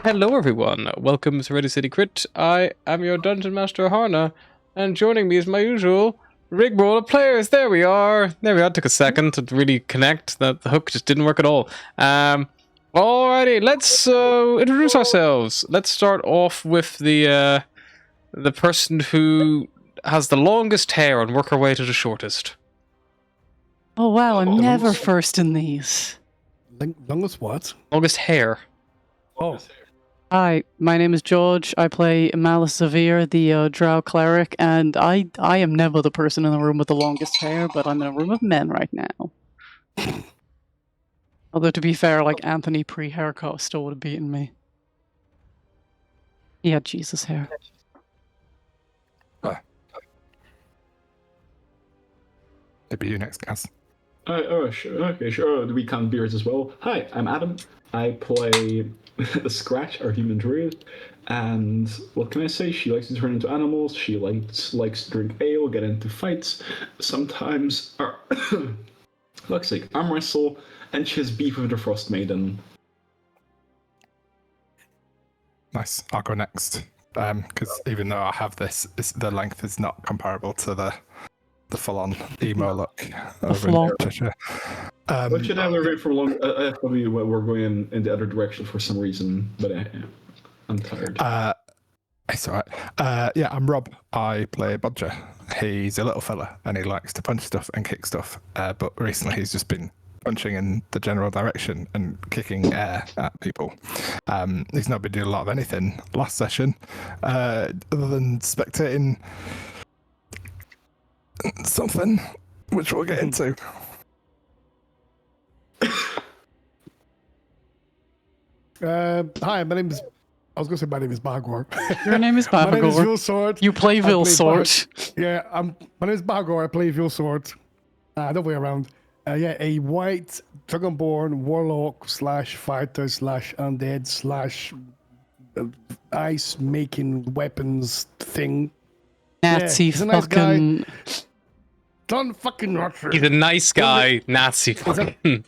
Hello everyone, welcome to Ready City Crit. I am your Dungeon Master Harna, and joining me is my usual rigmarole of players. There we are. It took a second to really connect. The hook just didn't work at all. Alrighty, let's introduce ourselves. Let's start off with the person who has the longest hair and work our way to the shortest. Oh wow, I'm never first in these. Longest what? Longest hair. Oh. Hi, my name is George. I play Malice Zavir, the Drow cleric, and I am never the person in the room with the longest hair, but I'm in a room of men right now. Although to be fair, like Anthony pre-haircut still would have beaten me. He had Jesus hair. Maybe you next, Gaz. Oh, sure. Okay, sure. We count beards as well. Hi, I'm Adam. I play Scratch, our human druid. And what can I say? She likes to turn into animals. She likes to drink ale, get into fights. Sometimes, fuck's sake, arm wrestle. And she has beef with the Frostmaiden. Nice. I'll go next. Because even though I have this, the length is not comparable to the full-on emo look over in Cheshire. But should have a rate for long. Probably we're going in the other direction for some reason, but I'm tired. It's alright. Yeah, I'm Rob. I play Bodger. He's a little fella and he likes to punch stuff and kick stuff. But recently he's just been punching in the general direction and kicking air at people. He's not been doing a lot of anything last session, other than spectating something, which we'll get into. Hi, my name is Bagor. Your name is Bagor. My name is Vilsort. You play Vilsort. My name is Bagor. I play Vilsort. The way around. A white dragonborn warlock / fighter / undead / ice making weapons thing. Nazi he's a nice fucking... guy. Don't fucking rot. He's a nice guy, Nazi fucking.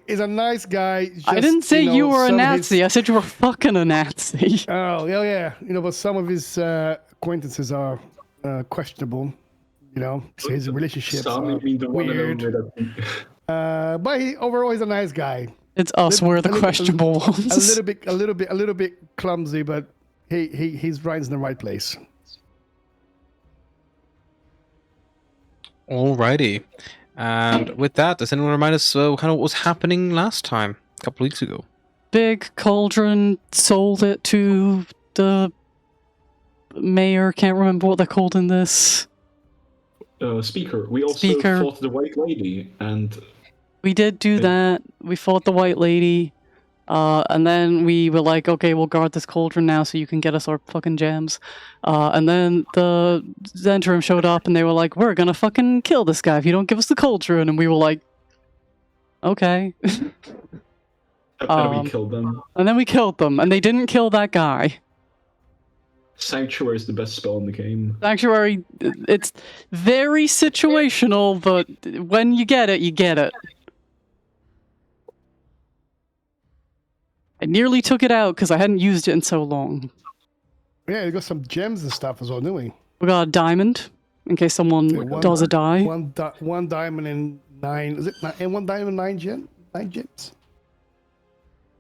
He's a nice guy. Just, I didn't say you were a Nazi. I said you were fucking a Nazi. Oh, yeah. But some of his acquaintances are questionable. So his relationships are weird. But overall, he's a nice guy. It's us. We're the questionable ones. A little bit clumsy, but he's right in the right place. Alrighty. And with that, does anyone remind us kind of what was happening last time, a couple weeks ago? Big cauldron sold it to the mayor. Can't remember what they're called in this. Speaker. We also fought the White Lady, and we did do that. We fought the White Lady, and then we were like, okay, we'll guard this cauldron now so you can get us our fucking gems. And then the Zentrum showed up and they were like, we're gonna fucking kill this guy if you don't give us the cauldron. And we were like, okay. And we killed them. And then we killed them, and they didn't kill that guy. Sanctuary is the best spell in the game. Sanctuary, it's very situational, but when you get it, you get it. I nearly took it out because I hadn't used it in so long. Yeah, you got some gems and stuff as well, didn't we? We got a diamond, in case someone does a die. One diamond and 9... Is it 9? And 1 diamond and 9 gems?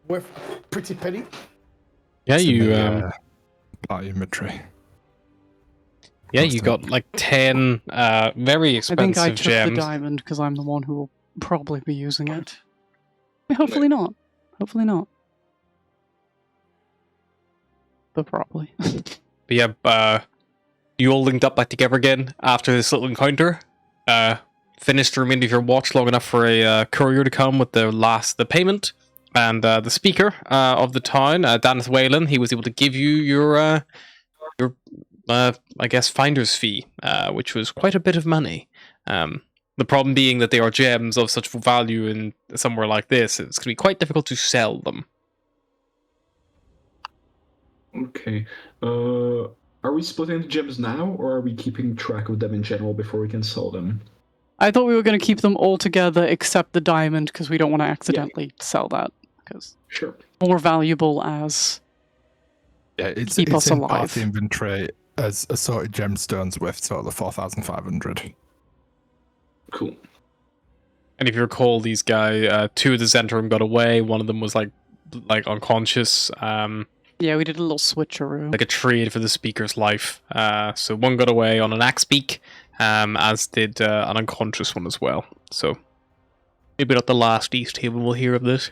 Worth pretty penny. Yeah, you... Part inventory. Yeah, you got like 10 very expensive gems. I think I took the diamond because I'm the one who will probably be using it. Hopefully not. Hopefully not. But probably. But yeah, you all linked up back together again after this little encounter. Finished the remainder of your watch long enough for a courier to come with the payment. And the speaker of the town, Daneth Whalen, he was able to give you your I guess, finder's fee, which was quite a bit of money. The problem being that they are gems of such value in somewhere like this, it's going to be quite difficult to sell them. Okay. Are we splitting the gems now, or are we keeping track of them in general before we can sell them? I thought we were going to keep them all together except the diamond because we don't want to accidentally sell that. Because sure, more valuable as Yeah, keep it's us in alive. party inventory as assorted gemstones with total of 4,500. Cool. And if you recall, these guys, two of the Zentrum got away. One of them was like unconscious. Yeah, we did a little switcheroo. Like a trade for the speaker's life. So one got away on an axe beak, as did an unconscious one as well. So maybe not the last East Haven we'll hear of this.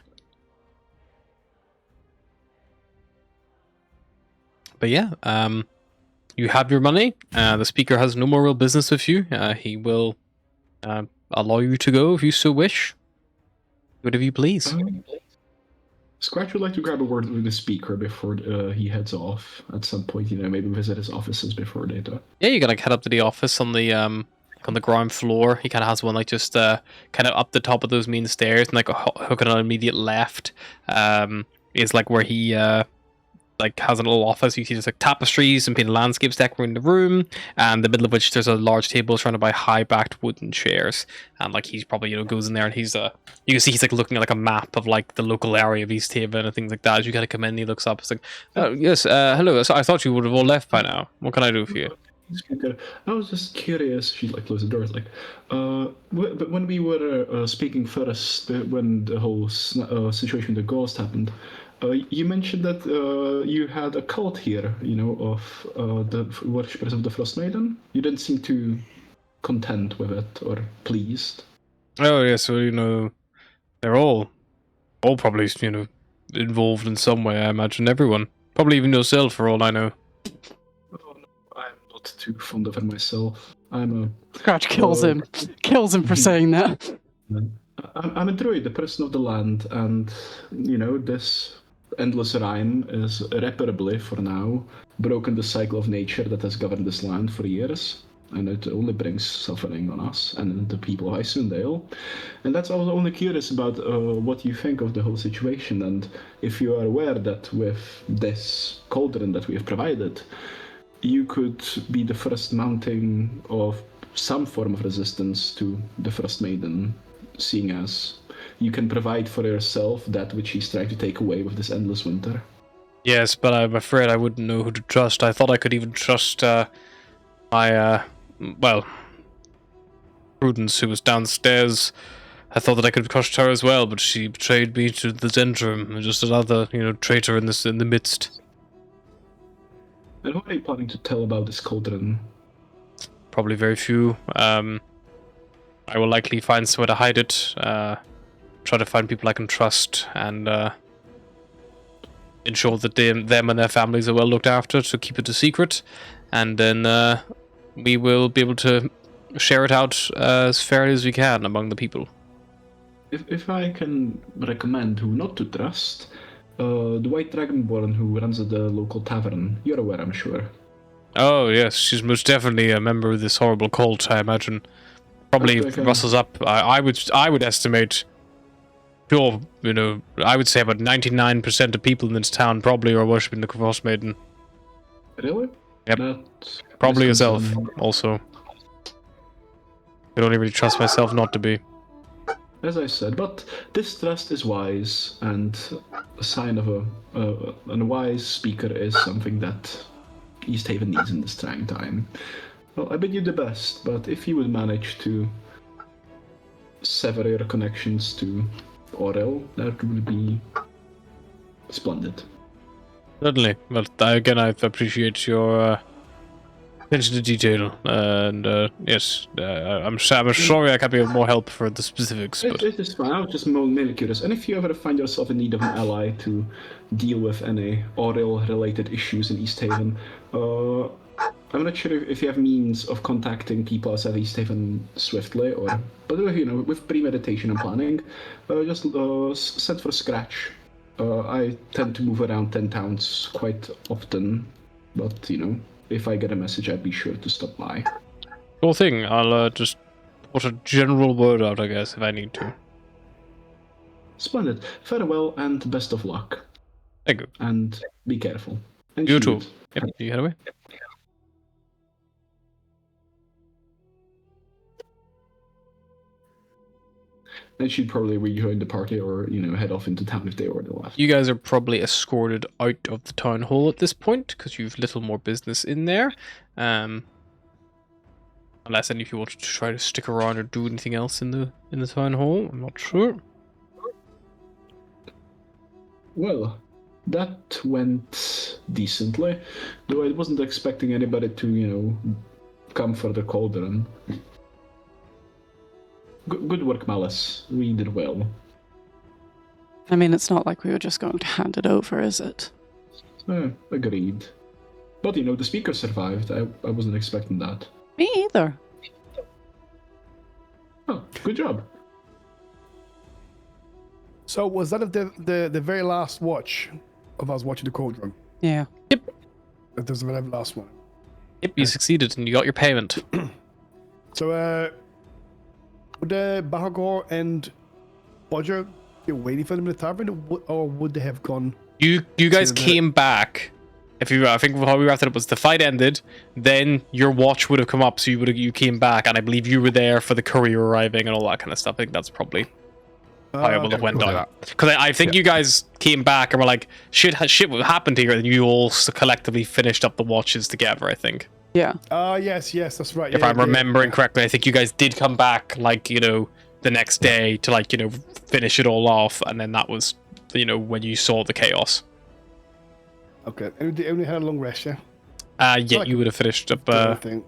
But yeah, you have your money. The speaker has no more real business with you. He will allow you to go if you so wish. Whatever you please. Scratch would like to grab a word with the speaker before he heads off at some point. Maybe visit his offices before they do. Yeah, you gotta head up to the office on the ground floor. He kind of has one like just kind of up the top of those main stairs, and like a hook on an immediate left is like where he like has a little office. You see there's like tapestries and painted landscapes decorating the room, and the middle of which there's a large table surrounded by high-backed wooden chairs. And like he's probably goes in there and he's you can see he's like looking at like a map of like the local area of East Haven and things like that. As you kind of come in, he looks up. It's like, oh yes, hello. So I thought you would have all left by now. What can I do for you? I was just curious. She like closed the door. Like, but when we were speaking first, when the whole situation with the ghost happened, you mentioned that you had a cult here, of the worshippers of the Frostmaiden. You didn't seem too content with it or pleased. Oh yeah, so they're all probably involved in some way. I imagine everyone, probably even yourself, for all I know. Oh, no, I'm not too fond of it myself. Scratch kills him. Kills him for saying that. I'm a druid, the person of the land, and this endless rhyme is irreparably, for now, broken the cycle of nature that has governed this land for years, and it only brings suffering on us and the people of Isundale. And that's I was only curious about what you think of the whole situation, and if you are aware that with this cauldron that we have provided, you could be the first mounting of some form of resistance to the Frostmaiden, seeing as you can provide for yourself that which he's trying to take away with this endless winter. Yes, but I'm afraid I wouldn't know who to trust. I thought I could even trust my Prudence, who was downstairs. I thought that I could trust her as well, but she betrayed me to the Zentrum. Just another, traitor in the midst. And what are you planning to tell about this cauldron? Probably very few. I will likely find somewhere to hide it. Try to find people I can trust, and ensure that them and their families are well looked after, to keep it a secret. And then we will be able to share it out as fairly as we can among the people. If I can recommend who not to trust, the White Dragonborn who runs the local tavern. You're aware, I'm sure. Oh yes, she's most definitely a member of this horrible cult, I imagine. Probably rustles up. I would estimate. Sure, I would say about 99% of people in this town probably are worshipping the Frostmaiden. Really? Yep. That's Probably yourself, concerning. also. I don't really trust myself not to be. As I said, but distrust is wise, and a sign of a wise speaker is something that East Haven needs in this trying time. Well, I bid you the best, but if you would manage to sever your connections to Orel, that would be splendid. Certainly, but again, I appreciate your attention to detail, and yes, I'm sorry I can't be of more help for the specifics, but It is fine. I was just mainly curious. And if you ever find yourself in need of an ally to deal with any Orel-related issues in East Haven, I'm not sure if you have means of contacting people outside East Haven swiftly, but with premeditation and planning, just send for Scratch. I tend to move around 10 towns quite often, but if I get a message, I'd be sure to stop by. sure thing. I'll just put a general word out, I guess, if I need to. Splendid. Farewell and best of luck. Thank you. And be careful. And You shoot. too. Yep, you head away. And she'd probably rejoin the party or, head off into town if they already left. You guys are probably escorted out of the town hall at this point because you've little more business in there. Unless any of you want to try to stick around or do anything else in the town hall, I'm not sure. Well, that went decently, though I wasn't expecting anybody to, come for the cauldron. Good work, Malice. We did well. I mean, it's not like we were just going to hand it over, is it? Agreed. But, the speaker survived. I wasn't expecting that. Me either. Oh, good job. So was that the very last watch of us watching the cauldron? Yeah. That was the very last one. Yep, you succeeded and you got your payment. So, would Bahagor and Bodger be waiting for them in the tavern, or would they have gone? You guys to the- came back. I think how we wrapped it up was the fight ended, then your watch would have come up, so you came back, and I believe you were there for the courier arriving and all that kind of stuff. I think that's probably how it will have went we'll do down. that. Because I think you guys came back and were like, shit happened here, and you all collectively finished up the watches together, I think. Yeah. Yes, that's right. If I'm remembering correctly, I think you guys did come back, the next day to, finish it all off, and then that was, when you saw the chaos. Okay, and they only had a long rest, yeah? Yeah, like you would have finished up, I think.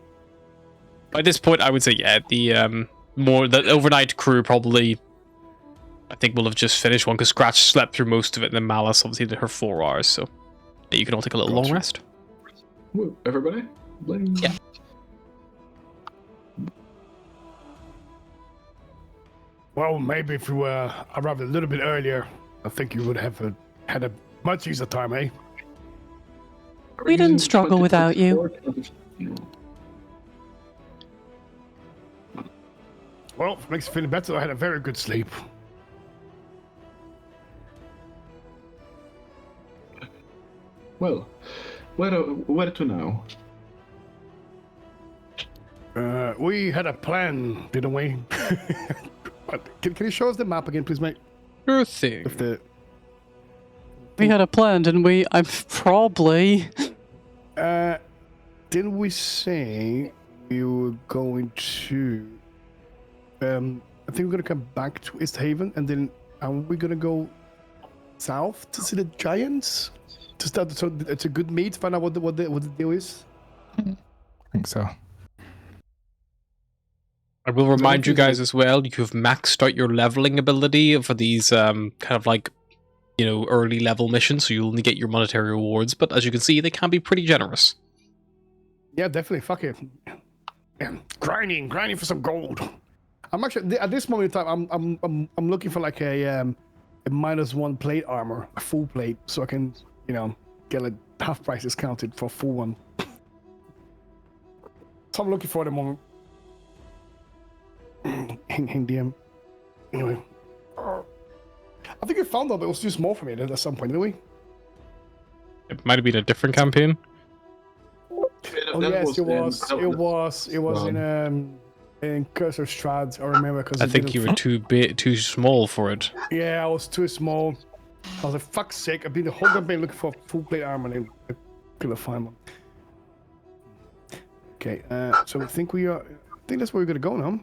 by this point, I would say, yeah, the overnight crew probably, I think, will have just finished one, because Scratch slept through most of it, and then Malice obviously did her 4 hours, so yeah, you can all take a little long Gotcha. rest. Woo, everybody? Yeah. Well, maybe if you arrived a little bit earlier, I think you would have had a much easier time, eh? Are We didn't using struggle without you. 2024? Well, if it makes you feel better, I had a very good sleep. Well, where to now? We had a plan, didn't we? Can you show us the map again, please, mate? Sure thing. If the We had a plan, didn't we? I'm probably. didn't we say we were going to? I think we're gonna come back to East Haven, and then are we gonna go south to see the giants? To start, so it's a good meet. Find out what the deal is. I think so. I will remind you anything guys as well, you have maxed out your leveling ability for these early level missions, so you'll only get your monetary rewards, but as you can see, they can be pretty generous. Yeah, definitely. Fuck it. Yeah, grinding for some gold. I'm actually at this moment in time. I'm looking for like a -1 plate armor, a full plate, so I can get like half price discounted for a full one. So I'm looking for the moment. Hang DM. Anyway, I think we found out, but it was too small for me at some point, didn't we? It might have been a different campaign. Oh yes, it was in Cursor Strad. I remember because I think you were too small for it. Yeah, I was too small. I was like, fuck's sake, I've been the whole campaign looking for full plate armor and I couldn't find one. Okay, so I think that's where we're gonna go now.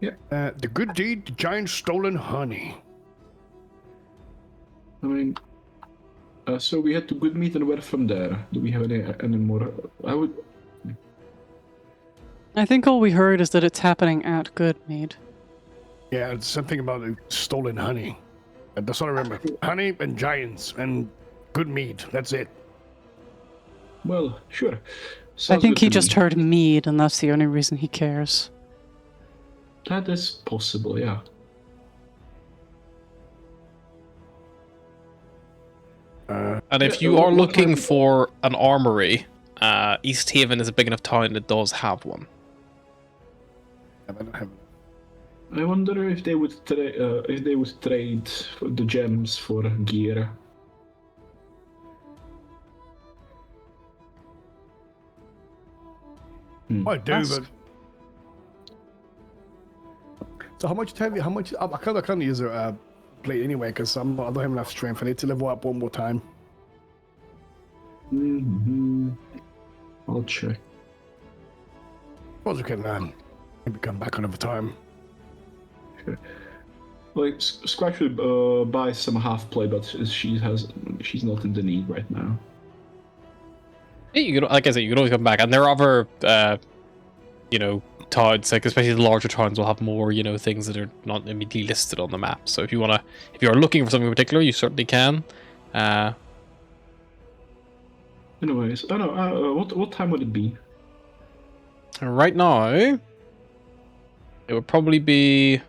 Yeah. The good deed, the giant stolen honey. I mean, so we had to good meet and where from there? Do we have any more? I think all we heard is that it's happening at Goodmead. Yeah, it's something about the stolen honey. That's all I remember. Honey and giants and good meat. That's it. Well, sure. I Sounds think good he to just me. heard mead, and that's the only reason he cares. That is possible, yeah. And if Yeah, you are what looking kind- for an armory, East Haven is a big enough town that does have one. I don't have. I wonder if they would trade the gems for gear. I do, Ask. but So how much time? How much? I can't use a plate anyway because I don't have enough strength. I need to level up one more time. I'll check. Suppose we can maybe come back another time. Like Scratch would buy some half plate, but she's not in the need right now. Yeah, you can, like I said, you can always come back, and there are other, towns, like especially the larger towns, will have more, things that are not immediately listed on the map. So if you are looking for something in particular, you certainly can. Anyways, I don't know. What time would it be? Right now, it would probably be,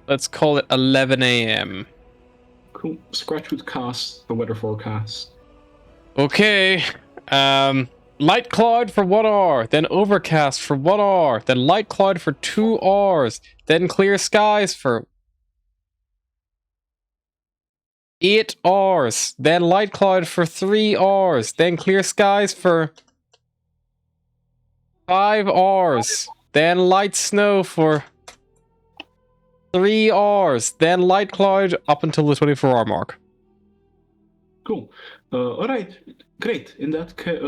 let's call it 11 a.m. Cool. Scratch would cast the weather forecast. Okay. Light cloud for 1 hour, then overcast for 1 hour, then light cloud for 2 hours, then clear skies for 8 hours, then light cloud for 3 hours, then clear skies for 5 hours, then light snow for 3 hours, then light cloud up until the 24-hour mark. Cool. All right. Great. In that case,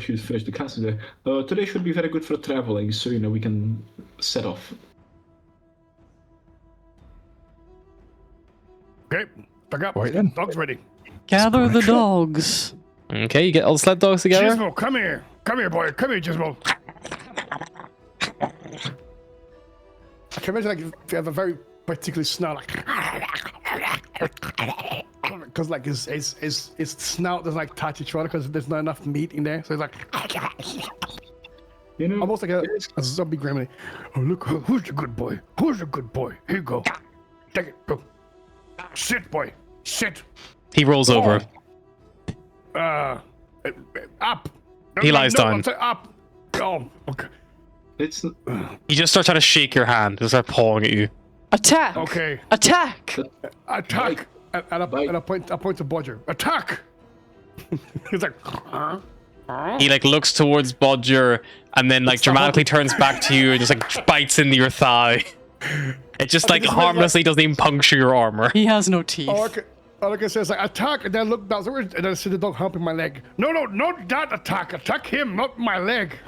should finish the cast today. Today should be very good for traveling, so we can set off. Okay, back up. Right then. Dog's ready. Gather the dogs. Okay, you get all the sled dogs together. Gizmo, come here. Come here, boy. Come here, Gizmo. I can imagine if you have a very particular snarl, because his snout doesn't touch each other because there's not enough meat in there, so it's almost like a zombie gremlin. Oh look, who's a good boy? Who's a good boy? Here you go. Take it. Go. Sit, boy. Sit. He rolls over. Up. He lies down. I'm saying up. Oh, okay. It's He just starts trying to shake your hand, just start pawing at you. Attack! Okay. Attack! Attack. And I point to Bodger. Attack. He's like, huh? He looks towards Bodger and then dramatically turns back to you and just bites into your thigh. It just harmlessly doesn't even puncture your armor. He has no teeth. All I can say is attack, and then look downwards, and then I see the dog humping my leg. No, not that attack. Attack him, not my leg.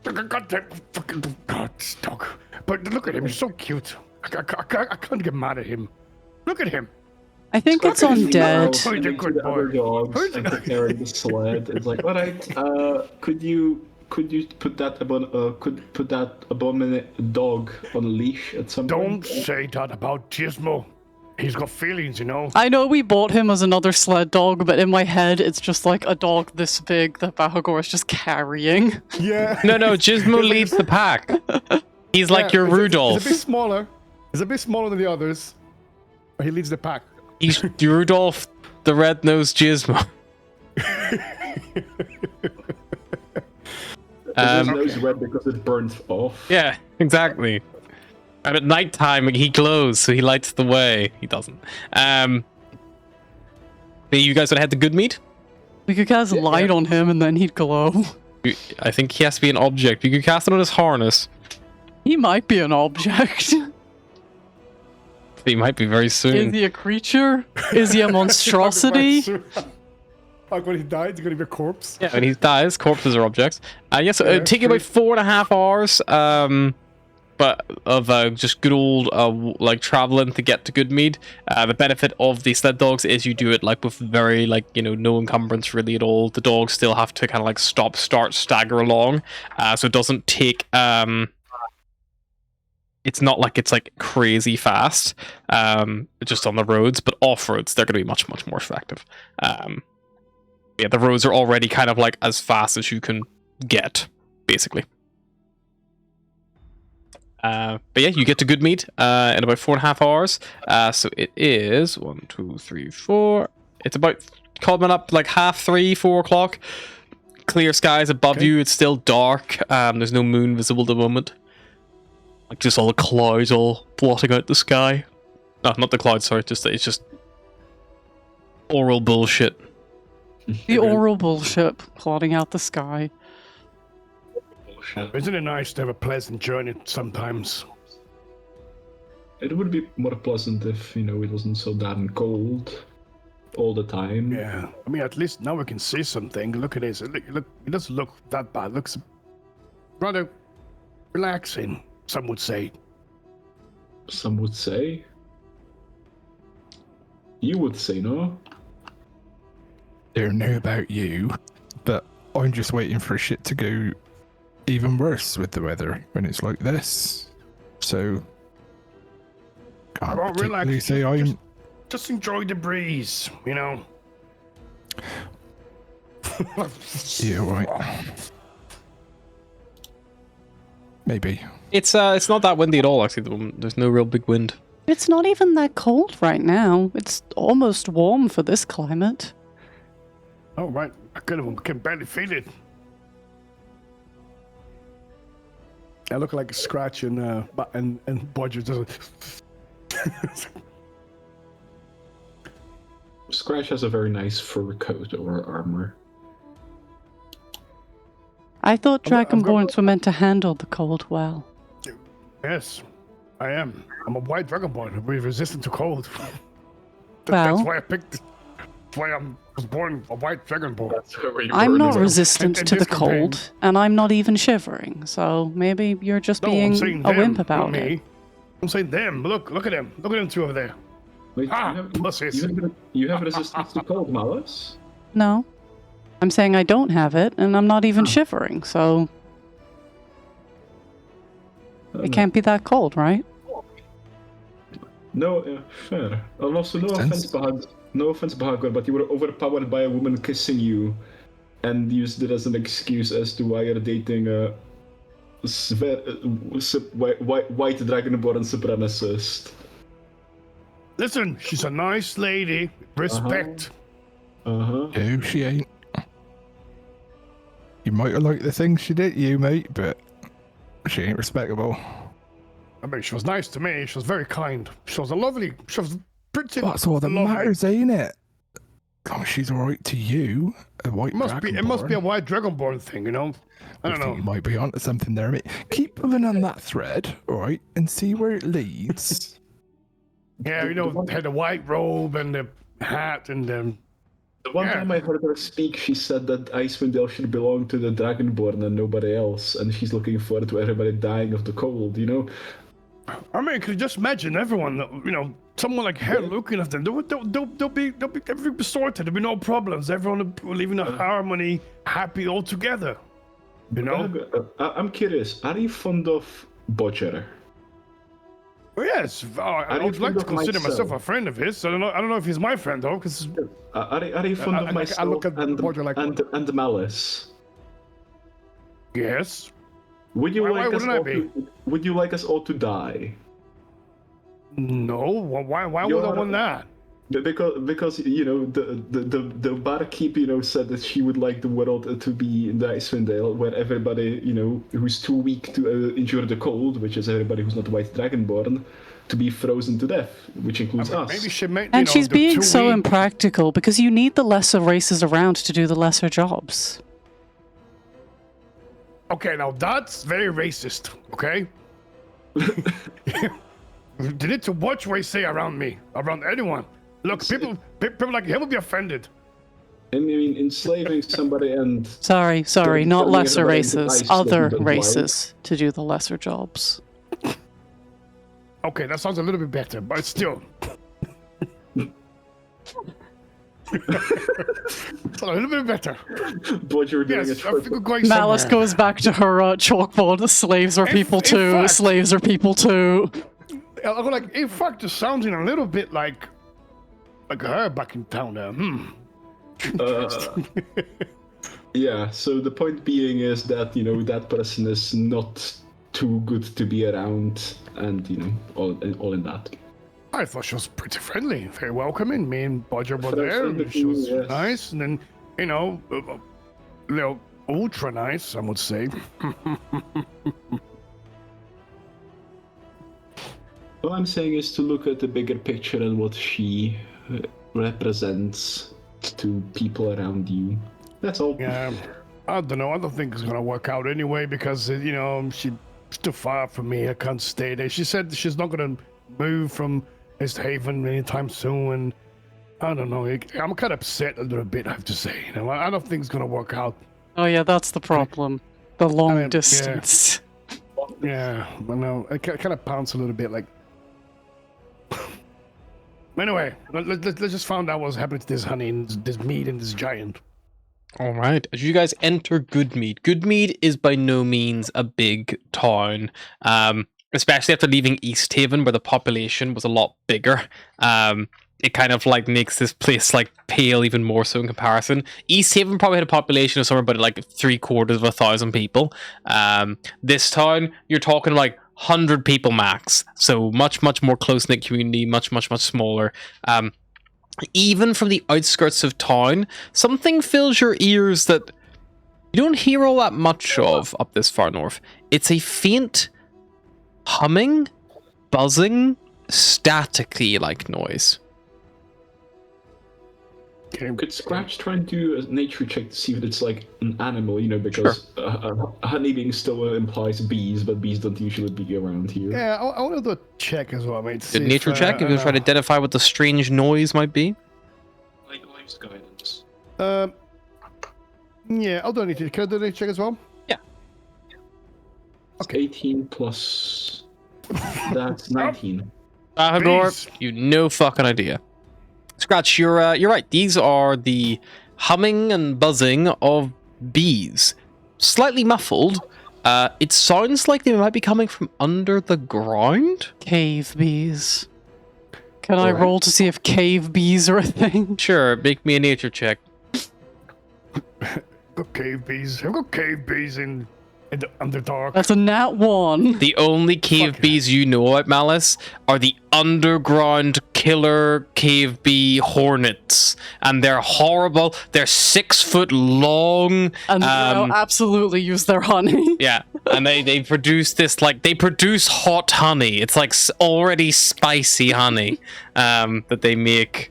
Goddamn fucking God, dog. But look at him, he's so cute. I can't get mad at him. Look at him. I think it's undead. Who's a good boy? Dogs and preparing the sled. It's like, all right. Could you put that abominable dog on a leash at some point? Don't say that about Gizmo. He's got feelings, I know we bought him as another sled dog, but in my head, it's just like a dog this big that Bahagor is just carrying. Yeah. No, Gizmo leads the pack. He's like your Rudolph. He's a bit smaller. He's a bit smaller than the others. But he leads the pack. He's Rudolph, the red-nosed Gizmo. His nose red because it burns off. Yeah, exactly. And at nighttime, he glows, so he lights the way. He doesn't. You guys want to head to Goodmead? We could cast light on him and then he'd glow. I think he has to be an object. You could cast it on his harness. He might be an object. He might be very soon. Is he a creature? Is he a monstrosity? Like when he died, he's gonna be a corpse. Yeah, when he dies, corpses are objects. Yes, it'd take you about 4.5 hours. But of just good old traveling to get to Goodmead. The benefit of the sled dogs is you do it with very no encumbrance really at all. The dogs still have to kind of stop, start, stagger along, so it doesn't take it's not it's crazy fast just on the roads, but off roads they're going to be much more effective. Yeah, the roads are already kind of as fast as you can get, basically. But yeah, you get to Goodmead in about 4.5 hours. So it is 1, 2, 3, 4. It's about coming up 3:30, 4 o'clock. Clear skies above you. It's still dark. There's no moon visible at the moment. Just all the clouds all blotting out the sky. No, not the clouds. Sorry, it's just oral bullshit. The oral bullshit plotting out the sky. Isn't it nice to have a pleasant journey sometimes? It would be more pleasant if, it wasn't so damn cold all the time. Yeah. I mean, at least now we can see something. Look at this. Look, it doesn't look that bad. It looks rather relaxing, some would say. Some would say. You would say no. Don't know about you, but I'm just waiting for shit to go even worse with the weather when it's like this. So can't Well, particularly relax. say I'm. Just enjoy the breeze, you know. Yeah, right. Maybe. It's not that windy at all. Actually, there's no real big wind. It's not even that cold right now. It's almost warm for this climate. Oh, right. I can barely feel it. I look like a scratch and Bodger doesn't. Scratch has a very nice fur coat over armor. I thought I'm not- Dragonborns were meant to handle the cold well. Yes, I am. I'm a white dragonborn. We're resistant to cold. Well- That's why I picked. That's why I was born a white dragonborn. That's where you I'm were, not no? resistant And to the this campaign- cold, and I'm not even shivering, so maybe you're just No, I'm being saying a them, wimp not about me. it. I'm saying them. Look at them. Look at them two over there. Wait, Ah, you have, pussies. you have resistance to cold, Malice? No. I'm saying I don't have it, and I'm not even shivering, so it can't be that cold, right? No, fair. And also, no offense, Bahagor, but you were overpowered by a woman kissing you, and used it as an excuse as to why you're dating a white dragonborn supremacist. Listen, she's a nice lady. Respect. No, she ain't. You might have liked the things she did, you mate, but she ain't respectable. I mean, she was nice to me. She was very kind. She was pretty. That's all that lovely. matters, ain't it? Oh, she's alright to you, a white It must be a dragonborn. white dragonborn thing, you know. I don't think you know. might be onto something there, mate. Keep pulling on that thread, alright, and see where it leads. Yeah, you know, had the white robe and the hat and the. The one Yeah. time I heard her speak, she said that Icewind Dale should belong to the Dragonborn and nobody else, and she's looking forward to everybody dying of the cold, you know? I mean, could you just imagine everyone, you know, someone like her looking at them? They'll be everything be sorted. There'll be no problems. Everyone will live in a harmony, happy all together. You know? I'm curious, are you fond of Bodger? Well, yes, I you would like fond to of consider myself myself? a friend of his. I don't know if he's my friend though, because Are you fond I- of I myself look at Bodger like- and Malice? yes. Would you Why like us wouldn't I all be? would you like us all to die? No, why would I You're- want that? Because you know the barkeep said that she would like the world to be in the Icewind Dale, where everybody who's too weak to endure the cold, which is everybody who's not white dragonborn, to be frozen to death, which includes us. Maybe she meant. And she's being too so weak. impractical because you need the lesser races around to do the lesser jobs. Okay, now that's very racist. Okay. You need to watch what you say around me, around anyone. Look, people like him will be offended. I mean, enslaving somebody and Sorry, Don't not tell me lesser everybody races, dies other living the races to do the lesser jobs. Okay, that sounds a little bit better, but still. It's a little bit better. what you're doing Yes, it I for. think we're going Malice somewhere. goes back to her chalkboard. Slaves are In- people in too. fact- Slaves are people too. Like, in fact, it's sounding a little bit like her back in town there. Yeah, so the point being is that, that person is not too good to be around, and, all in that. I thought she was pretty friendly, very welcoming. Me and Bodger were Very there. friendly, She was yes. nice, and then, ultra nice, some would say. All I'm saying is to look at the bigger picture and what she represents to people around you. That's all. Yeah, I don't know. I don't think it's gonna work out anyway because she's too far from me. I can't stay there. She said she's not gonna move from East Haven anytime soon, and I don't know. I'm kind of upset a little bit. I have to say. I don't think it's gonna work out. Oh yeah, that's the problem. The long I mean, distance. Yeah, I know. I kind of bounce a little bit, like. Anyway, let's just find out what's happening to this honey and this meat and this giant. All right. As you guys enter Goodmead, Goodmead is by no means a big town, especially after leaving East Haven, where the population was a lot bigger. It kind of like makes this place like pale even more so in comparison. East Haven probably had a population of somewhere about like 750,000 people. This town, you're talking like 100 people max, so much more close-knit community, much smaller. Even from the outskirts of town, something fills your ears that you don't hear all that much of up this far north. It's a faint humming, buzzing, staticky like noise. Could Scratch try and do a nature check to see if it's like an animal, because honeybeing still implies bees, but bees don't usually be around here. Yeah, I want to do a check as well, mate. Good nature check. If you're trying to identify what the strange noise might be. Like life's guidance. Yeah, I'll do a nature. Can I do a nature check as well? Yeah. Okay. 18 plus. That's 19. Bahagor, you no fucking idea. Scratch, you're right. These are the humming and buzzing of bees. Slightly muffled. It sounds like they might be coming from under the ground. Cave bees. Can I roll to see if cave bees are a thing? Sure, make me a nature check. Got cave bees. I've got cave bees in the Underdark. That's a nat 1. The only cave bees you know about, Malice, are the underground killer cave bee hornets. And they're horrible. They're 6 foot long. And they'll absolutely use their honey. Yeah, and they produce this, like, they produce hot honey. It's like already spicy honey that they make.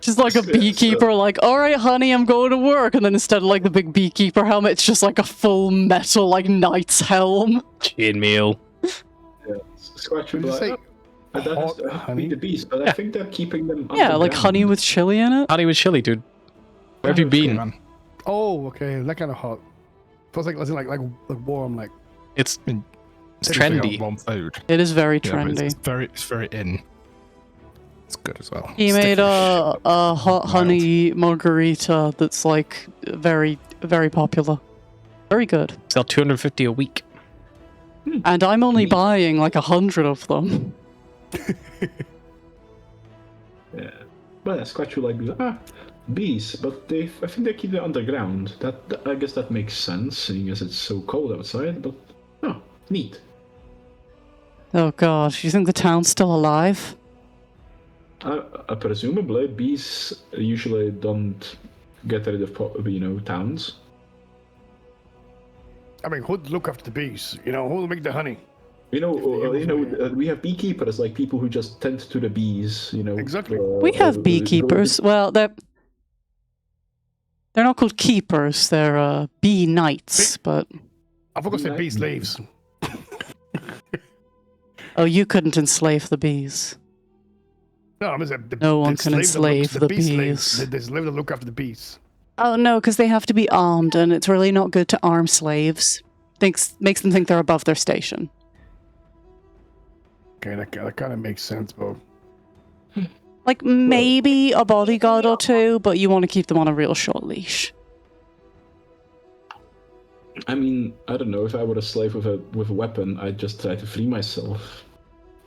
Just like a beekeeper, like, alright, honey, I'm going to work. And then instead of like the big beekeeper helmet, it's just like a full metal, like, knight's helm. Chainmail. Yeah, Scratch would be Say like, that's honey? the bees, but I think they're keeping them. Yeah, like underground. honey with chili in it. Honey with chili, dude. Where have you been? Man. Oh, okay, that kind of hot. Feels like warm, like. It's Typically trendy. on warm food. It is very Yeah, but trendy. it's very in. It's good as well. He made a hot honey margarita that's like very, very popular. Very good. Sell 250 a week. And I'm only buying like 100 of them. Yeah, but yeah, Scratch would like bees, but I think they keep it underground. That I guess that makes sense, seeing as it's so cold outside. But neat. Oh god, you think the town's still alive? Presumably, bees usually don't get rid of towns. I mean, who'd look after the bees? Who'll make the honey? We have beekeepers, like people who just tend to the bees. Exactly. We have beekeepers. Well, they're not called keepers. They're bee knights. But I forgot to say bee slaves. oh, you couldn't enslave the bees. No, I mean, No one can enslave the bees. They slave that look after the bees. Oh no, because they have to be armed, and it's really not good to arm slaves. Makes them think they're above their station. Okay, that kind of makes sense, but Like maybe a bodyguard or two, but you want to keep them on a real short leash. I mean, I don't know. If I were a slave with a weapon, I'd just try to free myself.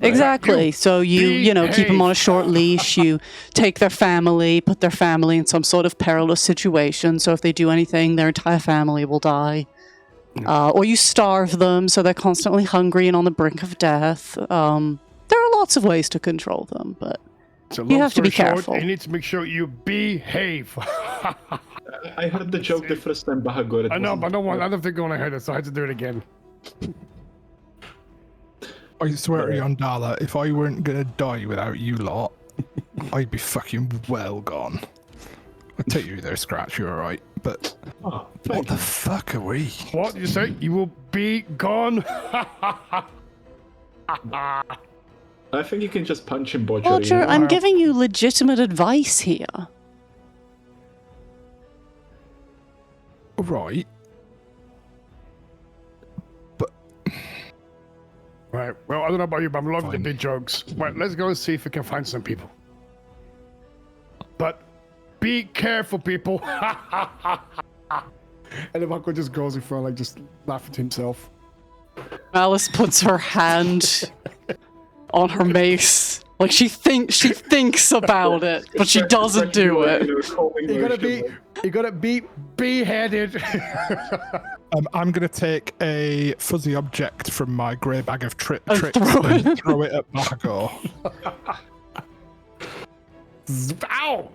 Exactly. So you keep them on a short leash. You take their family, put their family in some sort of perilous situation. So if they do anything, their entire family will die. Or you starve them so they're constantly hungry and on the brink of death. There are lots of ways to control them, but you have to be careful. You need to make sure you behave. I heard the joke the first time Bahagor. I know, but I don't think I heard it, so I had to do it again. I swear to you on Dala, if I weren't gonna die without you lot, I'd be fucking well gone. I'll take you there, Scratch, you're alright. but Oh, what thank the you. fuck are we? What did you say? You will be gone. I think you can just punch him, Bodger. Roger, you know? I'm Wow. giving you legitimate advice here. Right. Right. Well, I don't know about you, but I'm loving the Fine. big jokes. Right. Let's go and see if we can find some people. But be careful, people. And the Marco just goes in front, like just laughing to himself. Alice puts her hand on her mace. Like she thinks about it, but she doesn't do it. You gotta be beheaded. I'm going to take a fuzzy object from my grey bag of And tricks throw it. and throw it at Margot. Ow!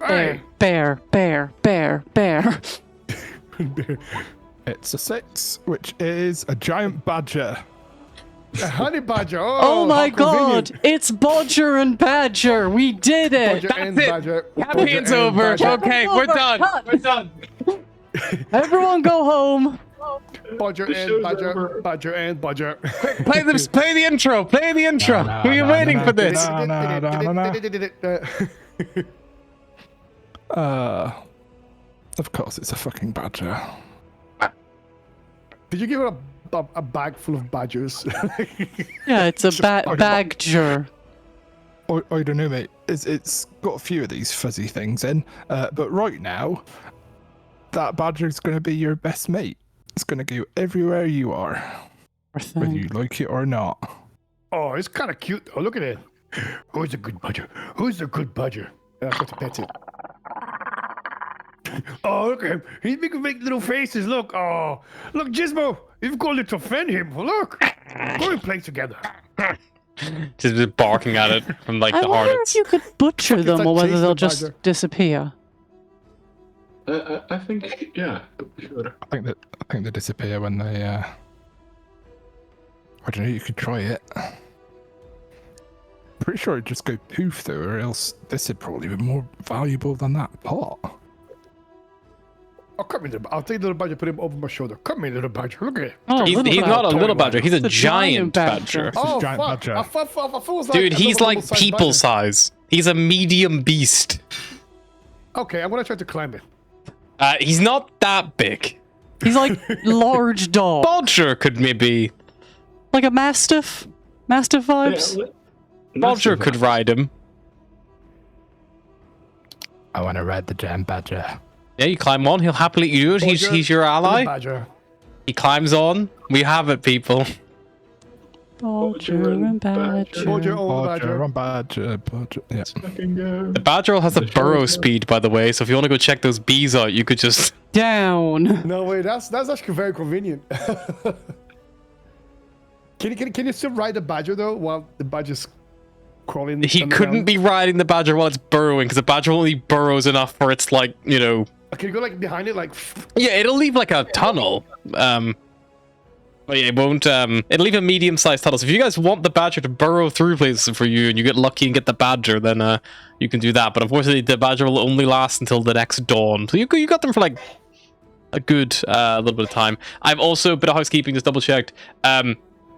Hey! Bear. It's a 6, which is a giant badger. A honey badger. Oh my how god! convenient. It's Bodger and Badger. We did it. Bodger and it. badger. Campaign's Bodger and over. badger. Okay, we're done. Cut. We're done. Everyone go home. Bodger The and show's badger. over. Badger and badger. Play the intro. Play the intro. No, We're no, waiting no, for this. Of course, it's a fucking badger. Did you give her a bag full of badgers? Yeah, it's a bagger. I don't know, mate. It's got a few of these fuzzy things in, but right now, that badger's going to be your best mate. It's going to go everywhere you are, whether you like it or not. Oh, it's kind of cute. Oh, look at it. Who's a good badger? Who's a good badger? And I've got to pet it. Oh, look at him. He's making little faces. Look. Oh, look, Gizmo. You've got to offend him. Look. Go and play together. Just barking at it from like I the wonder hornets. if you could butcher It's them like or whether chasing they'll a just badger. disappear. I think, yeah, sure. I think they disappear when they. I don't know. You could try it. Pretty sure it'd just go poof though, or else this would probably be more valuable than that pot. Oh, come here. I'll take the little badger, put him over my shoulder. Come here, little badger. Look at it. Oh, He's little not a badger. little badger. He's a The giant giant badger. badger. Oh, giant fuck. badger. I thought it was Dude, like he's a like normal-sized people badger. size. He's a medium beast. Okay, I'm going to try to climb it. He's not that big. He's like large dog. Bodger could maybe. Like a mastiff. Mastiff vibes. Bodger could ride him. I want to ride the giant badger. Yeah, you climb on. He'll happily do it. Bodger, He's your little ally. badger. He climbs on. We have it, people. Bodger and Badger. Bodger on the badger. Badger. Yeah. Fucking go. The Badger has a The show burrow is- speed, by the way. So if you want to go check those bees out, you could just. Down. No way, that's actually very convenient. Can you still ride the badger though while the badger's crawling? He couldn't be riding the Badger while it's burrowing because the Badger only burrows enough for its like Can you go like behind it, like? Yeah, it'll leave like a tunnel. But yeah, it won't. It'll leave a medium-sized tunnel. So if you guys want the Badger to burrow through places for you, and you get lucky and get the Badger, then you can do that. But unfortunately, the Badger will only last until the next dawn. So you got them for like a good little bit of time. I've also a bit of housekeeping, just double checked.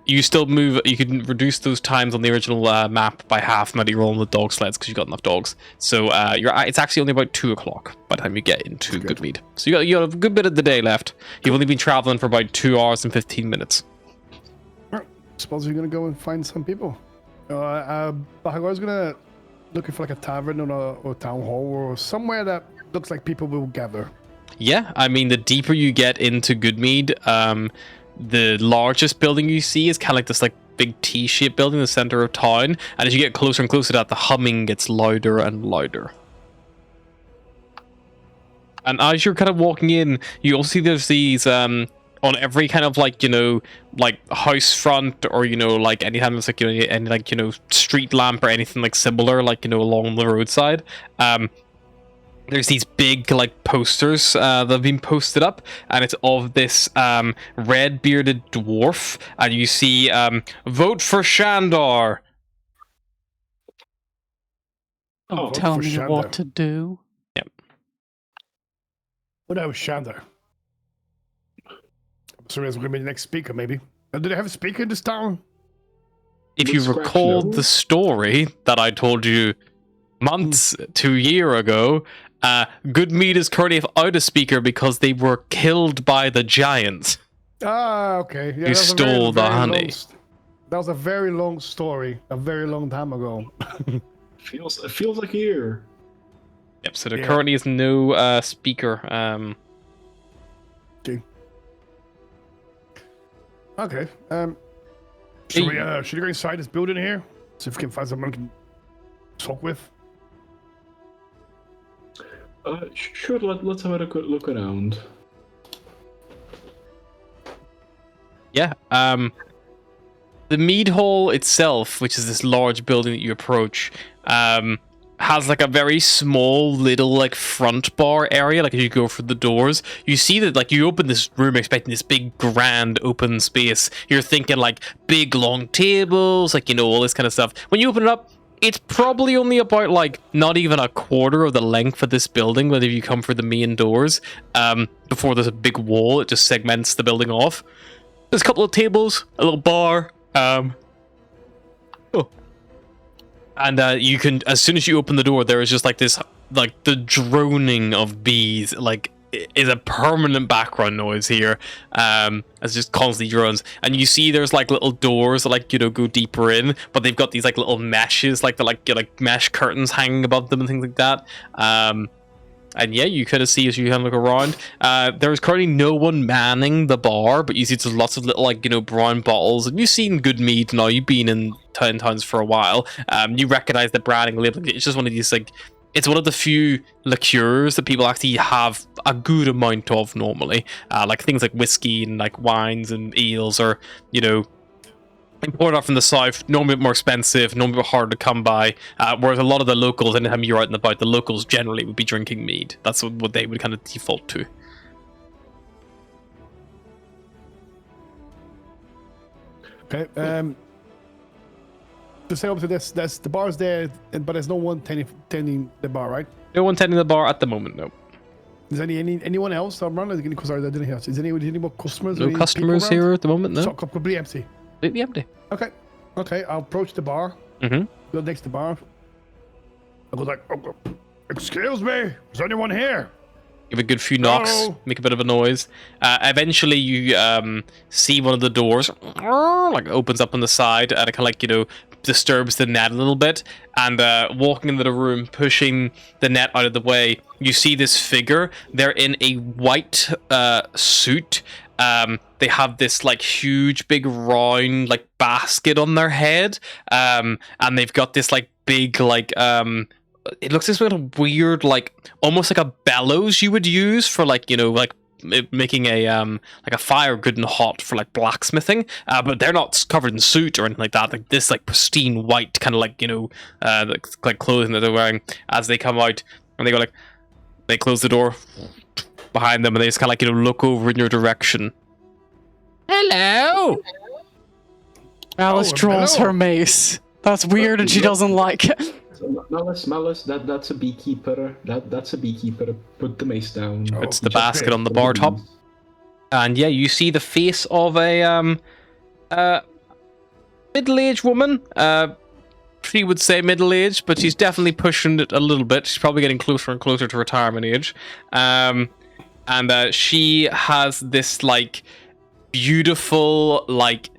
You still move. You can reduce those times on the original map by half now that you're rolling the dog sleds because you got enough dogs. So it's actually only about 2 o'clock by the time you get into Goodmead. So you got a good bit of the day left. You've only been traveling for about 2 hours and 15 minutes. Suppose you're gonna go and find some people. Bahagor's gonna looking for like a tavern or town hall or somewhere that looks like people will gather. Yeah, I mean, the deeper you get into Goodmead, the largest building you see is kind of like this like big T-shaped building in the center of town, and as you get closer and closer to that, the humming gets louder and louder. And as you're kind of walking in, you also see there's these on every kind of like like house front or like any kind of like any like street lamp or anything like similar like along the roadside. There's these big like posters that have been posted up, and it's of this red bearded dwarf, and you see vote for Shandor. Don't Oh, tell for me Shandor. what to do. Well, that was Shander. So that's going to be the next speaker, maybe. Do they have a speaker in this town? If Would you Scratch recall know? the story that I told you months to a year ago, Good Meat is currently without a speaker because they were killed by the giants. Ah, okay. Yeah, Who that was a stole the honey. That was a very long story, a very long time ago. It feels like a year. Yep, so there Yeah. currently is no speaker. Okay. Should we go inside this building here? See if we can find someone we can talk with. Sure. Let's have a quick look around. Yeah, the mead hall itself, which is this large building that you approach, has like a very small little like front bar area. Like as you go through the doors, you see that like you open this room expecting this big grand open space. You're thinking like big long tables, like all this kind of stuff. When you open it up, it's probably only about like not even a quarter of the length of this building. Whether you come through the main doors, before there's a big wall, it just segments the building off. There's a couple of tables, a little bar, and you can, as soon as you open the door, there is just like this, like the droning of bees, like is a permanent background noise here, as just constantly drones. And you see there's like little doors that like go deeper in, but they've got these like little meshes, like the like mesh curtains hanging above them and things like that. And yeah, you kind of see as you kind of look around. There's currently no one manning the bar, but you see there's lots of little like brown bottles. And you've seen Good Mead now. You've been in towns for a while. You recognize the branding label. It's just one of these like, it's one of the few liqueurs that people actually have a good amount of normally. Like things like whiskey and like wines and eels, or imported out from the south, normally a bit more expensive, normally a bit harder to come by, whereas a lot of the locals, anytime you're out and about, the locals generally would be drinking mead. That's what they would kind of default to. Okay. To say up to this, the bar's there, but there's no one tending the bar, right? No one tending the bar at the moment, no. Is anyone else around? Because I didn't hear. Is any more customers? No customers here at the moment, no. Shop completely empty. Completely empty. Okay. I'll approach the bar. Mm-hmm. Go next to the bar. I go like, excuse me, is anyone here? Give a good few knocks, Hello? make a bit of a noise. Eventually, you see one of the doors like opens up on the side, and it kind of like disturbs the net a little bit. And walking into the room, pushing the net out of the way, you see this figure. They're in a white suit. They have this like huge, big round like basket on their head, and they've got this like big like it looks this sort of weird, like almost like a bellows you would use for like like making a like a fire good and hot for like blacksmithing, but they're not covered in soot or anything like that. Like this like pristine white kind of like like clothing that they're wearing as they come out, and they go like, they close the door behind them, and they just kind of like look over in your direction. Hello. Alice draws hello. her mace. That's weird, and she doesn't like it. Malice, that's a beekeeper. That's a beekeeper. Put the mace down. It's the basket on the bar top. And yeah, you see the face of a middle-aged woman. She would say middle-aged, but she's definitely pushing it a little bit. She's probably getting closer and closer to retirement age. And she has this like beautiful like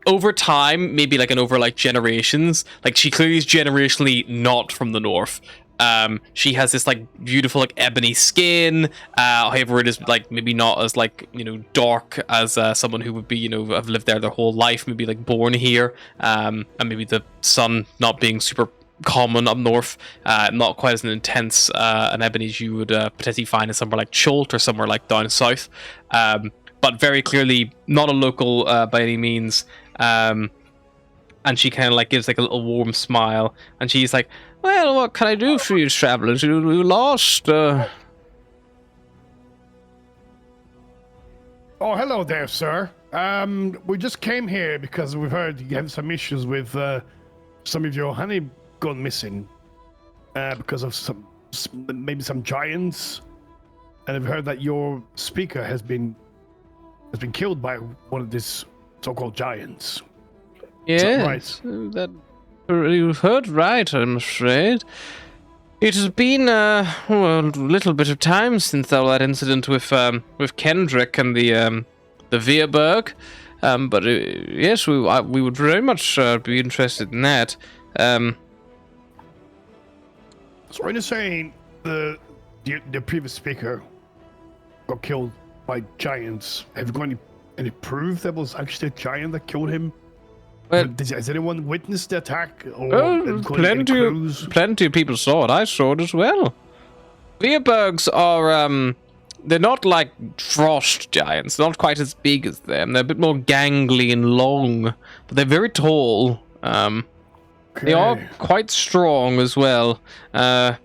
over time, maybe like over like generations, like she clearly is generationally not from the north. She has this like beautiful like ebony skin, however it is like maybe not as like dark as someone who would be have lived there their whole life, maybe like born here, and maybe the sun not being super common up north, not quite as an intense an ebony as you would potentially find in somewhere like Cholt or somewhere like down south, but very clearly not a local by any means. And she kind of like gives like a little warm smile, and she's like, well, what can I do for you travelers? You lost? Oh, hello there, sir. We just came here because we've heard you have some issues with some of your honey gone missing because of some maybe some giants, and I've heard that your speaker has been killed by one of these so-called giants. Yes, that you've heard right, I'm afraid. It has been a little bit of time since all that incident with Kendrick and the Veerberg, but yes, we would very much be interested in that. So when you're saying the previous speaker got killed by giants, have you got any proof that was actually a giant that killed him? Well, has anyone witnessed the attack? Or plenty of people saw it. I saw it as well. Veerbergs are they're not like frost giants. They're not quite as big as them. They're a bit more gangly and long, but they're very tall. They are quite strong as well. But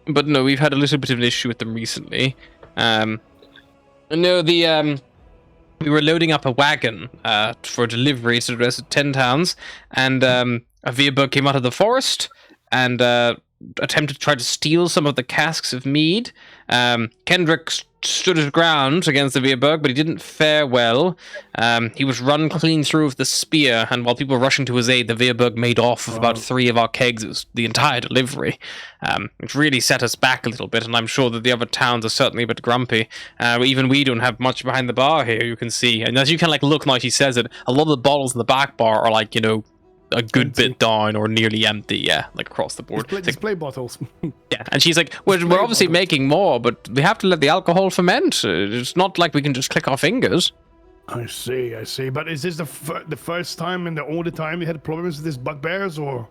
no, we've had a little bit of an issue with them recently. We were loading up a wagon for delivery to the rest of 10 towns, and a Veerberg came out of the forest and attempted to try to steal some of the casks of mead. Kendrick stood his ground against the Veerberg, but he didn't fare well. He was run clean through with the spear, and while people were rushing to his aid, the Veerberg made off with about 3 of our kegs. It was the entire delivery. It really set us back a little bit, and I'm sure that the other towns are certainly a bit grumpy. Even we don't have much behind the bar here, you can see. And as you can look now, she says it, a lot of the bottles in the back bar are a good bit down or nearly empty, across the board. Display bottles. Yeah, and she's like, we're obviously making more, but we have to let the alcohol ferment. It's not like we can just click our fingers. I see. But is this the first time and the only time you had problems with these bugbears, or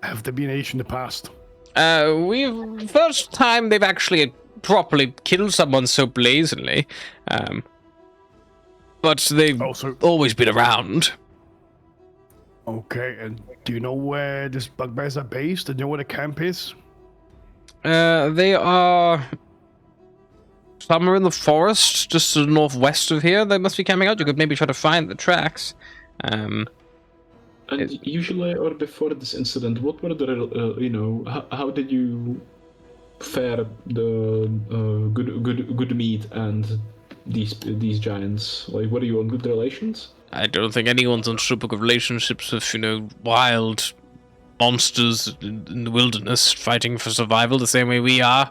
have there been an issue in the past? First time they've actually properly killed someone so blazingly. But they've always been around. Okay, and do you know where these bugbears are based? Do you know where the camp is? They are somewhere in the forest, just to the northwest of here. They must be camping out. You could maybe try to find the tracks. And usually, or before this incident, what were the how did you fare the good meat and these giants? Like, were you on good relations? I don't think anyone's on super good relationships with, wild monsters in the wilderness fighting for survival the same way we are.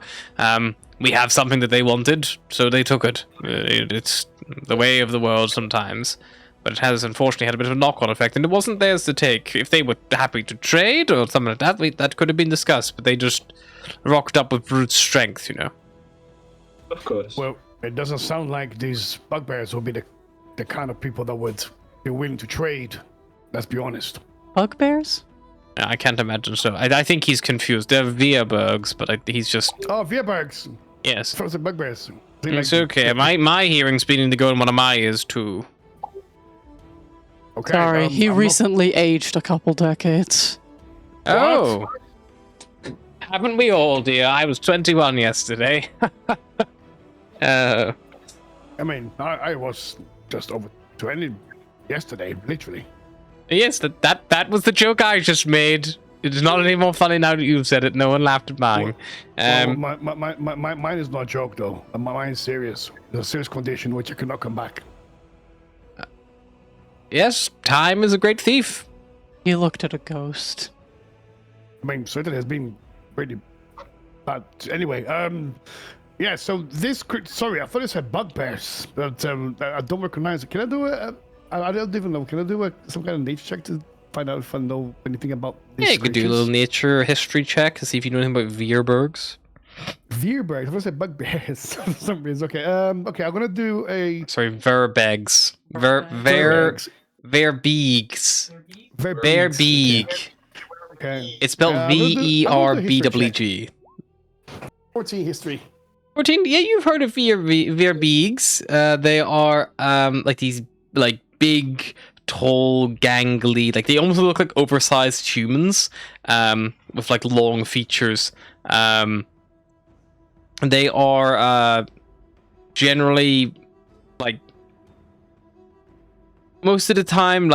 We have something that they wanted, so they took it. It's the way of the world sometimes. But it has unfortunately had a bit of a knock-on effect, and it wasn't theirs to take. If they were happy to trade or something like that, that could have been discussed, but they just rocked up with brute strength, Of course. Well, it doesn't sound like these bugbears will be the kind of people that would be willing to trade. Let's be honest. Bugbears? I can't imagine so. I think he's confused. They're Veerbergs, but he's just... Oh, Veerbergs. Yes. Frozen bugbears. It's okay. My hearing's beginning to go in one of my ears, too. Okay. Sorry, he recently aged a couple decades. Oh. Haven't we all, dear? I was 21 yesterday. I mean, I was just over 20 yesterday, literally. Yes, that was the joke I just made. It's not any more funny now that you've said it. No one laughed at mine. Mine is not a joke, though. Mine is serious. It's a serious condition which I cannot come back. Yes, time is a great thief. He looked at a ghost. I mean, certainly has been pretty bad. Anyway, yeah, so this... Sorry, I thought it said bugbears, but I don't recognize it. Can I do I don't even know. Can I do some kind of nature check to find out if I know anything about these you could do a little nature history check to see if you know anything about Veerbergs. Veerbergs? I thought I said bugbears for some reason. Okay, okay, I'm going to do a... Sorry, Verbegs. Verbeegs. Verbeeg. Okay. It's spelled Verbwg. 14 history. 14? Yeah, you've heard of Verbeegs. They are like these big, tall, gangly, they almost look like oversized humans, with long features. They are generally most of the time,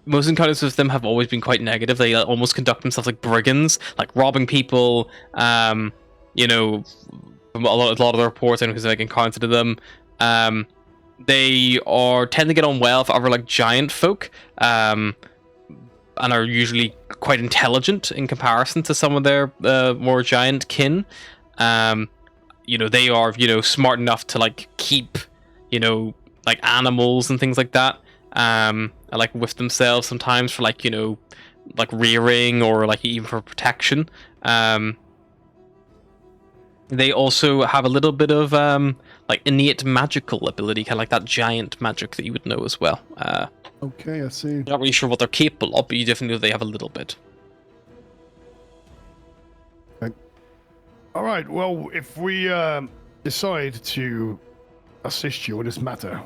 most encounters with them have always been quite negative. They almost conduct themselves like brigands, robbing people, you know, from a lot of the reports and who's like encountered them, they tend to get on well with other like giant folk, and are usually quite intelligent in comparison to some of their more giant kin. You know, they are, you know, smart enough to like keep, you know, like animals and things like that, like with themselves sometimes for like, you know, like rearing or like even for protection. They also have a little bit of like innate magical ability, kind of like that giant magic that you would know as well. Okay, I see. Not really sure what they're capable of, but you definitely know they have a little bit. All right. Well, if we decide to assist you in this matter,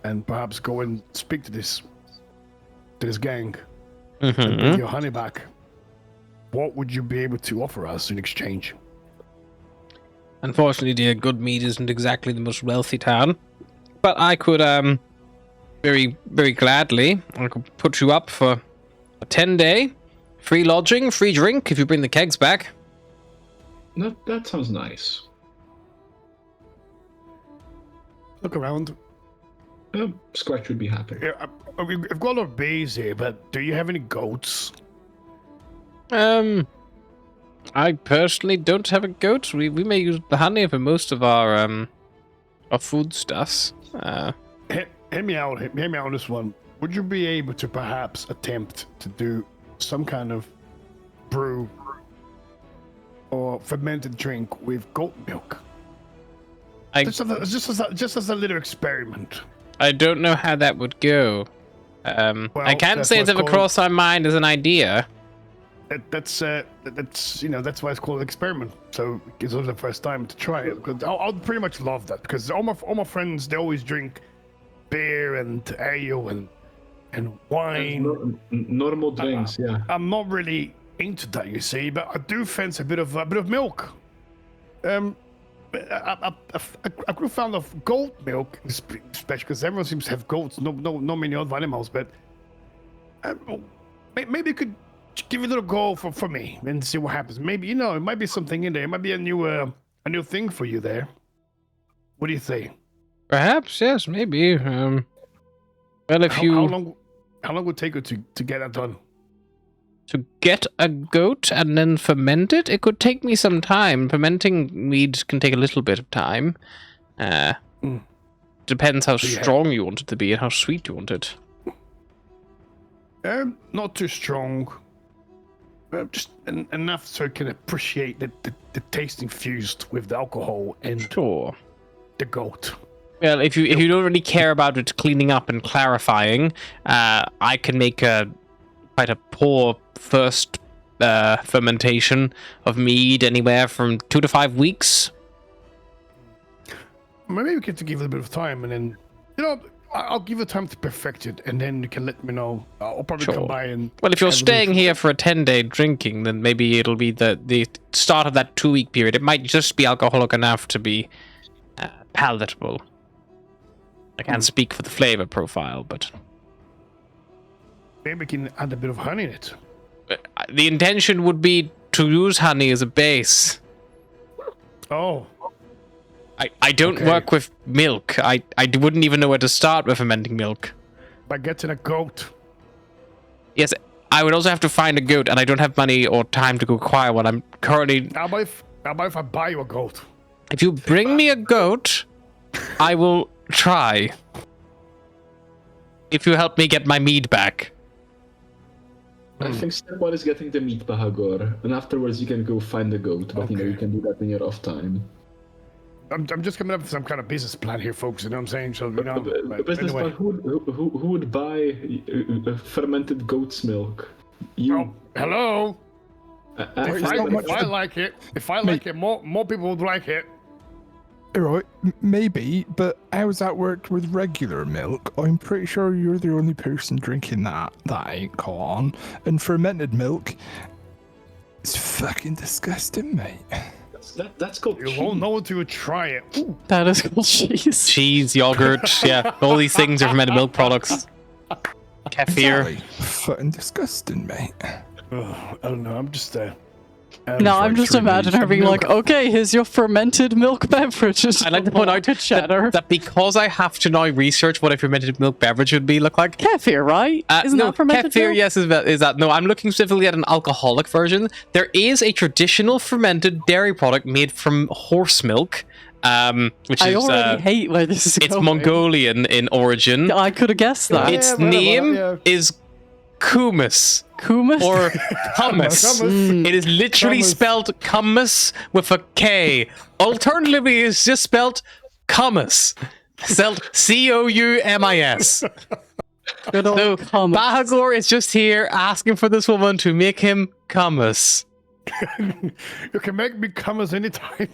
and perhaps go and speak to this gang and bring your honey back, what would you be able to offer us in exchange? Unfortunately, dear, Good Mead isn't exactly the most wealthy town, but I could very, very gladly, I could put you up for a 10-day free lodging, free drink if you bring the kegs back. That sounds nice. Look around. Scratch would be happy. Yeah, we've got a lot of bays here, but do you have any goats? I personally don't have a goat. We may use the honey for most of our foodstuffs. Hear me out on this one. Would you be able to perhaps attempt to do some kind of brew or fermented drink with goat milk? Just as a little experiment. I don't know how that would go. I can't say it's ever crossed my mind as an idea. That's you know, that's why it's called an experiment. So it's only the first time to try it. Because I'll pretty much love that, because all my friends, they always drink beer and ale and wine. Normal drinks, yeah. I'm not really into that, you see, but I do fancy a bit of milk. I could have found of goat milk, especially because everyone seems to have goats. No many other animals, but maybe you could give it a little go for me and see what happens. Maybe, you know, it might be something in there. It might be a new thing for you there. What do you think? Perhaps, yes, maybe. Well, if how long would it take you to get that done? To get a goat and then ferment it? It could take me some time. Fermenting mead can take a little bit of time. Depends how strong you want it to be and how sweet you want it. Not too strong. Just enough so I can appreciate the taste infused with the alcohol and the goat. Well, if you don't really care about it cleaning up and clarifying, I can make quite a poor first fermentation of mead, anywhere from 2 to 5 weeks. Maybe we get to give it a bit of time, and then, you know, I'll give it time to perfect it, and then you can let me know. I'll probably come by and... Well, if you're staying here for a 10-day drinking, then maybe it'll be the start of that 2-week period. It might just be alcoholic enough to be palatable. I can't speak for the flavor profile, but... Maybe we can add a bit of honey in it. The intention would be to use honey as a base. Oh. I don't work with milk. I wouldn't even know where to start with fermenting milk. By getting a goat. Yes, I would also have to find a goat, and I don't have money or time to go acquire one. I'm currently... How about if I buy you a goat? If you bring me a goat, I will try. If you help me get my mead back. I think step 1 is getting the meat bahagor, and afterwards you can go find the goat, but you know, you can do that in your off time. I'm just coming up with some kind of business plan here, folks, you know what I'm saying? So, you know, the business plan, who would buy fermented goat's milk? You. Oh, hello? If I like it, more people would like it. Right, maybe, but how's that worked with regular milk? I'm pretty sure you're the only person drinking that. That ain't caught on. And fermented milk, it's fucking disgusting, mate. That's called cheese. You won't know until you try it. Ooh. That is called cheese. Cheese, yogurt, yeah. All these things are fermented milk products. Kefir. Exactly. Fucking disgusting, mate. I don't know, I'm just No, I'm just imagining her being like, okay, here's your fermented milk beverages. I'd like to point out cheddar. that because I have to now research what a fermented milk beverage would look like. Kefir, right? Isn't no, that fermented kefir, milk? yes, is that. No, I'm looking specifically at an alcoholic version. There is a traditional fermented dairy product made from horse milk, which I is already hate where this is it's going. Mongolian in origin. I could have guessed that. Its whatever, name yeah. is kumis. Kumis? Or hummus. Hummus. It is literally Hummus. spelled kummus with a K. Alternatively, it's just spelled kummus. Spelled Coumis. Good old So, hummus. Bahagor is just here asking for this woman to make him kummus. You can make me come as anytime.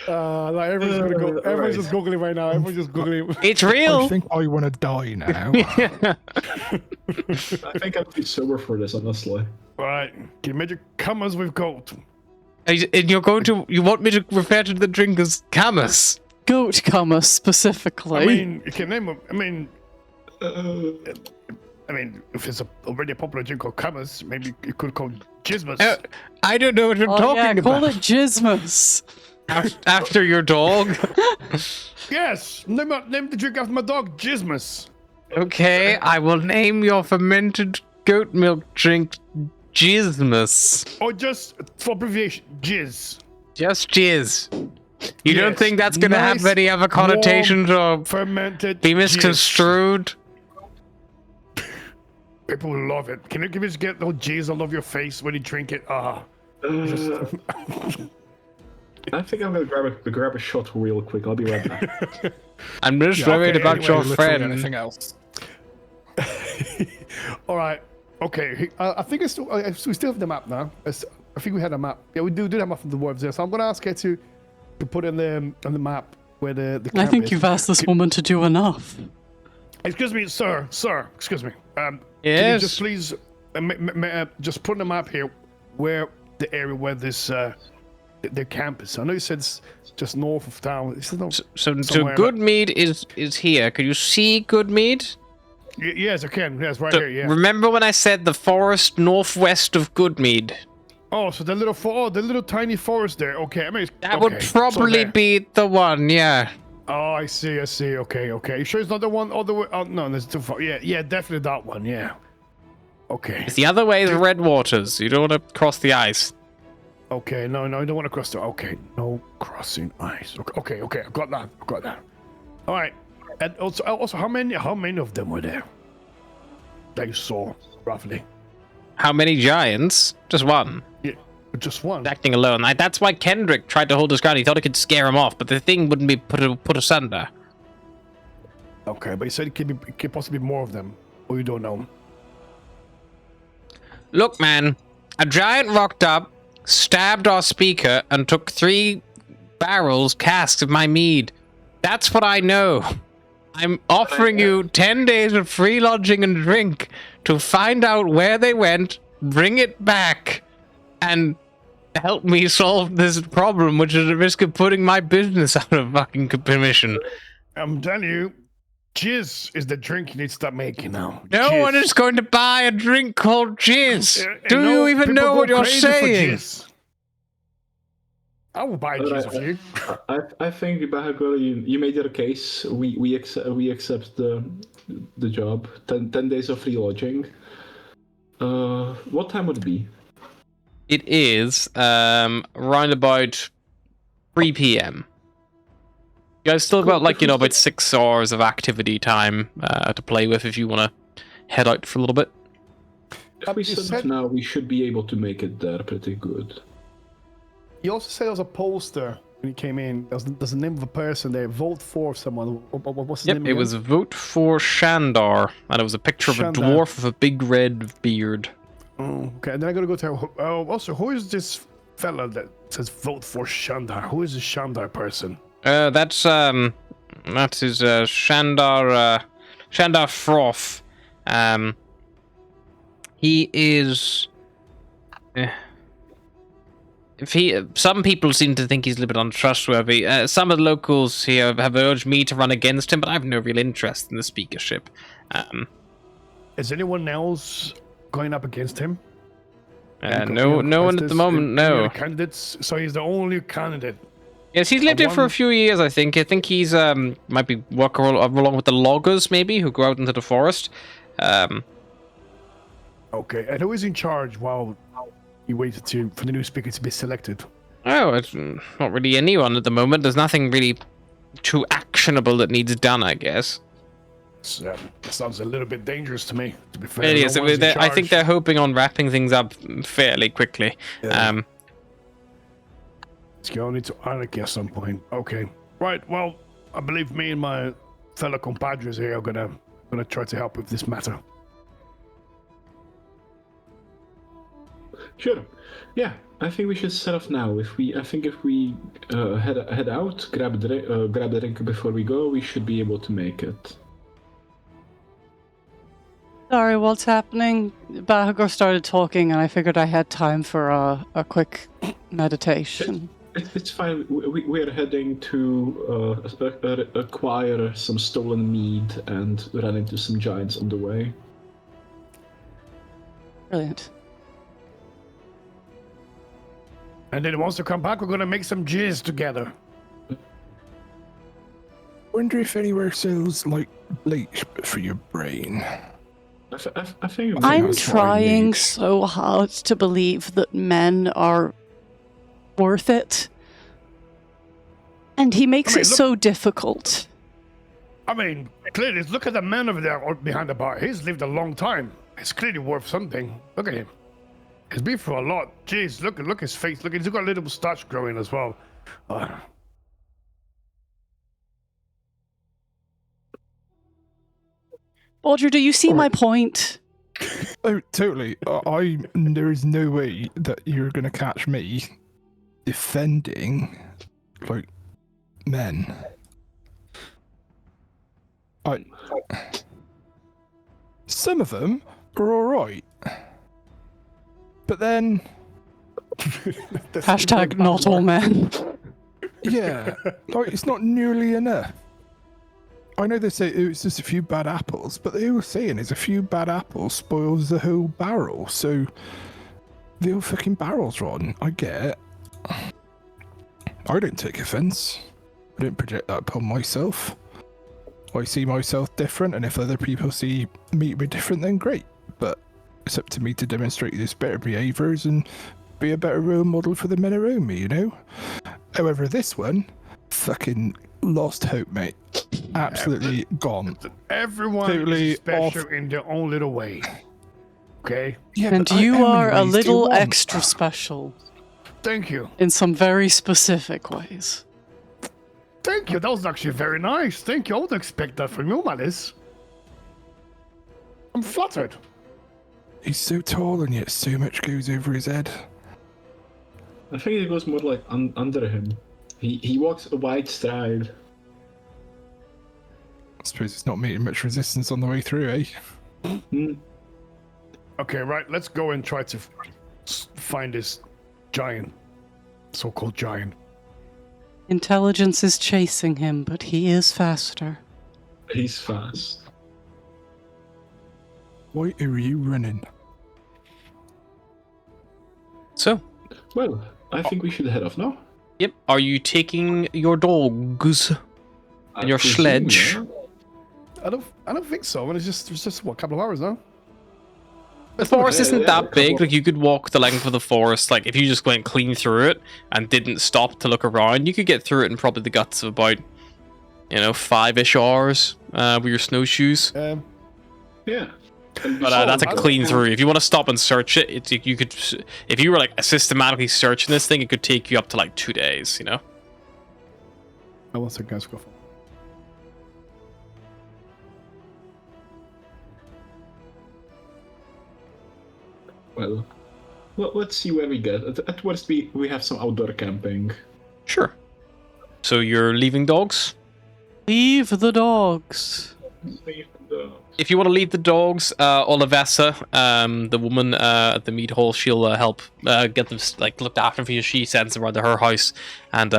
Like everyone's gonna go. Everyone's Alright. just googling right now. Everyone's just googling. It's I real. think I want to die now. I think I'm too sober for this, honestly. Right, can you make commas with goat? And you want me to refer to the drink as kummus? Goat hummus, specifically. I mean, you can name them. Uh, I mean, if it's already a popular drink called commas, maybe you could call it jizmas. I don't know what you're oh, talking yeah, about. call it Jizmus. After your dog. Yes, name the drink after my dog, Jizmas. Okay, I will name your fermented goat milk drink Jizmus. Or just for abbreviation, Jizz. Just jizz. You don't Yes, think that's gonna have nice, any other connotations or Fermented. be jizz. misconstrued? People will love it. Can you just get the jizz all over your face when you drink it? I think I'm gonna grab a shot real quick. I'll be right back. I'm just Yeah, worried okay, about anyway, your Literally friend. anything else. All right. Okay. I think we still have the map now. I think we had a map. Yeah, we do have a map from the dwarves there. So I'm gonna ask her to put in on the map where the I camp think is. you've asked this woman to do enough. Excuse me, sir. Excuse me. Can you Yes. just please just put on the map here where the area where this the camp is. I know you said it's just north of town. Is it not? So somewhere Goodmead is here. Could you see Goodmead? Yes, I can. Yes, right So here. Yeah. remember when I said the forest northwest of Goodmead? Oh, so the little tiny forest there. Okay, I mean That would okay, so probably there. be the one, yeah. Oh, I see. Okay. You sure it's not the one all the way? Oh no, that's too far. Yeah, definitely that one. Yeah. Okay. It's the other way is Red Waters. You don't want to cross the ice. Okay. No, I don't want to cross the. Okay, no crossing ice. Okay. I got that. All right. And also, how many of them were there? That you saw roughly? How many giants? Just one. Yeah, just one. Acting alone. That's why Kendrick tried to hold his ground. He thought he could scare him off, but the thing wouldn't be put asunder. Okay, but you said it could possibly be more of them, or you don't know. Look, man, a giant rocked up, stabbed our speaker, and took 3 casks of my mead. That's what I know. I'm offering you 10 days of free lodging and drink to find out where they went, bring it back, and help me solve this problem, which is a risk of putting my business out of fucking commission. I'm telling you, jizz is the drink you need to start making now. No Jizz. one is going to buy a drink called jizz. Do No, you even people know go what you're crazy for saying? jizz. I will buy jizz for you. I think Bahagor, you made your case. We accept the job. 10 days of free lodging. What time would it be? It is round about 3 p.m. You guys still got about 6 hours of activity time to play with if you want to head out for a little bit. If we you set said- it now, we should be able to make it there pretty good. You also said there was a poster when you came in. There's the name of a person there. Vote for someone. What's his Yep, name? it again? was vote for Shandar, and it was a picture of a Shandar. dwarf with a big red beard. Oh, okay, and then I gotta go to. Also, who is this fella that says vote for Shandar? Who is this Shandar person? That is Shandar Froth. He is. Some people seem to think he's a little bit untrustworthy. Some of the locals here have urged me to run against him, but I have no real interest in the speakership. Is anyone else going up against him? No one at the moment, Any no. other candidates? So he's the only candidate. Yes, he's lived here for a few years, I think. I think he's might be working along with the loggers, maybe, who go out into the forest. Okay, and who is in charge while you waited for the new speaker to be selected? Oh, it's not really anyone at the moment. There's nothing really too actionable that needs done, I guess. Sounds a little bit dangerous to me, to be fair. It is. No one's in I think charge. they're hoping on wrapping things up fairly quickly. Yeah. It's going into anarchy at some point. Okay. Right, well, I believe me and my fellow compadres here are gonna try to help with this matter. Sure. Yeah, I think we should set off now. If we head out, grab the drink before we go, we should be able to make it. Sorry, what's happening? Bahagor started talking, and I figured I had time for a quick meditation. It's fine. We're heading to acquire some stolen meat and run into some giants on the way. Brilliant. And then once we come back, we're gonna make some jizz together. Wonder if anywhere sells like bleach for your brain. I think I'm that's what I trying need. so hard to believe that men are worth it. And he makes I mean, it look- so difficult. I mean, clearly, look at the man over there behind the bar. He's lived a long time. He's clearly worth something. Look at him. He's been through a lot. Jeez, look his face. Look, he's got a little moustache growing as well. Audrey, do you see my point? Oh, totally. There is no way that you're gonna catch me defending like men. Some of them are all right, but then Hashtag not all men. yeah, like it's not nearly enough. I know they say it's just a few bad apples, but they were saying is a few bad apples spoils the whole barrel. So the whole fucking barrel's rotten. I get it. I don't take offence. I don't project that upon myself. I see myself different, and if other people see me different, then great. But it's up to me to demonstrate this better behaviours and be a better role model for the men around me, you know? However, this one, fucking lost hope, mate. Absolutely gone. Everyone Totally is special in their own little way. Okay? Yeah, And but you how many are a ways do you little want? extra special Thank you. in some very specific ways. Thank you. That was actually very nice. Thank you. I would expect that from you, Malice. I'm flattered. He's so tall and yet so much goes over his head. I think it goes more like under him. He walks a wide stride. I suppose it's not meeting much resistance on the way through, eh? Hmm. Okay, right. Let's go and try to find this giant, so-called giant. Intelligence is chasing him, but he is faster. He's fast. Why are you running? So, Well, I think we should head off now. yep. Are you taking your dogs and your presume, sledge? yeah. I don't think so. And it's just what, a couple of hours now. The forest Yeah, isn't yeah, that a big. couple- Like, you could walk the length of the forest. Like, if you just went clean through it and didn't stop to look around, you could get through it in probably the guts of about, 5-ish hours with your snowshoes. Yeah. But that's a I clean don't- through. If you want to stop and search it, you could. If you were like systematically searching this thing, it could take you up to like 2 days. I want to guys go for. Well, let's see where we get. At worst, we have some outdoor camping. Sure. So you're leaving dogs. Leave the dogs. If you want to leave the dogs, Olivessa, the woman at the meat hall, she'll help get them looked after for you. She sends them around to her house, and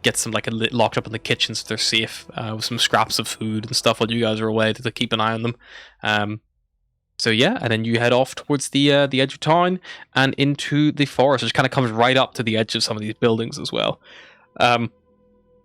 gets them locked up in the kitchen so they're safe with some scraps of food and stuff while you guys are away to keep an eye on them. So yeah, and then you head off towards the edge of town and into the forest, which kind of comes right up to the edge of some of these buildings as well.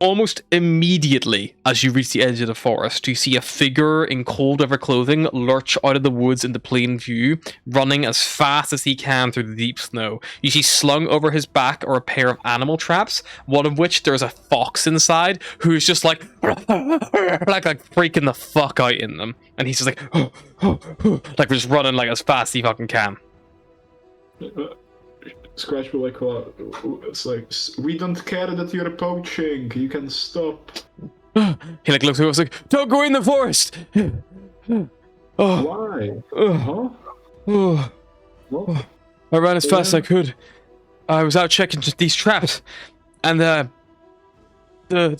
Almost immediately, as you reach the edge of the forest, you see a figure in cold weather clothing lurch out of the woods into plain view, running as fast as he can through the deep snow. You see slung over his back are a pair of animal traps, one of which there's a fox inside, who's just like freaking the fuck out in them. And he's just like just running like as fast as he fucking can. Scratch will like, it's like, we don't care that you're poaching. You can stop. He like looks at us like, don't go in the forest. Why? Huh? What? I ran as fast as I could. I was out checking just these traps, and the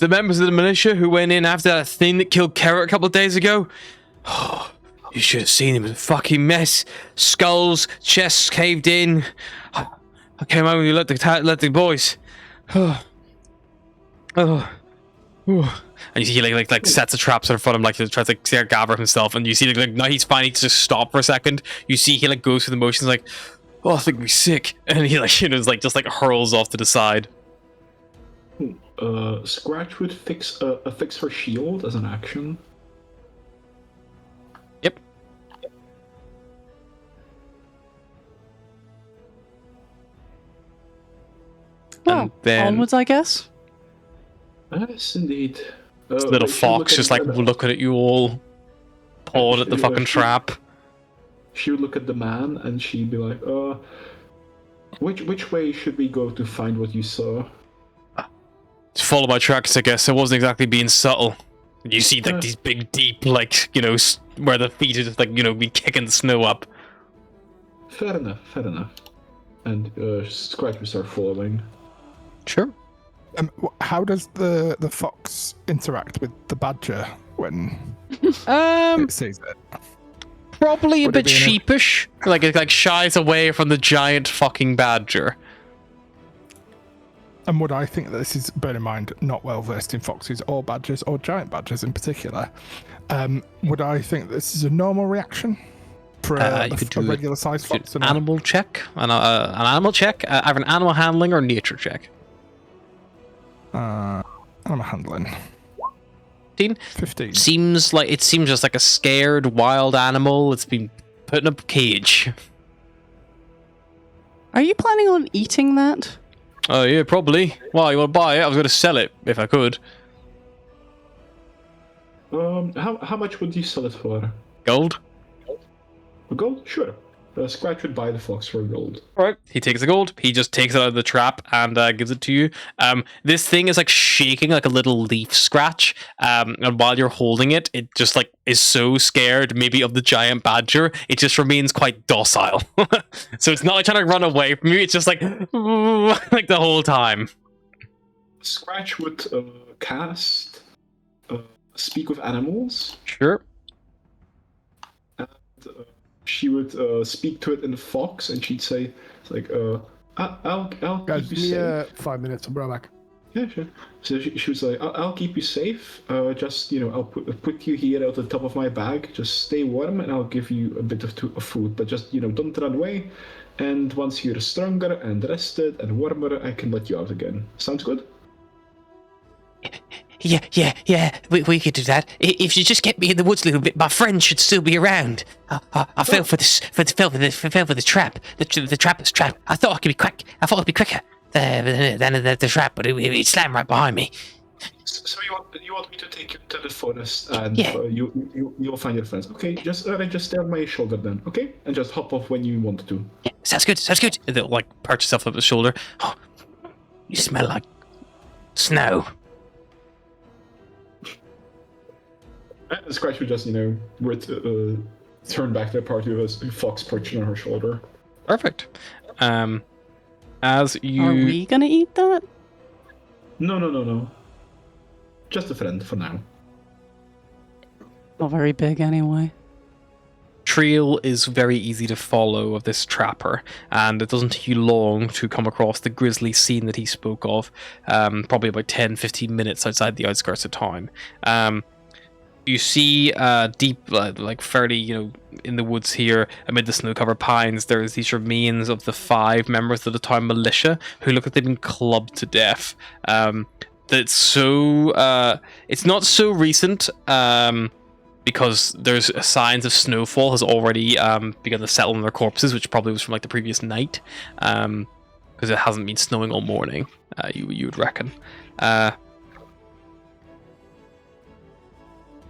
members of the militia who went in after that thing that killed Carrot a couple of days ago. You should have seen him. It was a fucking mess. Skulls, chests caved in. I came home and you let the boys. And you see he like sets the traps in front of him, like to try to gather himself, and you see like now he's finally just stop for a second. You see he like goes through the motions like, oh, I think we're sick, and he like just hurls off to the side. Scratch would fix her shield as an action. Yep. Well, And then onwards, I guess. Yes, indeed. this little fox just like looking at you all, pawing at the fucking trap. She would look at the man and she'd be like, which way should we go to find what you saw? Just follow my tracks, I guess. I wasn't exactly being subtle. You see like these big, deep, like, where the feet are just like, be kicking the snow up. Fair enough. And Scratch will start following. Sure. How does the fox interact with the badger when it sees it? Probably a Would it bit be sheepish. Like it shies away from the giant fucking badger. And would I think that this is, bear in mind, not well versed in foxes or badgers or giant badgers in particular? Would I think this is a normal reaction for a regular sized fox? An animal check, an animal check, either an animal handling or nature check. Animal handling. 15. Seems just like a scared wild animal. It's been put in a cage. Are you planning on eating that? Oh yeah, probably. Why, you want to buy it? I was going to sell it if I could. How much would you sell it for? Gold. Gold? Sure. Scratch would buy the fox for gold. Alright. He takes the gold. He just takes it out of the trap and gives it to you. This thing is like shaking like a little leaf, Scratch. And while you're holding it, it just like is so scared maybe of the giant badger, it just remains quite docile. So it's not like trying to run away from you, it's just like like the whole time. Scratch would cast Speak with Animals. Sure. And she would speak to it in the fox, and she'd say, like, I'll Guys, keep give you me safe. 5 minutes. I'll be right back. Yeah, sure. So she was like, I'll keep you safe. Just, I'll put you here at the top of my bag. Just stay warm, and I'll give you a bit of food. But just, don't run away. And once you're stronger and rested and warmer, I can let you out again. Sounds good? Yeah. We could do that. If you just get me in the woods a little bit, my friend should still be around. I fell for the trap. The trap was trapped. I thought I could be quick. I thought I'd be quicker than the trap, but it slammed right behind me. So you want me to take you to the forest, and Yeah. you'll find your friends. Okay, just stay on my shoulder then. Okay, and just hop off when you want to. Yeah, sounds good. And they'll like perch itself up his shoulder. Oh, you smell like snow. And Scratch would just turn back to the party with a fox perching on her shoulder. Perfect. As you Are we gonna eat that? No. Just a friend for now. Not very big anyway. trail is very easy to follow of this trapper, and it doesn't take you long to come across the grisly scene that he spoke of, probably about 10-15 minutes outside the outskirts of town. You see deep, like fairly, in the woods here, amid the snow-covered pines, there's these remains of the 5 members of the town militia who look like they've been clubbed to death. That's so... it's not so recent, because there's signs of snowfall has already begun to settle on their corpses, which probably was from like the previous night, because it hasn't been snowing all morning, you would reckon.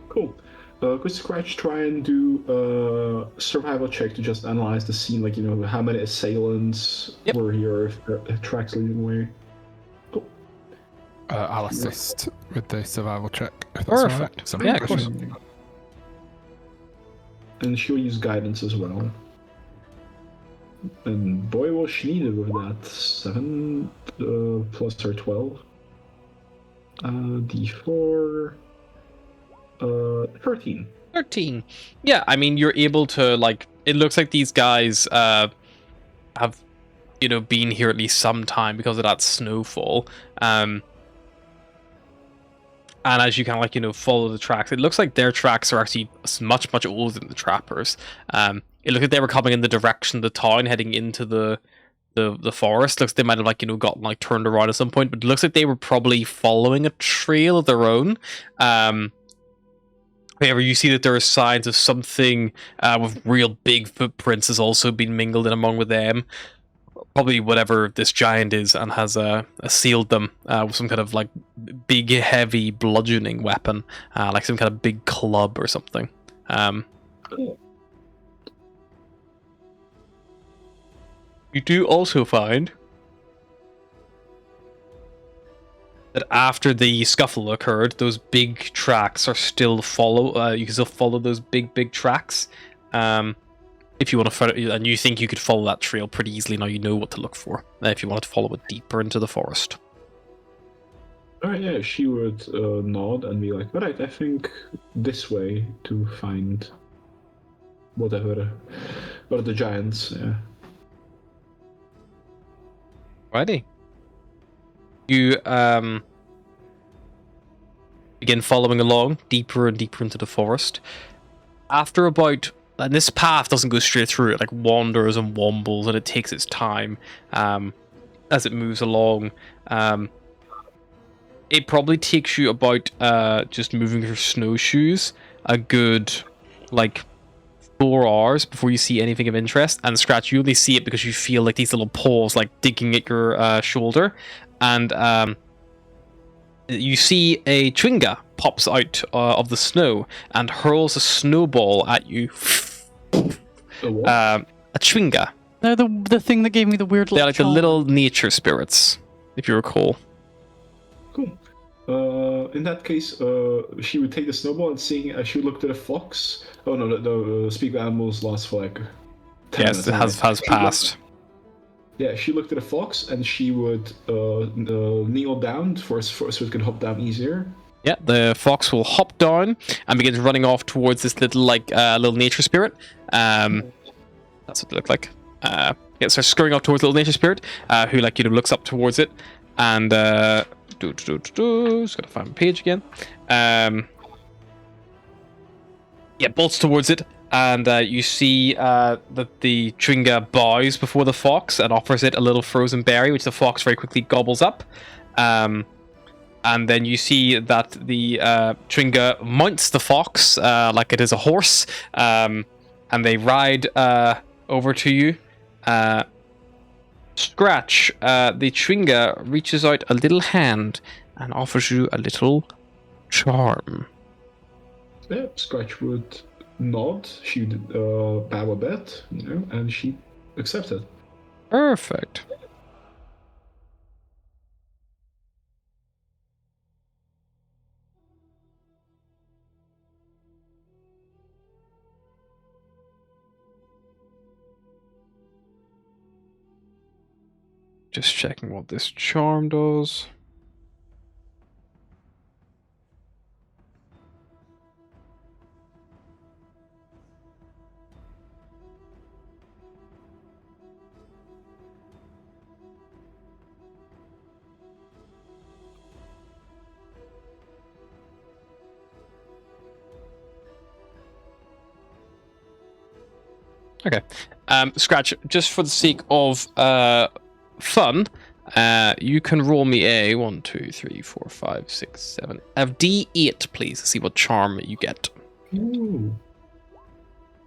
Cool. Could Scratch try and do a survival check to just analyze the scene, like, how many assailants were here, if there are tracks leading away? Cool. I'll assist with the survival check. If that's Perfect. All right. Some Yeah, of course. And she'll use guidance as well. And boy, was she needed with that. 7 plus her 12. D4. 13. 13. Yeah, I mean, you're able to, like, it looks like these guys have, been here at least some time because of that snowfall. And as you kind of, follow the tracks, it looks like their tracks are actually much, much older than the trappers. It looks like they were coming in the direction of the town, heading into the forest. Looks like they might have, gotten, turned around at some point, but it looks like they were probably following a trail of their own. However, you see that there are signs of something with real big footprints has also been mingled in among with them. Probably whatever this giant is, and has sealed them with some kind of big, heavy bludgeoning weapon, like some kind of big club or something. Cool. You do also find that after the scuffle occurred, those big tracks are still you can still follow those big tracks. If you want to follow, and you think you could follow that trail pretty easily, now you know what to look for, if you wanted to follow it deeper into the forest. Alright, yeah, she would nod and be like, alright, I think this way to find whatever. What are the giants, yeah. Righty. You begin following along deeper and deeper into the forest. After about, and this path doesn't go straight through, it wanders and wombles, and it takes its time as it moves along. It probably takes you about just moving your snowshoes a good 4 hours before you see anything of interest. And Scratch, you only see it because you feel these little paws digging at your shoulder, and you see a Chwinga pops out of the snow and hurls a snowball at you. A what? A Chwinga. They're the thing that gave me the weird They're little the little nature spirits, if you recall. Cool. In that case, she would take the snowball and she would look to the fox. Oh no, the speak of animals lasts for 10 Yes, minutes. it has passed. Yeah, she looked at the fox and she would kneel down so it could hop down easier. Yeah, the fox will hop down and begins running off towards this little little nature spirit. That's what it looked like. Starts scurrying off towards the little nature spirit, who looks up towards it, and just gotta find my page again. Bolts towards it, and you see that the Chwinga bows before the fox and offers it a little frozen berry, which the fox very quickly gobbles up. And then you see that the Chwinga mounts the fox like it is a horse, and they ride over to you. Scratch, the Chwinga reaches out a little hand and offers you a little charm. Yeah, Scratch would nod. She would bow a bit, and she accepted. Perfect. Just checking what this charm does. Okay. Scratch, just for the sake of fun, you can roll me a 1, 2, 3, 4, 5, 6, 7 a D8, please, to see what charm you get. Ooh.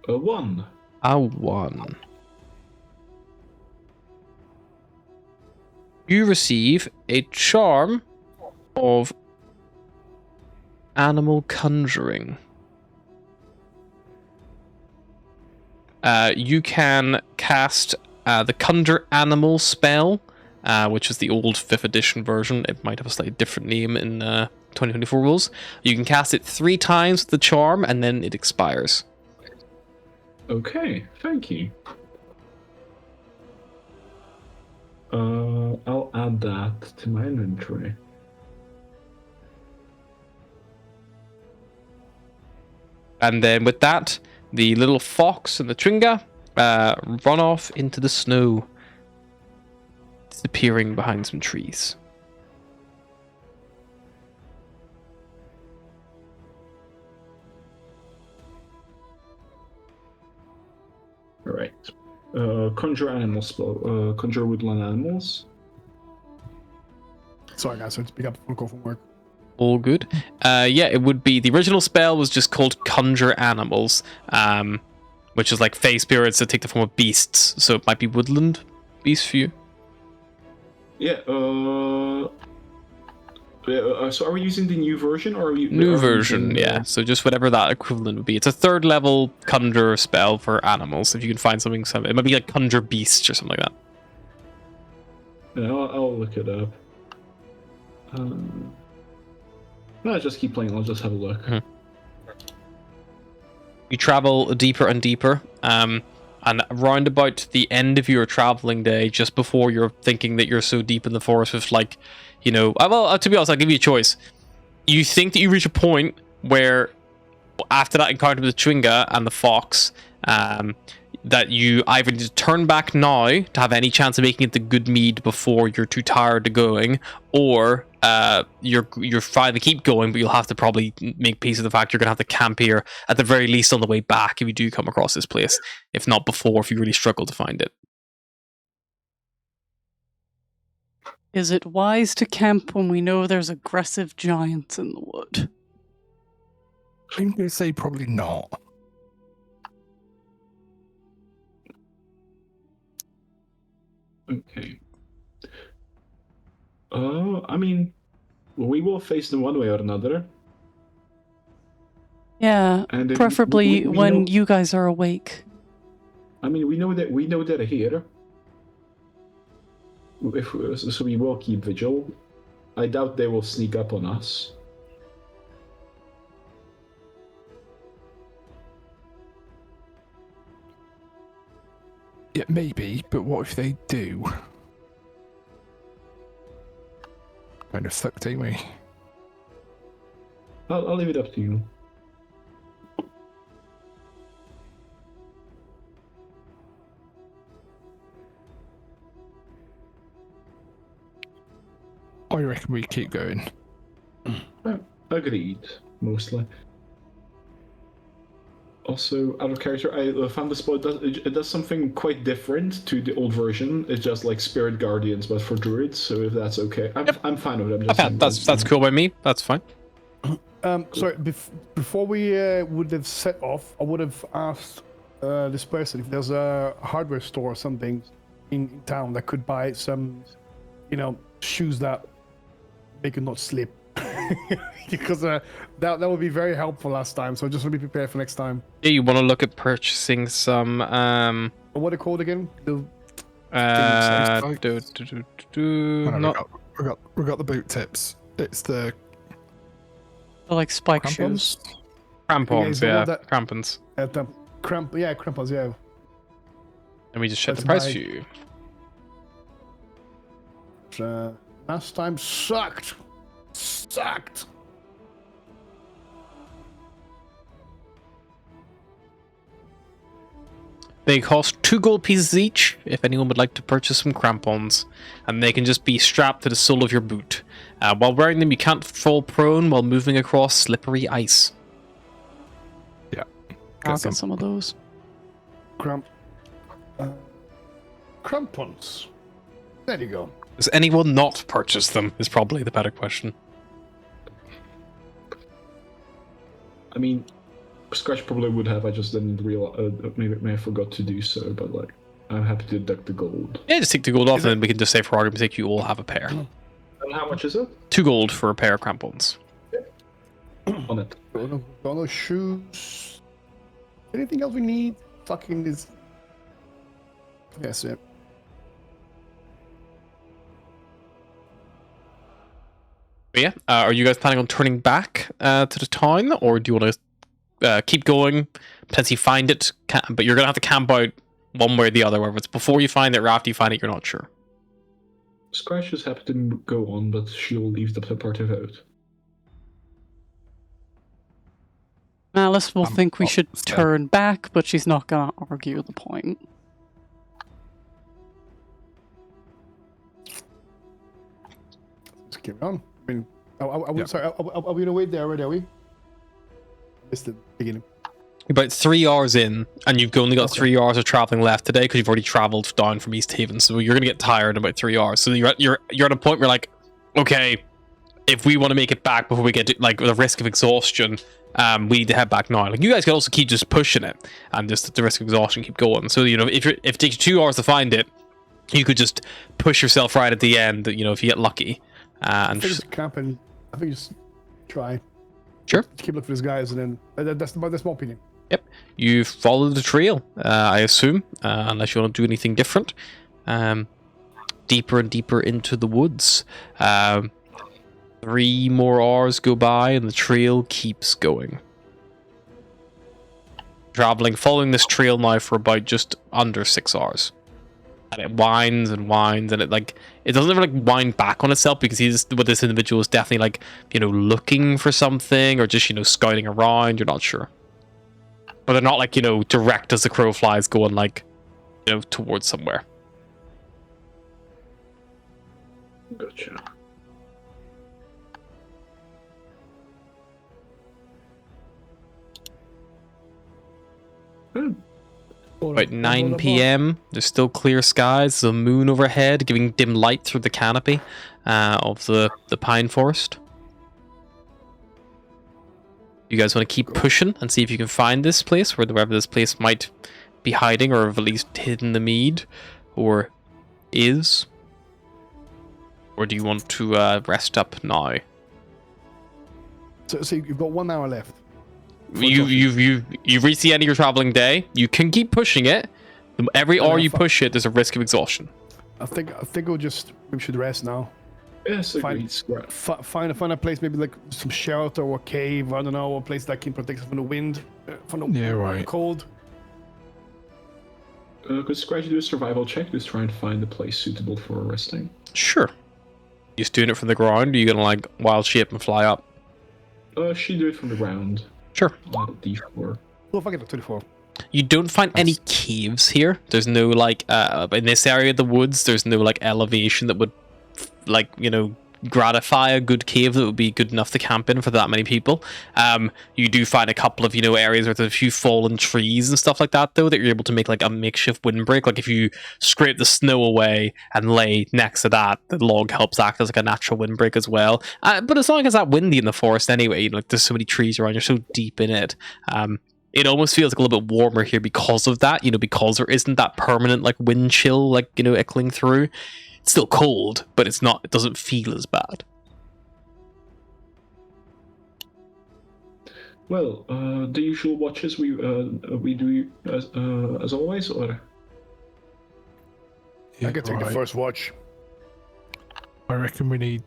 A 1. A 1. You receive a charm of animal conjuring. You can cast the Conjure Animal spell, which is the old 5th edition version. It might have a slightly different name in 2024 rules. You can cast it 3 times with the charm, and then it expires. Okay, thank you. I'll add that to my inventory. And then with that, the little fox and the Tringa run off into the snow, disappearing behind some trees. Alright. Conjure animal spell. Conjure woodland animals. Sorry, guys. I just pick up a phone call from work. All good. Yeah, it would be, the original spell was just called Conjure Animals, which is like fey spirits that take the form of beasts. So it might be woodland beasts for you. Yeah, so are we using the new version, or are we... New version, yeah. So just whatever that equivalent would be. It's a 3rd level conjure spell for animals. If you can find something, it might be like conjure beasts or something like that. Yeah, I'll look it up. No, just keep playing. I'll just have a look. You travel deeper and deeper, and round about the end of your traveling day, just before you're thinking that you're so deep in the forest with, like, you know, well, to be honest, I'll give you a choice. You think that you reach a point where, after that encounter with the Chwinga and the fox, that you either need to turn back now to have any chance of making it to Goodmead before you're too tired to going, or you're fine to keep going, but you'll have to probably make peace with the fact you're going to have to camp here at the very least on the way back if you do come across this place, if not before, if you really struggle to find it. Is it wise to camp when we know there's aggressive giants in the wood? I'm going to say probably not. Okay. I mean, we will face them one way or another. Yeah, And then preferably we when know- you guys are awake. I mean, we know they're here. So we will keep vigil. I doubt they will sneak up on us. Yeah, maybe, but what if they do? Kind of sucked, ain't we? I'll leave it up to you. I reckon we keep going. Agreed, mostly. Also, out of character, I found the spell. It does something quite different to the old version. It's just like Spirit Guardians, but for druids. So if that's okay, I'm fine with it. I'm just saying That's cool by me. That's fine. Sorry, before we would have set off, I would have asked this person if there's a hardware store or something in town that could buy some, shoes that they could not slip. Because that would be very helpful last time. So just want to be prepared for next time. Yeah, you want to look at purchasing some. What are they called again? We got the boot tips. It's the They're like spike crampons. shoes. Crampons, the yeah. one that- Crampons. Crampons, yeah. Let me just check the That's price my- for you. Last time sucked. They cost 2 gold pieces each, if anyone would like to purchase some crampons. And they can just be strapped to the sole of your boot. While wearing them, you can't fall prone while moving across slippery ice. Yeah. I'll get some of those. Crampons. There you go. Does anyone not purchase them? Is probably the better question. I mean, Scratch probably would have. I just didn't realize. Maybe I forgot to do so. But like, I'm happy to deduct the gold. Yeah, just take the gold off, and then we can just say for argument's sake, you all have a pair. And how much is it? 2 gold for a pair of crampons. On it. Got no shoes. Anything else we need? Fucking this. Yes, yeah. But yeah, are you guys planning on turning back to the town, or do you want to keep going, potentially find it, but you're going to have to camp out one way or the other, whether it's before you find it or after you find it, you're not sure. Scratch is happy to go on, but she'll leave the party vote. Alice will think we should so- turn back, but she's not going to argue the point. Let's carry on. I mean, sorry, are we gonna wait there already? Are we? It's the beginning. About 3 hours in, and you've only got Okay. 3 hours of traveling left today because you've already traveled down from East Haven, so you're going to get tired in about 3 hours. So you're at a point where like, okay, if we want to make it back before we get to, like, the risk of exhaustion, we need to head back now. Like, you guys can also keep just pushing it, and just at the risk of exhaustion, keep going. So, you know, if it takes you 2 hours to find it, you could just push yourself right at the end, you know, if you get lucky. I And think just, it's camping. I think just try. sure. Keep looking for these guys, and then that's my opinion. You follow the trail, I assume, unless you want to do anything different. Deeper and deeper into the woods. 3 more hours go by, and the trail keeps going. Following this trail now for about just under 6 hours. And it winds and winds, and it doesn't ever like wind back on itself, because this individual is definitely like, you know, looking for something, or just, you know, scouting around. You're not sure. But they're not like, you know, direct as the crow flies going like, you know, towards somewhere. Gotcha. About 9 p.m. There's still clear skies. There's a moon overhead, giving dim light through the canopy of the pine forest. You guys want to keep pushing and see if you can find this place, wherever this place might be hiding, or have at least hidden the mead, or is? Or do you want to rest up now? So you've got 1 hour left. You've reached the end of your traveling day. You can keep pushing it. Every hour you push it, there's a risk of exhaustion. I think we should rest now. Yes, Fine. agreed. Scratch. Find a place, maybe like some shelter or cave. I don't know, a place that can protect us from the wind, from the Yeah, right. cold. Could Scratch do a survival check to try and find a place suitable for resting? Sure. You just doing it from the ground? Or are you gonna like wild shape and fly up? She do it from the ground. Sure. D4. Well, if I get a 24. You don't find any caves here. There's no like in this area of the woods. There's no like elevation that would like, you know, gratify a good cave that would be good enough to camp in for that many people. You do find a couple of, you know, areas where there's a few fallen trees and stuff like that, though, that you're able to make like a makeshift windbreak. Like if you scrape the snow away and lay next to that, the log helps act as like a natural windbreak as well. But it's not like it's that windy in the forest anyway. You know, like there's so many trees around, you're so deep in it. It almost feels like a little bit warmer here because of that, you know, because there isn't that permanent like wind chill, like, you know, echoing through. It's still cold, but it doesn't feel as bad. Well, the usual watches we do as always, or I can take the right. first watch. I reckon we need,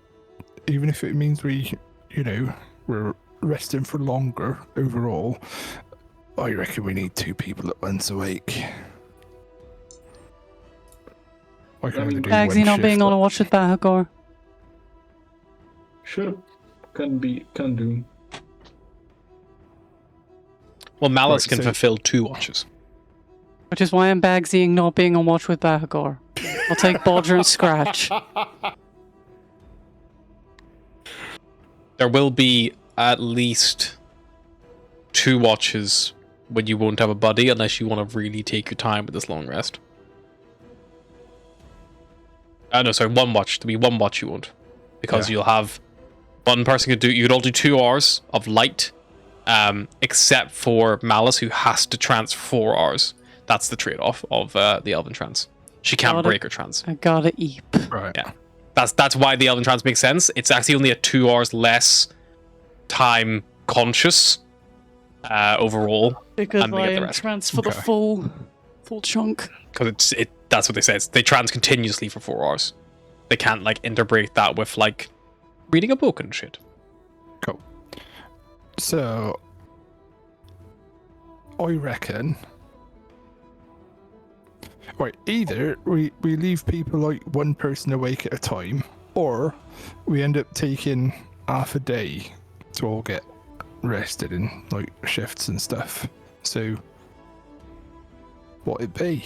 even if it means we, you know, we're resting for longer overall, I reckon we need 2 people at once awake. I can only do Bagsy one not shift, being on but- a watch with Bahagor. sure, can do. Well, Malice Right, can so- fulfill 2 watches. Which is why I'm Bagsying not being on watch with Bahagor. I'll take Bodger and Scratch. There will be at least 2 watches when you won't have a buddy, unless you want to really take your time with this long rest. No, sorry, one watch. There'll be one watch you want. Because Yeah. you'll have one person could do. You'd all do 2 hours of light, except for Malice, who has to trance 4 hours. That's the trade-off of the Elven trance. She can't Got it. break her trance. I gotta eep. Right. Yeah. That's why the Elven trance makes sense. It's actually only a 2 hours less time conscious overall. Because And we I get the am rest. trans for the Okay. full chunk. Because that's what they say. They trance continuously for 4 hours. They can't like interbreak that with like reading a book and shit. Cool. So, I reckon. Right, either we leave people like one person awake at a time, or we end up taking half a day to all get rested in like shifts and stuff. So, what it be?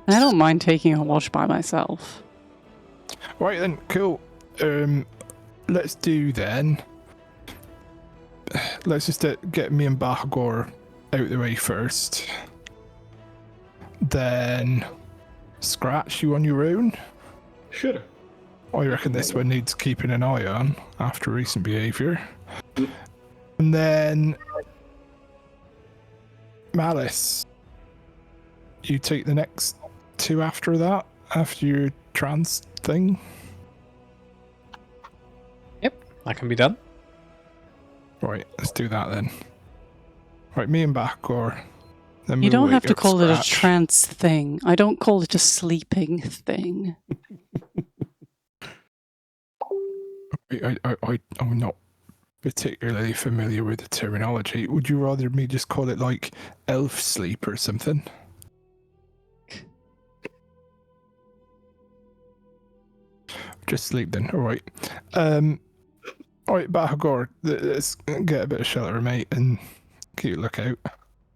I don't mind taking a watch by myself. Right then, cool. Let's do then. Let's just get me and Bahagor out the way first. Then, Scratch, you on your own? Sure. I reckon this one needs keeping an eye on after recent behaviour. And then, Malice, you take the next 2 after that, after your trans thing. That can be done. Right, let's do that then. Right, me and Bahagor. Then You don't we'll have wake to up call it a Scratch. trance thing. I don't call it a sleeping thing. I'm not particularly familiar with the terminology. Would you rather me just call it like elf sleep or something? Just sleep then. All right. All right, Bahagor, let's get a bit of shelter, mate, and keep a lookout.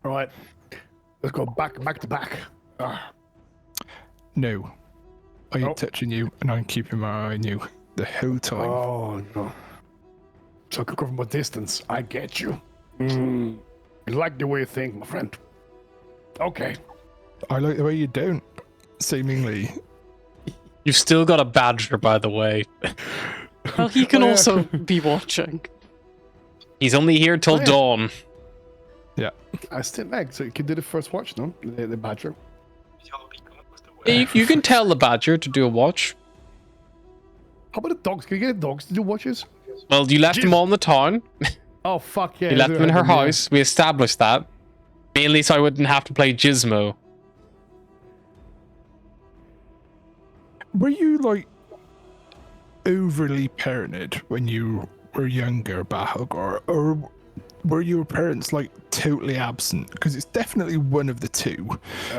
All right. Let's go back to back. No, I ain't Nope. touching you, and I'm keeping my eye on you the whole time. Oh, no. So I could go from a distance. I get you. You like the way you think, my friend. Okay. I like the way you don't, seemingly. You've still got a badger, by the way. Well, he can Oh, yeah. also be watching. He's only here till Oh, yeah. dawn. I still like, so you can do the first watch, no? The badger. You can tell the badger to do a watch. How about the dogs? Can you get the dogs to do watches? Well, you left them all in the town. Oh, fuck yeah. You left do them in have her yeah. house. We established that. Mainly so I wouldn't have to play Gizmo. Were you like overly parented when you were younger, Bahagor, or were your parents like totally absent? Because it's definitely one of the two.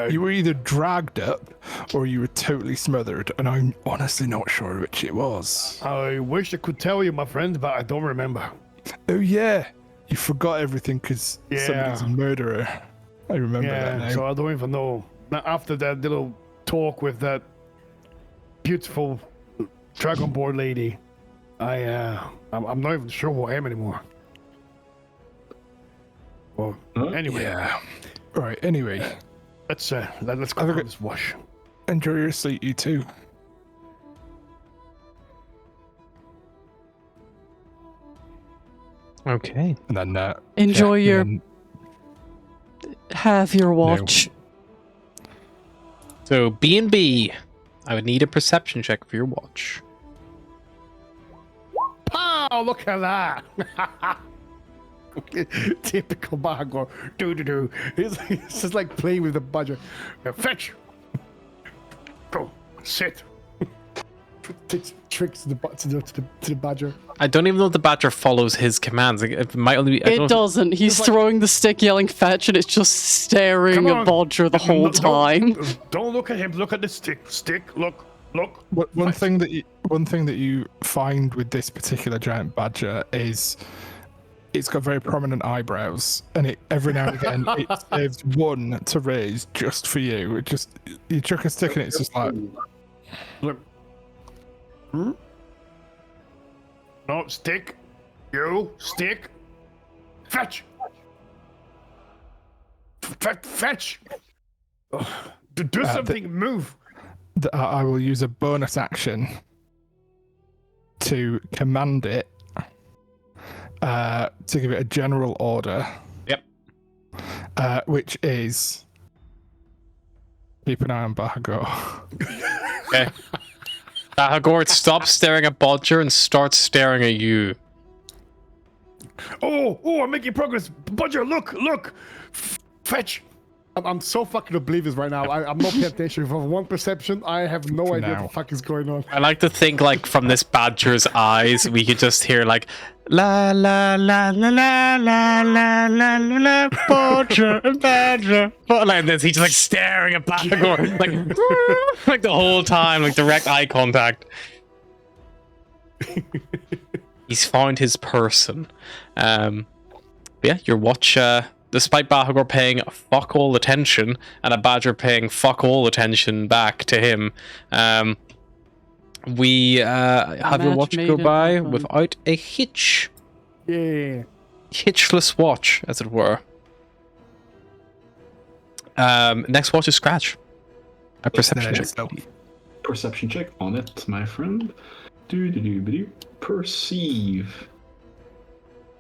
You were either dragged up or you were totally smothered, and I'm honestly not sure which it was. I wish I could tell you, my friend, but I don't remember. Oh yeah, you forgot everything because somebody's a murderer. I remember that now. So I don't even know. Now, after that little talk with that beautiful Dragonborn lady, I'm not even sure who I am anymore. Well, anyway, Yeah. Right. Anyway, let's go Have a for good- this wash. enjoy your sleep, you too. Okay. And then Enjoy your then- have your watch. So B&B. I would need a perception check for your watch. Pow! Look at that. Typical Bahagor. Do. It's just like playing with the badger. Fetch. Go. Sit. Tricks to the badger. I don't even know if the badger follows his commands. It might only be. I don't It know if- doesn't. He's throwing the stick, yelling fetch, and it's just staring Come at on. Bodger the whole time. Don't look at him. Look at the stick. Stick. Look. One thing that you find with this particular giant badger is it's got very prominent eyebrows, and it every now and again it saves one to raise just for you. It just you chuck a stick and it's just like Look. No, stick. You, stick. Fetch. Fetch. Do something. Move. I will use a bonus action to command it to give it a general order. Yep. Which is keep an eye on Bahago. Okay. Bahagor stops staring at Bodger and starts staring at you. Oh, I'm making progress. Bodger, look. Fetch. I'm so fucking oblivious right now. I'm not paying attention. From one perception, I have no idea what the fuck is going on. I like to think, like, from this badger's eyes, we could just hear, like, la la la la la la la la la la, badger. Like this, he's just, like, staring at Bahagor, like the whole time, like, direct eye contact. He's found his person. Yeah, your watch, despite Bahagor paying fuck all attention and a badger paying fuck all attention back to him, we have your watch go by without a hitch. Yeah. Hitchless watch, as it were. Next watch is Scratch. A perception check. Perception check on it, my friend. Perceive.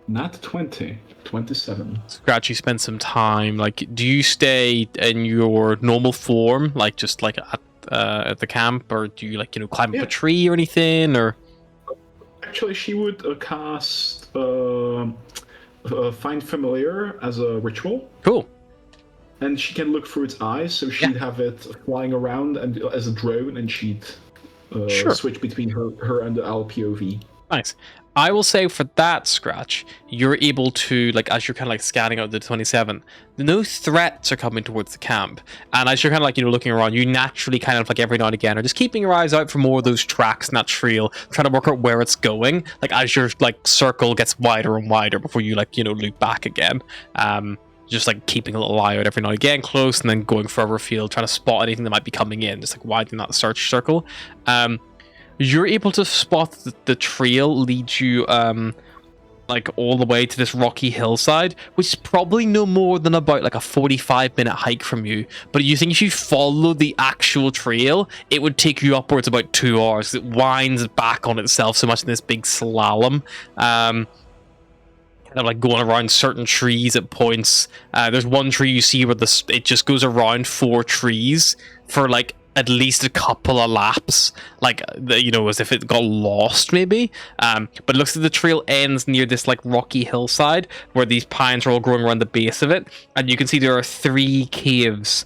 Not 20. 27. Scratch, you spend some time. Like, do you stay in your normal form, like just like at the camp, or do you, like, you know, climb up a tree or anything, or? Actually, she would cast Find Familiar as a ritual. Cool. And she can look through its eyes, so she'd have it flying around and as a drone, and she'd switch between her and the LPOV. Nice. I will say for that, Scratch, you're able to, like, as you're kind of like scanning out the 27, no threats are coming towards the camp. And as you're kind of like, you know, looking around, you naturally kind of like every now and again are just keeping your eyes out for more of those tracks in that trail, trying to work out where it's going. Like, as your, like, circle gets wider and wider before you, like, you know, loop back again. Just like keeping a little eye out every now and again close, and then going further afield, trying to spot anything that might be coming in, just like widening that search circle. You're able to spot the trail leads you like all the way to this rocky hillside, which is probably no more than about like a 45-minute hike from you. But you think if you follow the actual trail, it would take you upwards about 2 hours. It winds back on itself so much in this big slalom. Kind of like going around certain trees at points. There's one tree you see where it just goes around 4 trees for like at least a couple of laps, like, you know, as if it got lost maybe. But it looks like the trail ends near this like rocky hillside where these pines are all growing around the base of it, and you can see there are 3 caves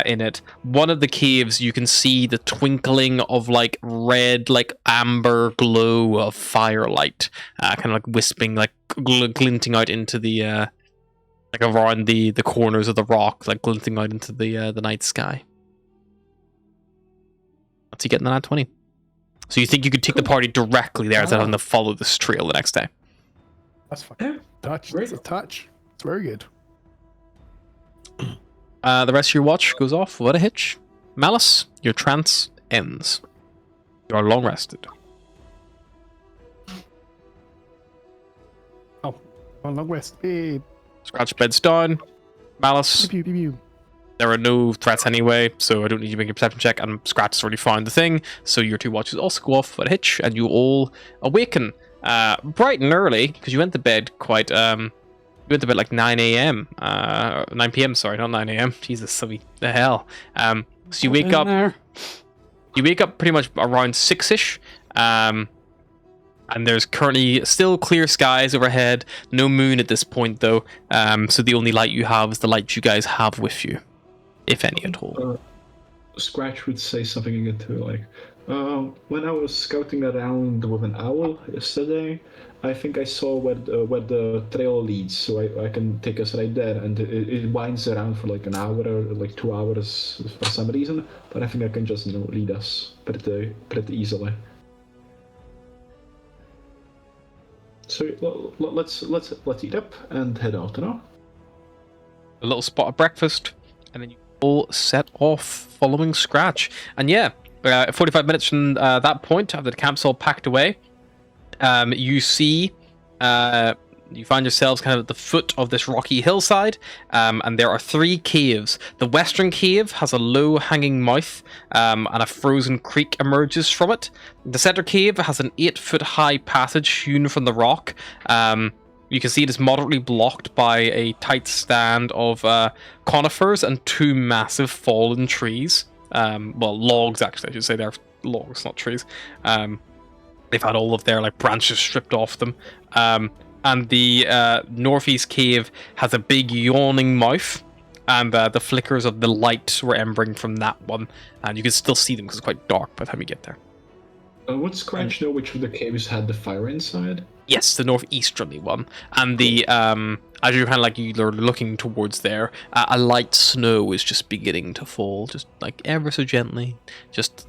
in it. One of the caves you can see the twinkling of like red, like amber glow of firelight, kind of like wisping, like glinting out into the like around the corners of the rock, like glinting out into the night sky. What's he getting the nat 20? So you think you could take the party directly there instead of having to follow this trail the next day? That's fucking touch. That's a touch. It's very good. The rest of your watch goes off without a hitch. Malice, your trance ends. You are long rested. Oh, long rest. Hey. Scratch beds down. Malice. Pew, pew, pew. There are no threats anyway, so I don't need you to make a perception check, and Scratch has already found the thing, so your 2 watches also go off without a hitch, and you all awaken bright and early, because you went to bed quite, you went to bed like 9 a.m., 9 p.m., sorry, not 9 a.m., Jesus, so the hell. So you wake up pretty much around 6-ish, and there's currently still clear skies overhead, no moon at this point though, so the only light you have is the light you guys have with you. If any at all. Scratch would say something again too, like, when I was scouting around with an owl yesterday, I think I saw where the trail leads, so I can take us right there, and it winds around for like an hour or like 2 hours for some reason, but I think I can just, you know, lead us pretty easily. So let's eat up and head out, you know? A little spot of breakfast, and then you all set off following Scratch. And yeah, 45 minutes from that point, after the camp's all packed away, you see you find yourselves kind of at the foot of this rocky hillside, and there are 3 caves. The western cave has a low-hanging mouth, and a frozen creek emerges from it. The center cave has an 8-foot-high passage hewn from the rock. You can see it is moderately blocked by a tight stand of conifers and 2 massive fallen trees. Well, logs, actually, I should say. They're logs, not trees. They've had all of their branches stripped off them. And the northeast cave has a big yawning mouth, and the flickers of the light were embering from that one. And you can still see them because it's quite dark by the time you get there. Would Scratch know which of the caves had the fire inside? Yes, the northeasterly one. And the as you're kind of you're looking towards there, a light snow is just beginning to fall, just ever so gently, just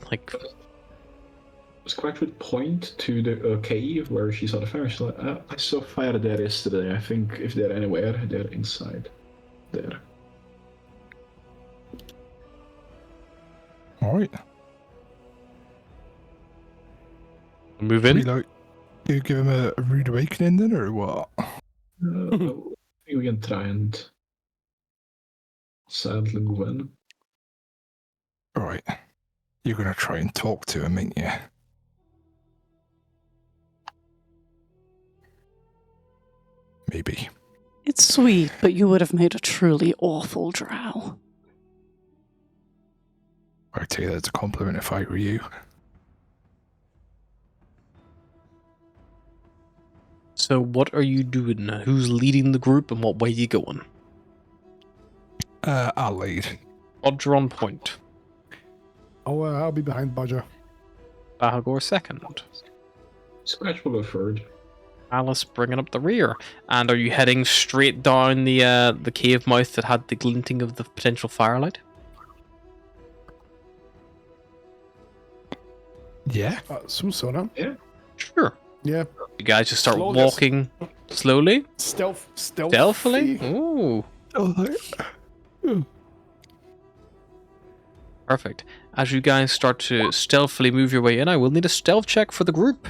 Scratch would point to the cave where she saw the fire. She's like, I saw fire there yesterday. I think if they're anywhere, they're inside there. All right. Move in. You give him a rude awakening then, or what? I think we can try and sadly move in. All right. You're gonna try and talk to him, ain't you? Maybe. It's sweet, but you would have made a truly awful drow. I'd take that as a compliment if I were you. So what are you doing? Who's leading the group, and what way are you going? I'll lead. Bodger on point. I'll be behind Bodger. Bahagor second. Scratch will go third. Alice bringing up the rear. And are you heading straight down the cave mouth that had the glinting of the potential firelight? Yeah. Some sort. Yeah. Sure. Yeah. You guys just start Slowly. walking slowly? Stealthily. Ooh. Perfect. As you guys start to stealthily move your way in, I will need a stealth check for the group.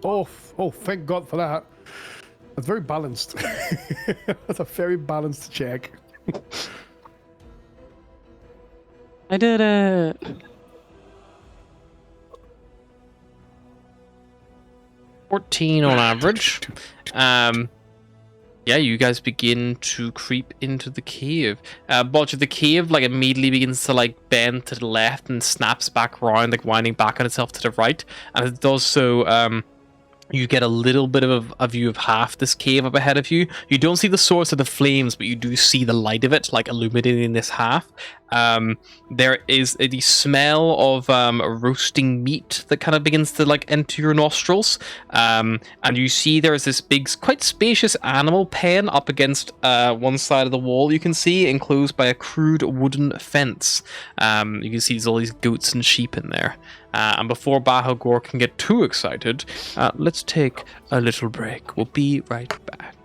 Oh, thank God for that. That's very balanced. That's a very balanced check. I did it. $14 on average. Yeah, you guys begin to creep into the cave. But the cave immediately begins to bend to the left and snaps back around, winding back on itself to the right. And it does so. You get a little bit of a view of half this cave up ahead of you. You don't see the source of the flames, but you do see the light of it, illuminating this half. There is the smell of roasting meat that kind of begins to enter your nostrils. And you see there's this big, quite spacious animal pen up against one side of the wall. You can see enclosed by a crude wooden fence. You can see there's all these goats and sheep in there. And before Bahagor can get too excited, let's take a little break. We'll be right back.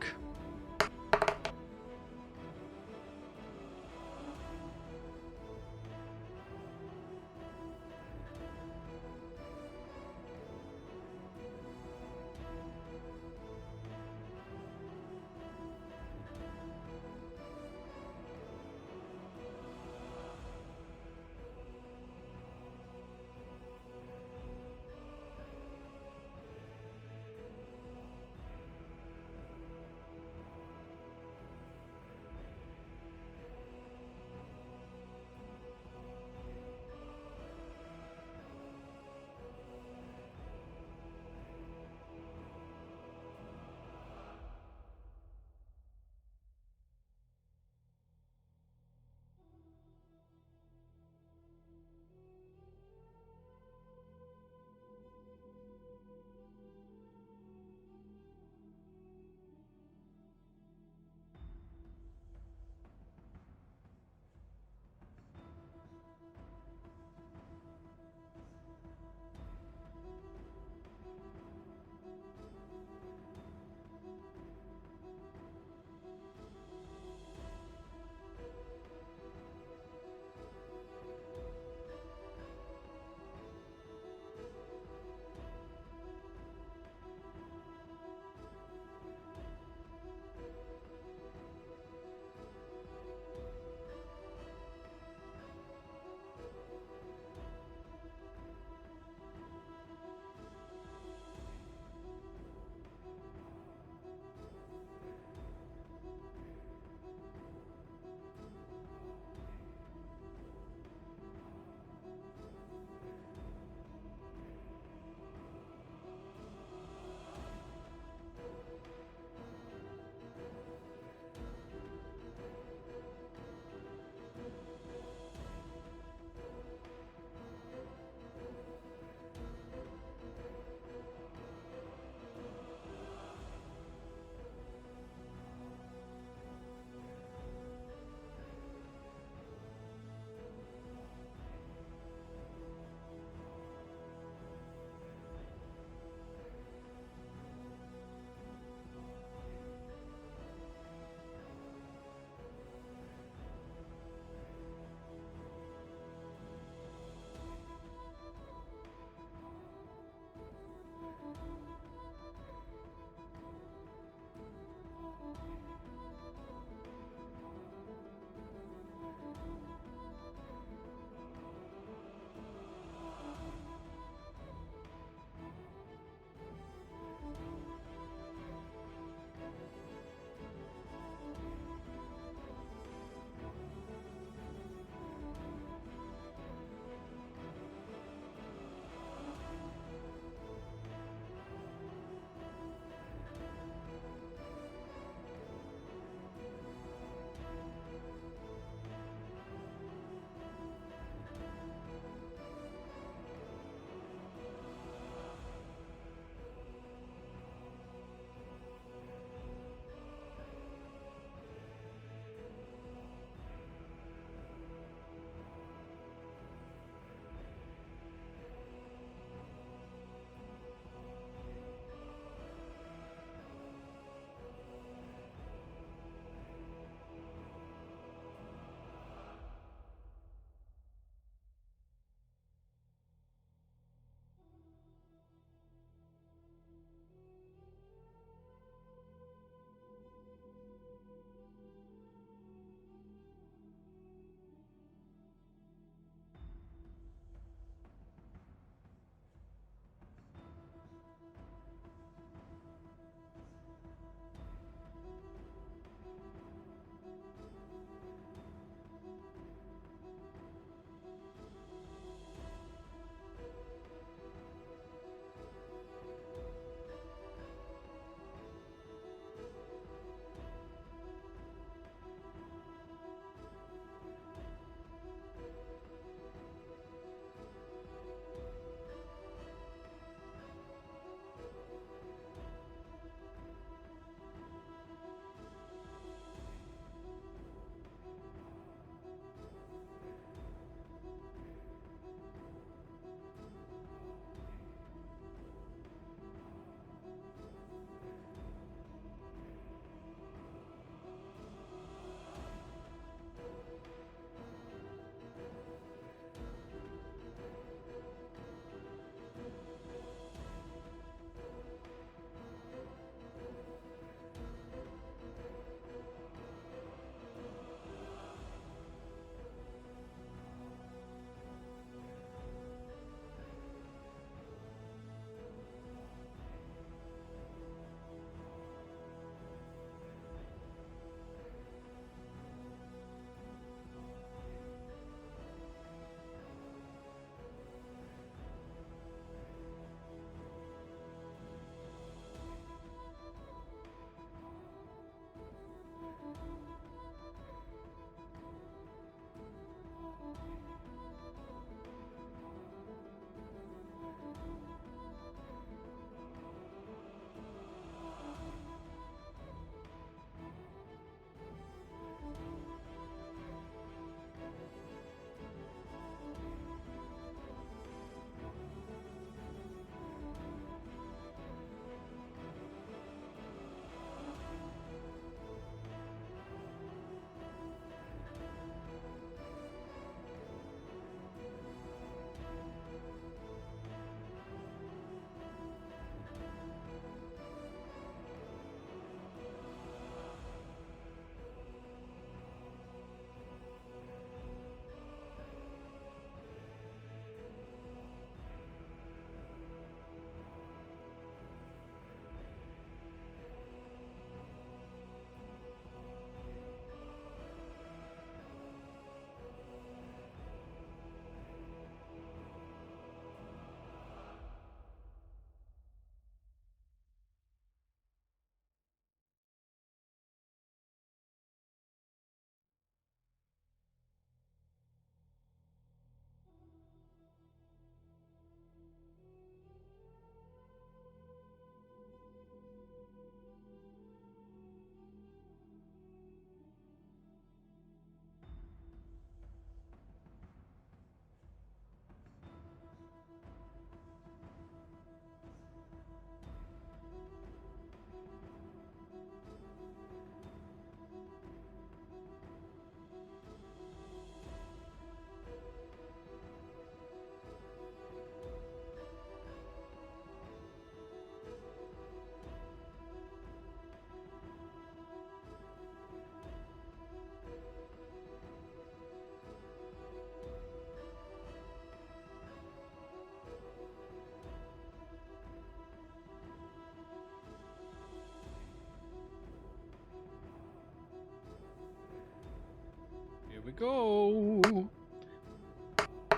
we go.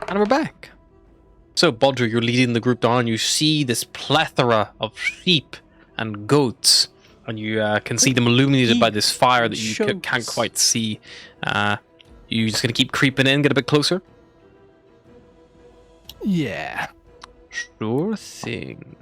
And we're back. So, Bodger, you're leading the group down. You see this plethora of sheep and goats, and you can see them illuminated by this fire that you can't quite see. You just gonna keep creeping in, get a bit closer? Yeah. Sure thing.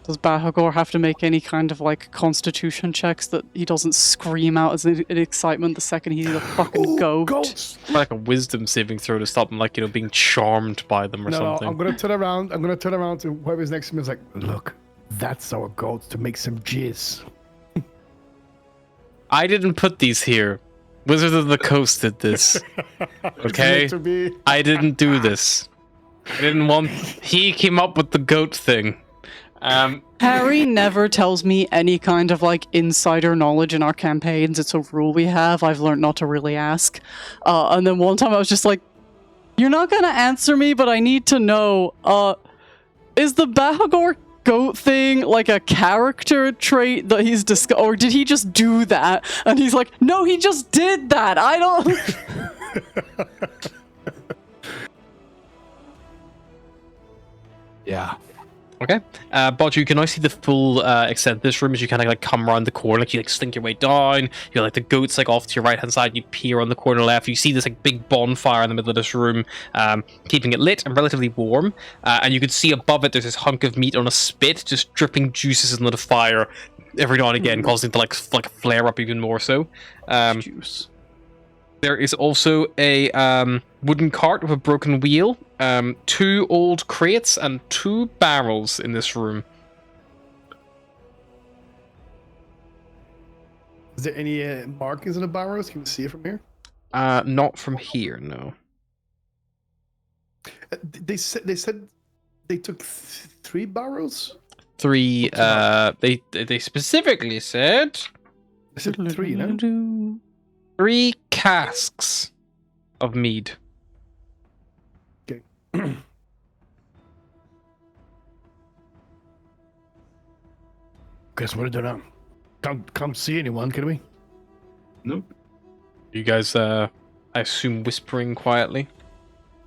Does Bahagor have to make any kind of like constitution checks that he doesn't scream out as in excitement the second he sees a fucking goat? Goats! Like a wisdom saving throw to stop him, like, you know, being charmed by them or No, something. I'm gonna turn around. I'm gonna turn around to whoever's next to me. Is like, look, that's our goats to make some jizz. I didn't put these here. Wizards of the Coast did this. Okay? To be. I didn't do this. I didn't want... He came up with the goat thing. Harry never tells me any kind of like insider knowledge in our campaigns. It's a rule we have. I've learned not to really ask. And then one time I was just like, "You're not gonna answer me, but I need to know. Is the Bahagor goat thing like a character trait that he's or did he just do that?" And he's like, "No, he just did that. I don't." Yeah. Okay. But you can now see the full extent of this room as you kind of like come around the corner, like you like slink your way down. You're like the goats like off to your right hand side. You peer on the corner left. You see this like big bonfire in the middle of this room, keeping it lit and relatively warm. And you can see above it there's this hunk of meat on a spit, just dripping juices into the fire every now and again, causing it to like flare up even more so. Juice. There is also a wooden cart with a broken wheel, 2 old crates, and 2 barrels in this room. Is there any markings in the barrels? Can you see it from here? Not from here, no. They said they took 3 barrels. 3. They specifically said They said 3, no? 3 casks of mead. Okay. Guess what I do now? Can't see anyone, can we? Nope. You guys, I assume, whispering quietly.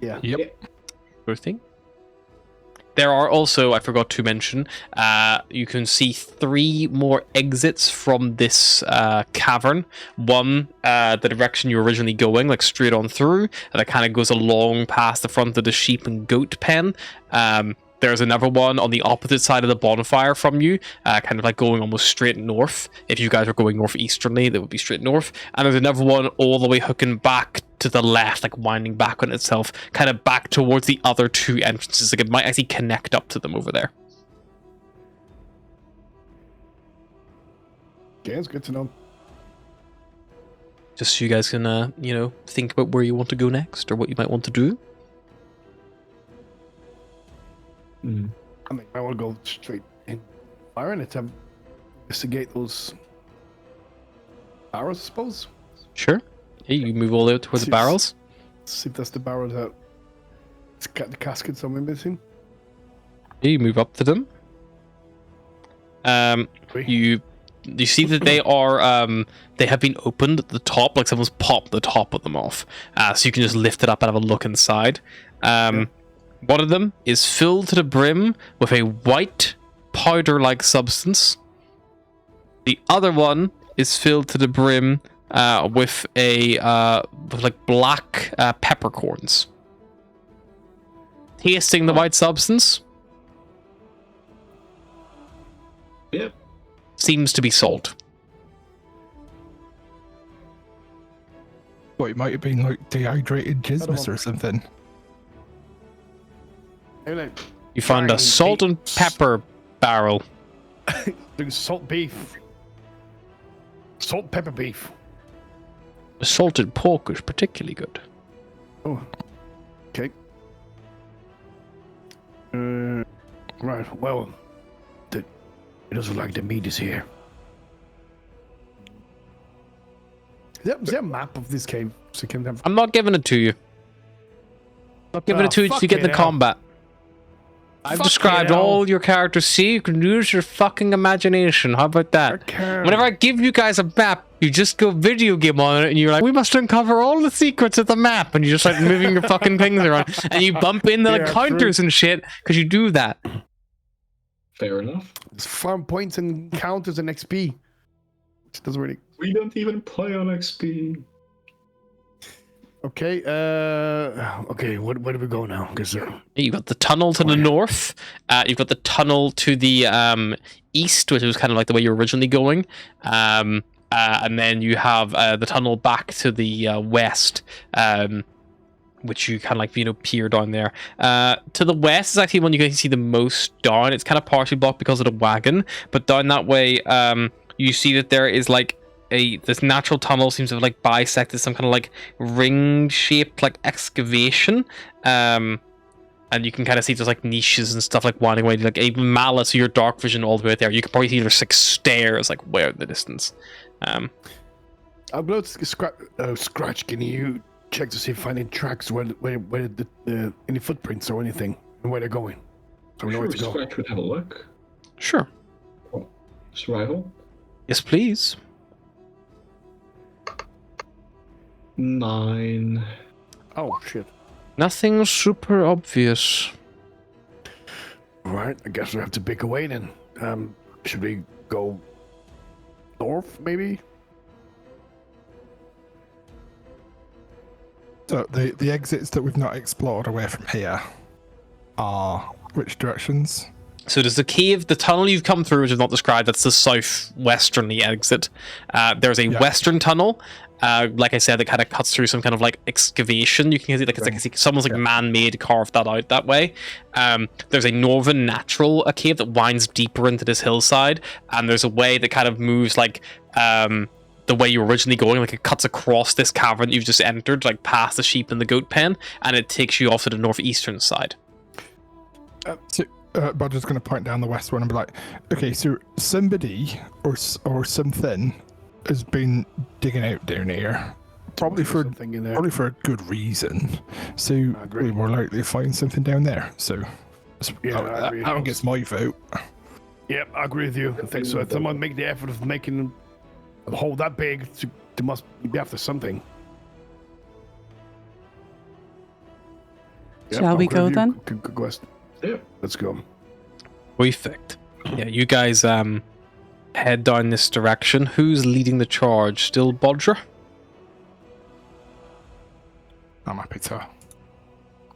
Yeah. Yep. Sure thing. There are also, I forgot to mention, you can see 3 more exits from this cavern. One, the direction you were originally going, like straight on through, and it kind of goes along past the front of the sheep and goat pen. There's another one on the opposite side of the bonfire from you, kind of like going almost straight north. If you guys are going northeasterly, that would be straight north. And there's another one all the way hooking back to the left, like winding back on itself, kind of back towards the other 2 entrances. Like it might actually connect up to them over there. Okay, it's good to know. Just so you guys can, you know, think about where you want to go next or what you might want to do. Mm. I mean, I want to go straight in fire and attempt to investigate those barrels, I suppose. Sure. Yeah, you move all the way towards the Seems- barrels. See if that's the barrel that it's got the casket somewhere missing. Yeah, you move up to them. You see that they are they have been opened at the top, like someone's popped the top of them off. So you can just lift it up and have a look inside. One of them is filled to the brim with a white powder-like substance. The other one is filled to the brim with like black peppercorns. Tasting the white substance, Yep. seems to be salt. What, it might have been like dehydrated jizmus or something. Hey, like, You find a Fine, salt and pepper barrel. doing salt beef. Salt pepper beef. The salted pork is particularly good. Oh, okay. Right. Well, it doesn't look like the meat is here. Is there a map of this cave? So can have. I'm not giving it to you. Not giving it to you till you get in the fucking hell. combat. I've Fuck described you. all your characters. See, you can use your fucking imagination. How about that? can. Whenever I give you guys a map, you just go video game on it, and you're like, we must uncover all the secrets of the map, and you just like moving your fucking things around, and you bump in the like, Yeah, counters and shit because you do that. Fair enough. It's farm points and counters and XP. Which doesn't really. We don't even play on XP. Okay. Okay. Where do we go now? Because You've got the tunnel to the north. You've got the tunnel to the east, which was kind of like the way you were originally going. And then you have the tunnel back to the west, which you kind of like, peer down there. To the west is actually one you can see the most down. It's kind of partially blocked because of the wagon, but down that way, you see that there is like this natural tunnel seems to have like bisected some kind of like ring-shaped like excavation. And you can kind of see there's like niches and stuff like winding away, like even malice your dark vision all the way there. You can probably see there's like stairs like way out in the distance. I'll go to Scratch. Can you check to see if any tracks where the any footprints or anything and where they're going? So we know where to go. Scratch would have a look. Sure. Survival. Yes, please. 9. Oh shit! Nothing super obvious. All right. I guess we have to pick a way then. Should we go north, maybe? So the exits that we've not explored away from here are which directions? So there's the cave, the tunnel you've come through, which is not described. That's the southwesterly exit. There's a western tunnel. Like I said, it kind of cuts through some kind of like excavation. You can see like it's like someone's like man-made carved that out that way. There's a northern natural cave that winds deeper into this hillside, and there's a way that kind of moves like the way you were originally going, like it cuts across this cavern you've just entered, like past the sheep and the goat pen, and it takes you off to the northeastern side. Bodger's going to point down the west one and be like, okay, so somebody or something has been digging out down here, probably for a good reason. So we're more likely to find something down there. So that one gets my vote. Yep, I agree with you. I think so. If someone make the effort of making a hole that big, they must be after something. Shall we go then? Good question. Yeah, let's go. Perfect. Yeah, you guys head down this direction. Who's leading the charge? Still Bodger? I'm happy to.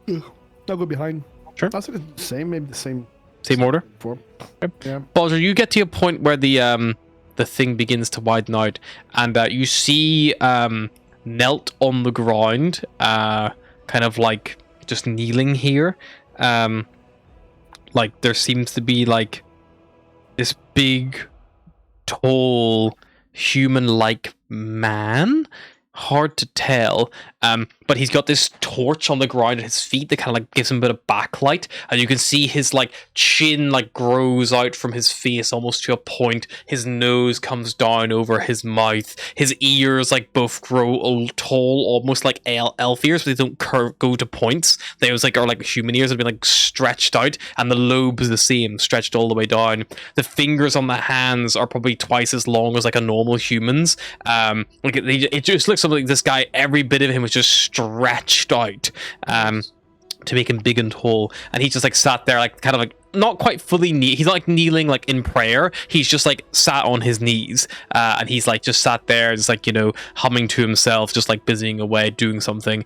I'll go behind. Sure. I'll say the same, maybe the same. Same order? Form. Yeah. Bodger, you get to a point where the thing begins to widen out, and you see knelt on the ground, kind of like just kneeling here. Like there seems to be like this big, tall, human-like man. Hard to tell, but he's got this torch on the ground at his feet that kind of like gives him a bit of backlight, and you can see his like chin like grows out from his face almost to a point. His nose comes down over his mouth. His ears like both grow tall, almost like elf ears, but they don't go to points. They are like human ears have been like stretched out, and the lobe is the same, stretched all the way down. The fingers on the hands are probably twice as long as like a normal human's. Like it just looks like this guy, every bit of him was just stretched out to make him big and tall, and he just like sat there like kind of like not quite fully he's not like kneeling like in prayer, he's just like sat on his knees, and he's like just sat there just like, you know, humming to himself, just like busying away doing something,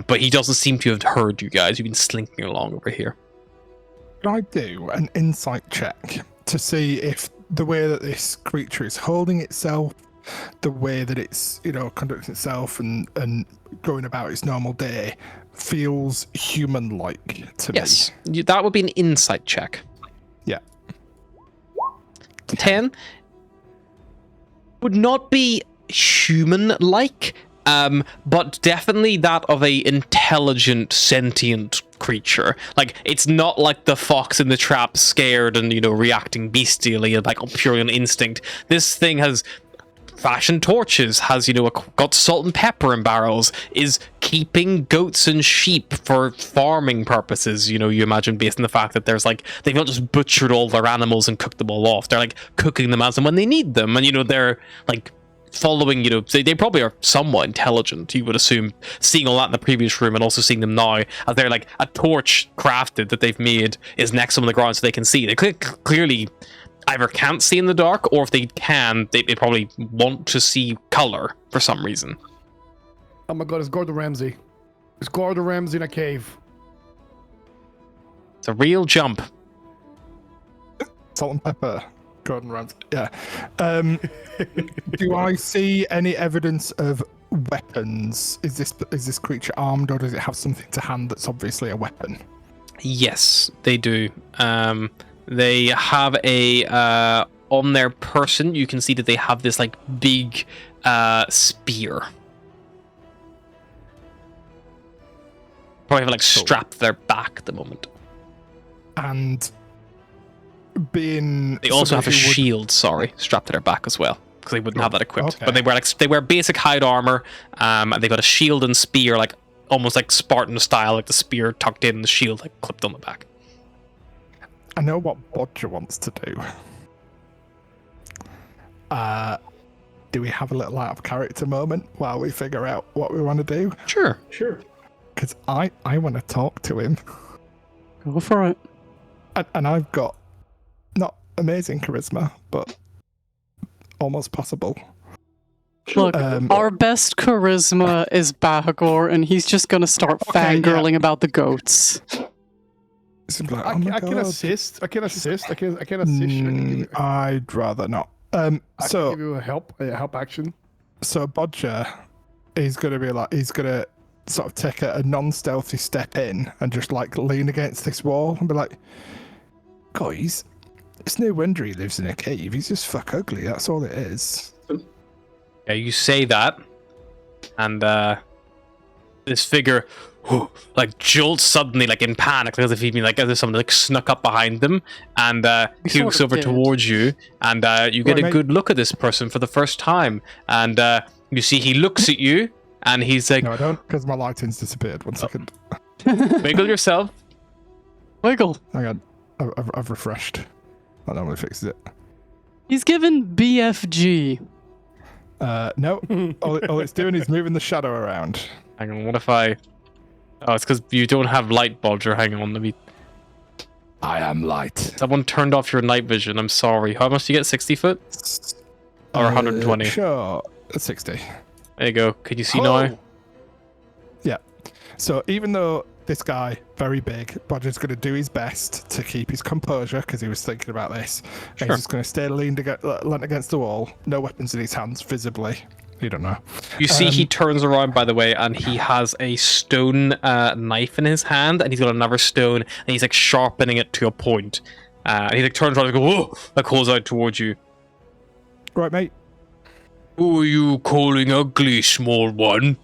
but he doesn't seem to have heard you guys. You've been slinking along over here. Can I do an insight check to see if the way that this creature is holding itself, the way that it's, you know, conducting itself and going about its normal day feels human-like to me? Yes, that would be an insight check. Yeah. 10 would not be human-like, but definitely that of a intelligent, sentient creature. Like, it's not like the fox in the trap, scared and, you know, reacting bestially, like purely on instinct. This thing has fashioned torches, has, you know, got salt and pepper in barrels, is keeping goats and sheep for farming purposes. You know, you imagine, based on the fact that there's like, they've not just butchered all their animals and cooked them all off. They're like cooking them as and when they need them. And, you know, they're like following, you know, they probably are somewhat intelligent, you would assume, seeing all that in the previous room and also seeing them now, as they're like a torch crafted that they've made is next to them on the ground so they can see. They clearly either can't see in the dark, or if they can, they probably want to see color for some reason. Oh my god, it's Gordon Ramsay. It's Gordon Ramsay in a cave. It's a real jump. Salt and pepper. Gordon Ramsay. Yeah. Do I see any evidence of weapons? Is this creature armed, or does it have something to hand that's obviously a weapon? Yes, they do. They have a on their person. You can see that they have this like big spear. Probably have like strapped to their back at the moment. And being they also have a somebody who would- shield, strapped to their back as well, because they wouldn't have that equipped. Okay. But they wear basic hide armor, and they got a shield and spear, like almost like Spartan style, like the spear tucked in, the shield like clipped on the back. I know what Bodger wants to do. Do we have a little out of character moment while we figure out what we want to do? Sure. Because I want to talk to him. Go for it. And I've got not amazing charisma, but almost possible. Look, our best charisma is Bahagor, and he's just gonna start fangirling about the goats. It's like, I oh my can God. assist. I can assist. I can assist. I'd rather not. I can give you a help action. So Bodger is going to be like, he's going to sort of take a non-stealthy step in and just like lean against this wall and be like, guys, it's no wonder he lives in a cave. He's just fuck ugly. That's all it is. Yeah, you say that, and this figure like jolts suddenly, like in panic, as if he'd been like, as if someone like snuck up behind them, and he sort looks of over did. towards you, and you get Right, a mate. good look at this person for the first time, and you see he looks at you, and he's like, No, I don't, because my lighting's disappeared. 1 second. wiggle yourself. Wiggle. Hang on. I've refreshed. That normally fixes it. He's given BFG. No. all it's doing is moving the shadow around. Hang on, what if I... Oh, it's because you don't have light, Bodger. Hang on, let me... I am light. Someone turned off your night vision, I'm sorry. How much do you get, 60 foot? Or 120? Sure. 60. There you go. Can you see now? Yeah. So even though this guy, very big, Bodger's going to do his best to keep his composure because he was thinking about this. Sure. He's just going to stay leaned against the wall, no weapons in his hands visibly. You don't know. You see he turns around, by the way, and he has a stone knife in his hand, and he's got another stone, and he's like sharpening it to a point. And he like turns around and goes, whoa, like calls out towards you. Right, mate. Who are you calling ugly, small one?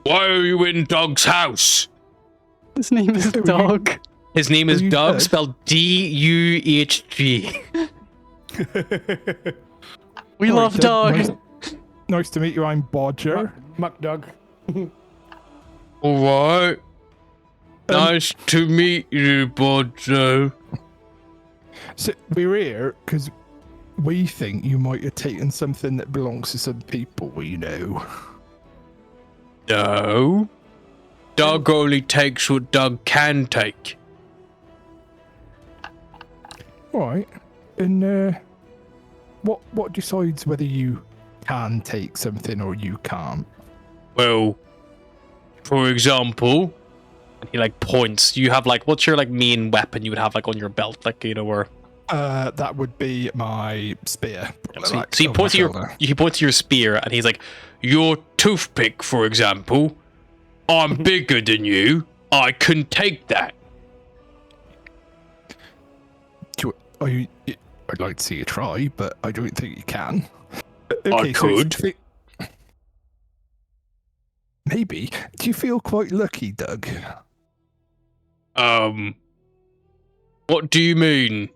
Why are you in Doug's house? His name is Dog. His name is you Doug, Doug? spelled D-U-H-G. We All love right, Dog. Nice to meet you. I'm Bodger. Muck Doug. Alright. Nice to meet you, Bodger. So we're here because we think you might have taken something that belongs to some people we know. No. Doug only takes what Doug can take. Right. And what decides whether you can take something or you can't? Well, for example, he like points. You have like, what's your like main weapon you would have like on your belt, like, you know, where? That would be my spear. So he points to your spear, and he's like, your toothpick, for example. I'm bigger than you. I can take that. I'd like to see you try, but I don't think you can. I could. Maybe. Do you feel quite lucky, Doug? What do you mean?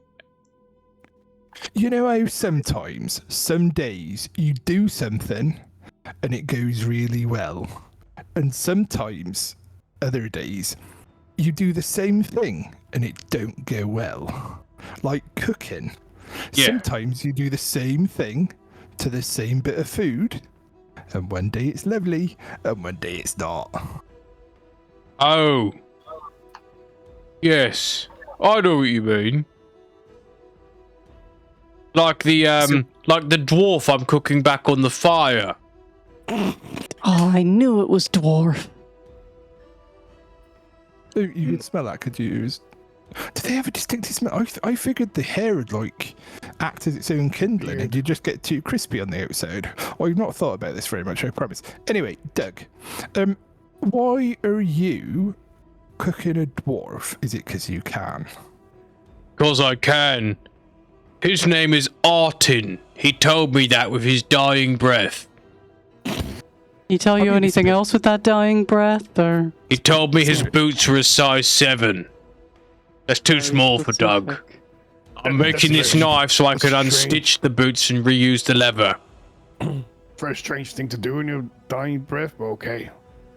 You know how sometimes, some days, you do something and it goes really well. And sometimes, other days, you do the same thing and it don't go well. Like cooking. Yeah. Sometimes you do the same thing to the same bit of food, and one day it's lovely, and one day it's not. Oh. Yes. I know what you mean. Like the dwarf I'm cooking back on the fire. Oh, I knew it was dwarf. Oh, you could smell that, could you? Did they have a distinctive smell? I figured the hair would act as its own kindling, and you just get too crispy on the outside. I've not thought about this very much, I promise. Anyway, Doug, why are you cooking a dwarf? Is it because you can? Because I can. His name is Artin. He told me that with his dying breath. He tell you anything else with that dying breath, or? He told me his boots were a size 7. That's too small for Doug. I'm making this knife so I could unstitch the boots and reuse the leather. Very strange thing to do in your dying breath, but okay.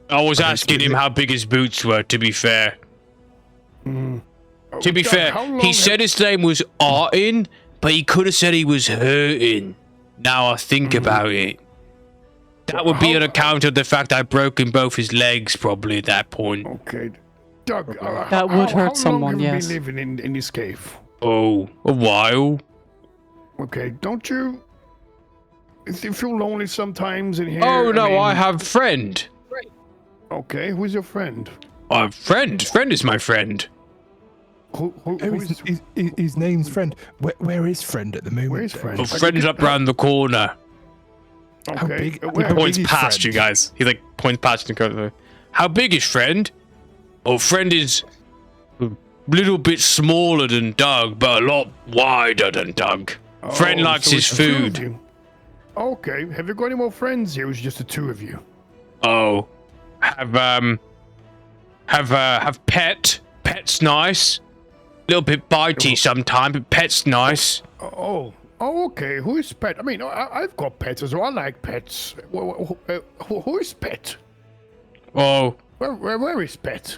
I was asking him how big his boots were, to be fair. To be fair, he said his name was Artin, but he could have said he was hurting. Now I think about it. That would be on account of the fact I'd broken both his legs, probably, at that point. Okay. Doug, That would hurt someone, how long yes. have you been living in this cave? Oh, a while. Okay, don't you feel lonely sometimes in here? Oh, no, mean, I have a friend. Okay, who's your friend? A friend? Friend is my friend. His name's Friend. Where is Friend at the moment? Where's Friend? A friend's up round the corner. How Okay, big- where- how Points big is past Friend? you guys. He points past you. And goes, how big is Friend? Oh, Friend is a little bit smaller than Doug, but a lot wider than Doug. Friend Oh, likes so his it's the two of food. you. Okay, have you got any more friends here? Or is it just the two of you? Oh, have Pet. Pet's nice. A little bit bitey sometimes, but Pet's nice. Oh, okay. Who is Pet? I mean, I've got pets as well. I like pets. Who is Pet? Oh, Where is Pet?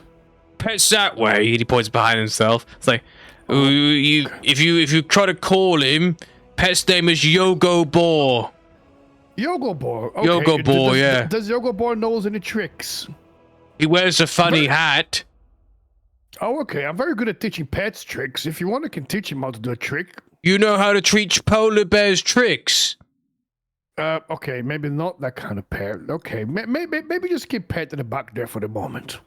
Pet's that way. He points behind himself. It's like, if you try to call him, Pet's name is Yogo Boar. Yogo Boar. Okay. Yogo Boar, yeah. Does Yogo Boar knows any tricks? He wears a funny hat. Oh, okay. I'm very good at teaching pets tricks. If you want, I can teach him how to do a trick. You know how to teach polar bears tricks. Okay, maybe not that kind of pet. Okay, maybe just keep Pet in the back there for the moment.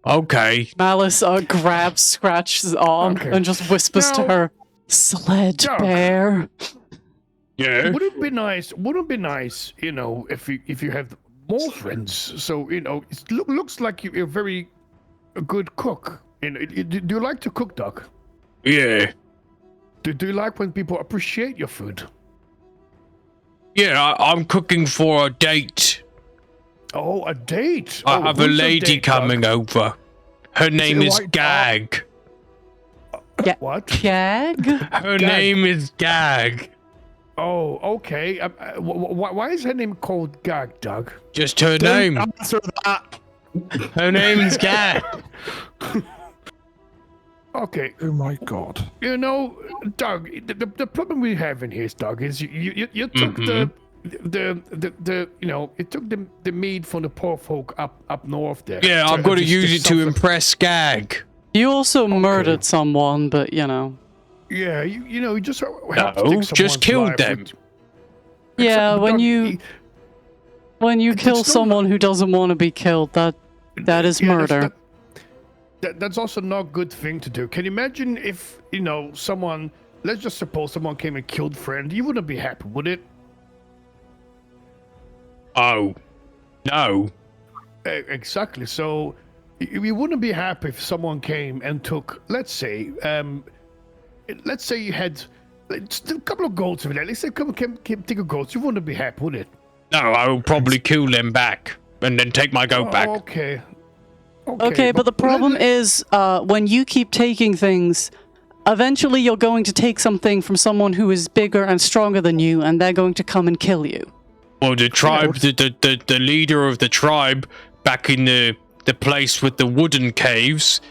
Okay. Malice grabs Scratch's arm Okay. and just whispers to Now- her, "Sledge Doug. bear." Yeah. Wouldn't it be nice? Wouldn't it be nice, if you have more friends? So it looks like you're a very good cook. Do you like to cook, Doug? Yeah. Do you like when people appreciate your food? Yeah, I'm cooking for a date. Oh, a date. I have a who's your lady date, Doug? coming over. Her name it is white- Gag. What? Gag? Her name is Gag. Oh, okay. Why is her name called Gag, Doug? Just her name. Answer that. Her name's Gag. Okay, Oh my god. Doug. The problem we have in here, Doug, is you took the you took the meat from the poor folk up north there. Yeah, So I'm going to just use it to suffer- impress Gag. You also murdered someone, but you know. Yeah, you just help to No, take just someone's killed life them. with- Yeah, Doug, when you It's kill not- someone who doesn't want to be killed, that is yeah, that's murder. That's also not a good thing to do. Can you imagine if someone? Let's just suppose someone came and killed Friend. You wouldn't be happy, would it? Oh. No. Exactly. So you wouldn't be happy if someone came and took, let's say you had just a couple of goats over there. Let's say come take a goat. You wouldn't be happy, would it? No, I will probably kill them back and then take my goat back. Okay. Okay, but the problem is when you keep taking things Eventually, you're going to take something from someone who is bigger and stronger than you, and they're going to come and kill you. Well, the tribe, the leader of the tribe back in the place with the wooden caves,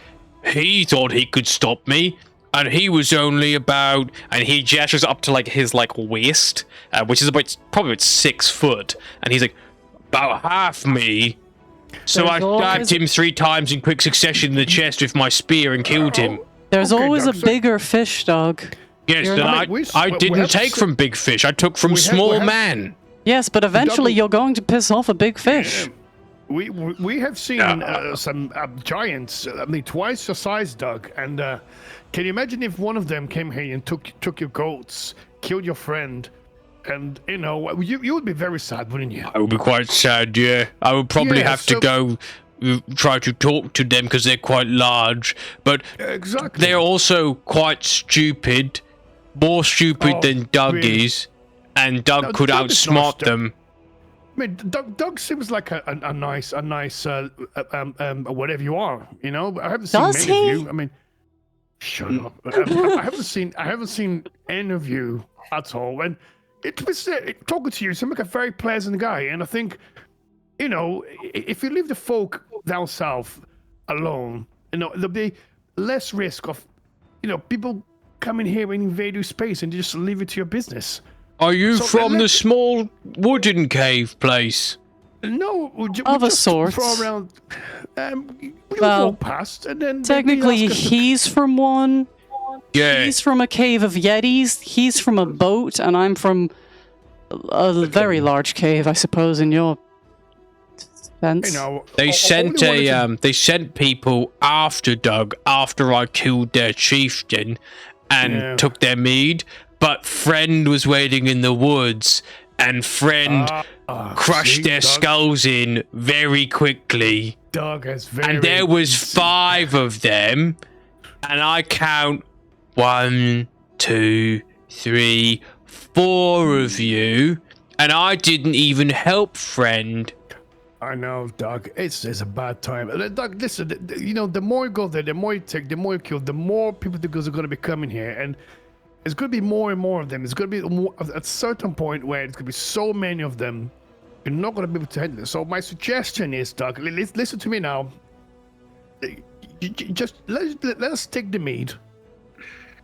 he thought he could stop me, and he was only about, and he gestures up to like his like waist, which is probably about 6 foot, and he's like about half me. So There's I stabbed him 3 times in quick succession in the chest with my spear and killed him. There's Okay, always Doug, a so- bigger fish, Doug. Yes, You're then not- I we didn't have take some- from big fish. I took from we small have- man. Yes, but eventually Double- you're going to piss off a big fish. We have seen some giants. I mean, twice your size, Doug. And can you imagine if one of them came here and took your goats, killed your friend, and you would be very sad, wouldn't you? I would be quite sad, yeah. I would probably Yeah, have to so- go try to talk to them because they're quite large. But Exactly. they're also quite stupid. More stupid Oh, than Doug really? is. And Doug No, could Doug is not outsmart stu- them. I mean, Doug seems like a nice, whatever you are. You know, I haven't seen Does many he? of you. I mean, shut up. I haven't seen any of you at all. And talking to you, you seem like a very pleasant guy. And I think, if you leave the folk down south alone, there'll be less risk of, people coming here and invade your space and just leave it to your business. Are you So from the let- small wooden cave place? No, we Of a just sort. throw around. We Well, walk past, and then Technically, they ask us to- he's from one. Yeah. He's from a cave of yetis. He's from a boat, and I'm from a very large cave, I suppose, in your sense. They sent they sent people after Doug after I killed their chieftain and Yeah. took their mead, but friend was waiting in the woods and friend crushed their skulls in very quickly. Doug has very. And there was 5 of them, and I count 1, 2, 3, 4 of you, and I didn't even help friend. I know, Doug. It's a bad time. Doug, listen. The more you go there, the more you take, the more you kill, the more people are going to be coming here, and it's going to be more and more of them. It's going to be more, at a certain point where it's going to be so many of them, you're not going to be able to handle it. So my suggestion is, Doug, listen to me now. Just let us take the mead.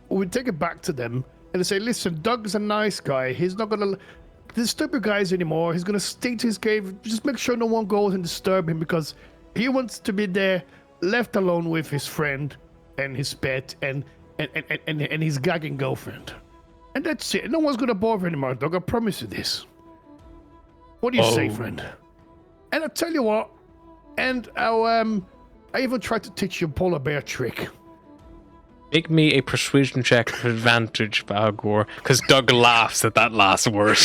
We'll take it back to them and say, listen, Doug's a nice guy. He's not going to disturb you guys anymore. He's going to stay to his cave. Just make sure no one goes and disturb him because he wants to be there, left alone with his friend and his pet and his gagging girlfriend. And that's it. No one's going to bother anymore, Doug. I promise you this. What do you say, friend? And I'll tell you what, and I even tried to teach you a polar bear trick. Make me a persuasion check with advantage, Balgor, because Doug laughs at that last word.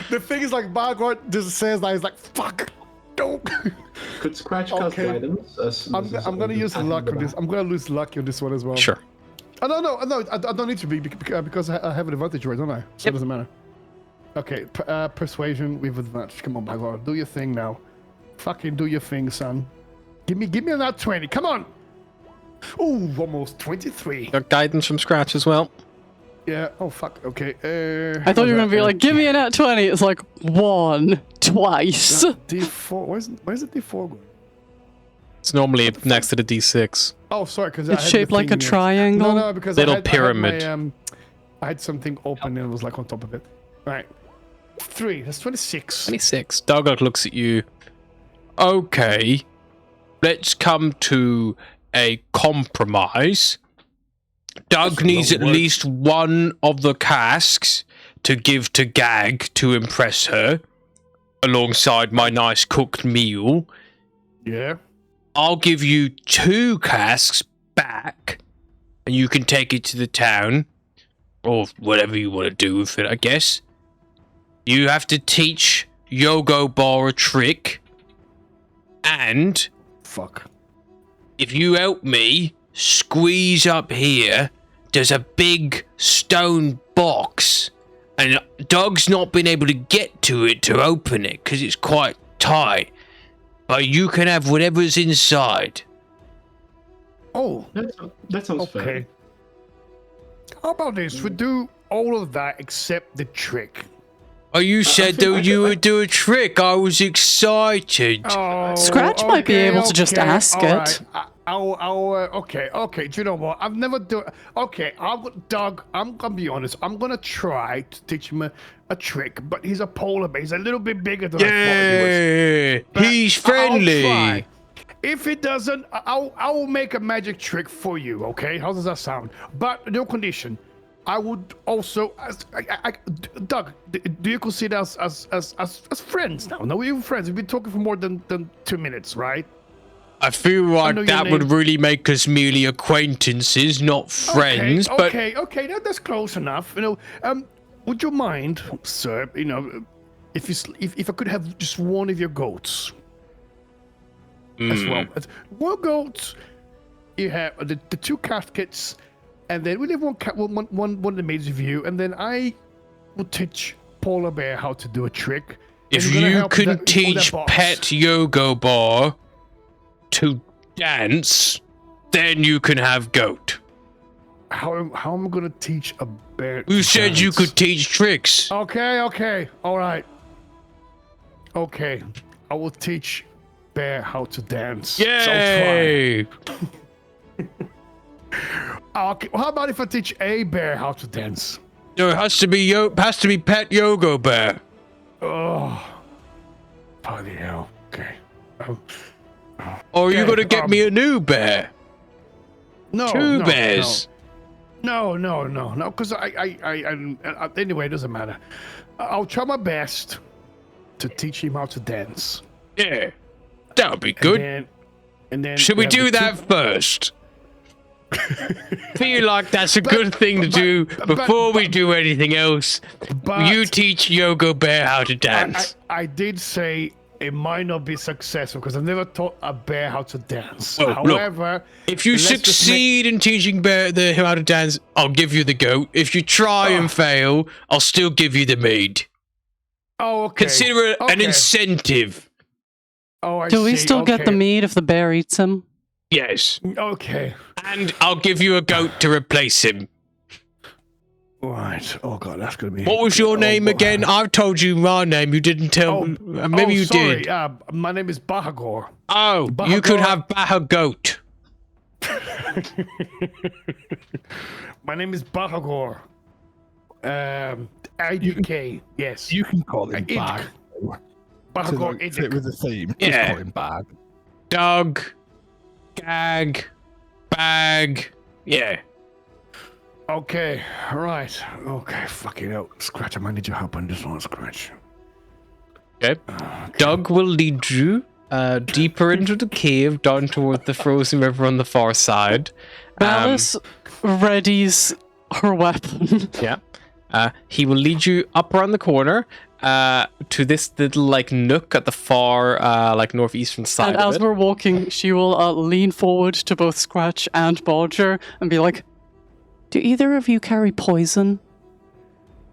The thing is, like, Margot just says that he's like, fuck, don't. Could Scratch cast Okay. guidance? I'm gonna use luck on this. I'm gonna lose luck on this one as well. Sure. Oh, no, I don't need to be because I have an advantage, right? Don't I? So it doesn't matter. Okay, persuasion with advantage. Come on, Margot, do your thing now. Fucking do your thing, son. Give me that 20. Come on. Ooh, almost 23. Got guidance from scratch as well. Yeah. Oh fuck. Okay. I thought you were going to be like, give me a nat 20. It's like, 1, twice. D4. Where's the D4 going? It's normally next to the D6. Oh, sorry, because It's shaped like a triangle. No, because Little I had pyramid. I had something open and it was like on top of it. Right. 3. That's 26. 26. Doug looks at you. Okay. Let's come to a compromise. Doug needs at least one of the casks to give to Gag to impress her, alongside my nice cooked meal. Yeah. I'll give you 2 casks back, and you can take it to the town, or whatever you want to do with it, I guess. You have to teach Yogo Bar a trick, and Fuck. if you help me squeeze up here, there's a big stone box, and Doug's not been able to get to it to open it because it's quite tight. But you can have whatever's inside. Oh, That sounds fair. okay. How about this? We do all of that except the trick. Oh, you said think that I you could- would do a trick. I was excited. Oh, Scratch might be able to just ask it. Okay. Do you know what? I've never done. Okay, Doug. I'm gonna be honest. I'm gonna try to teach him a trick, but he's a polar bear. He's a little bit bigger than I thought he was. Yeah, But he's I'll friendly. try. If it doesn't, I will make a magic trick for you. Okay? How does that sound? But no condition. I would also, Doug. Do you consider us as friends now? No, we're friends. We've been talking for more than 2 minutes, right? I feel know like your that would name. really make us merely acquaintances, not friends. But Okay, that's close enough. Would you mind, sir? If I could have just one of your goats as well. One goat. You have the 2 caskets, and then we leave one of the maids of you, and then I will teach Polar Bear how to do a trick. and if you're gonna you help can with that teach boss. Pet Yogo Bar to dance, then you can have goat. How am I gonna teach a bear? You to said you dance? could teach tricks. Okay, all right. Okay, I will teach Bear how to dance. So I'll try. Yay! Okay, how about if I teach a bear how to dance? No, it has to be Pet Yogo Bear. Oh, bloody hell. Okay. Or you Okay, gotta get me a new bear. No, Two no, bears. No, because anyway, it doesn't matter. I'll try my best to teach him how to dance. Yeah, that would be good. And then Should we have do the that first? Feel like that's a good thing to do but- before we do anything else. But You teach Yogo Bear how to dance. I did say it might not be successful because I've never taught a bear how to dance. Oh, look, However, If you let's just succeed in teaching Bear him how to dance, I'll give you the goat. If you try and fail, I'll still give you the maid. okay. Consider it an Okay. incentive. Oh, I Do we see. still get the Okay. meat if the bear eats him? Yes. Okay. And I'll give you a goat to replace him. Right. Oh god, that's gonna be. What was your name again? I've told you my name. You didn't tell me. Maybe you sorry. did. My name is Bahagor. Oh, you could Bahagor. have Baha Goat. My name is Bahagor. IDK. Yes. You can call him Idic. Bag. Bahagor To like, fit Idic. with the theme. Yeah. Just call him Bag. Dog. Gag. Bag. Yeah. Okay. Right. Okay. Fucking hell. Scratch. I might need your help on this one, Scratch. Okay. Doug will lead you deeper into the cave, down toward the frozen river on the far side. Malice readies her weapon. Yeah. He will lead you up around the corner to this little like nook at the far northeastern side And of as it. we're walking, she will lean forward to both Scratch and Bodger and be like, "Do either of you carry poison?"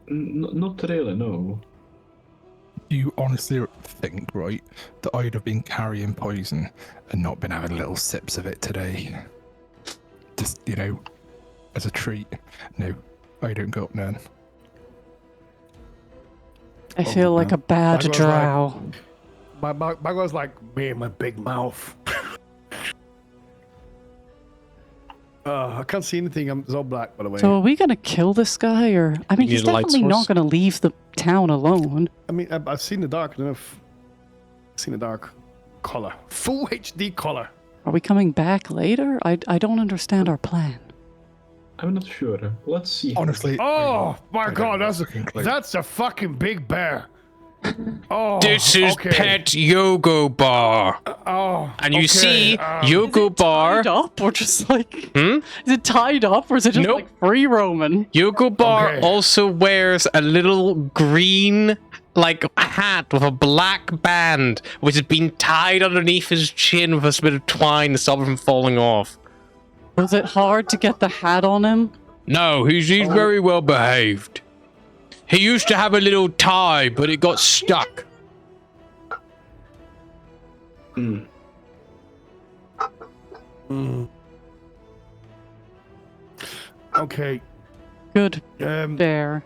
Not really, no. You honestly think, right, that I'd have been carrying poison and not been having little sips of it today? Just, as a treat? No, I don't go up none. I feel like a bad That was drow. My guy's like me and my big mouth. I can't see anything. It's all black, by the way. So are we gonna kill this guy, or I mean, You he's need a light definitely not source? gonna leave the town alone. I mean, I've seen the dark enough. Seen the dark color, full HD color. Are we coming back later? I don't understand our plan. I'm not sure. Let's see. Honestly, Oh my don't god, know that's fucking clue. that's a fucking big bear. Oh, This is okay. Pet Yogo Bar. Oh, And you okay, see, um, Yogo Bar. Tied up, or just like, Hmm? is it tied up, or is it just Nope. like free roaming? Yogo Bar Okay. also wears a little green, like, hat with a black band, which has been tied underneath his chin with a bit of twine to stop it from falling off. Was it hard to get the hat on him? No, he's very well behaved. He used to have a little tie, but it got stuck. Okay. Good Um, bear.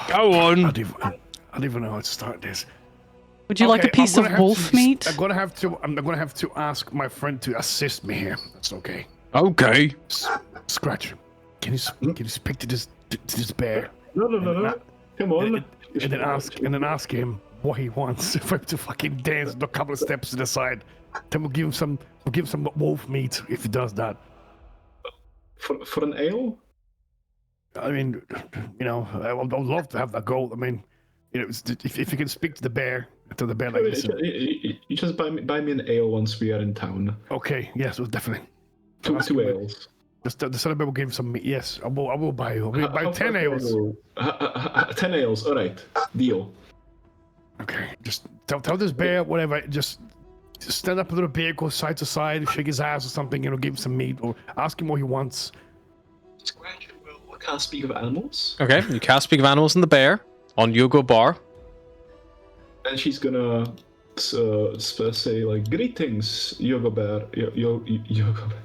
Go on. I don't even know how to start this. Would you like a Okay, piece I'm of gonna have wolf to- meat? I'm gonna have to ask my friend to assist me here. That's okay. Okay. Scratch. Can you speak to this bear? No. Come on. And then ask him what he wants for him to fucking dance a couple of steps to the side. Then we'll give him some wolf meat if he does that. For an ale? I mean, you know, I would love to have that goal. I mean, you know, if you can speak to the bear, like, listen. You just buy me an ale once we are in town. Okay, yes, well, definitely. Two ales. The celebrate will give him some meat. Yes, I will buy you. I'll buy 10 ales. 10 ales, alright. Deal. Okay, just tell this bear, whatever, just stand up a little bit, go side to side, shake his ass or something, you know, give him some meat, or ask him what he wants. Scratch will cast Speak of Animals. Okay, you cast Speak of Animals in the bear on Yogo Bar. And she's gonna say, like, greetings, Yoga Bear. Yoga Bear.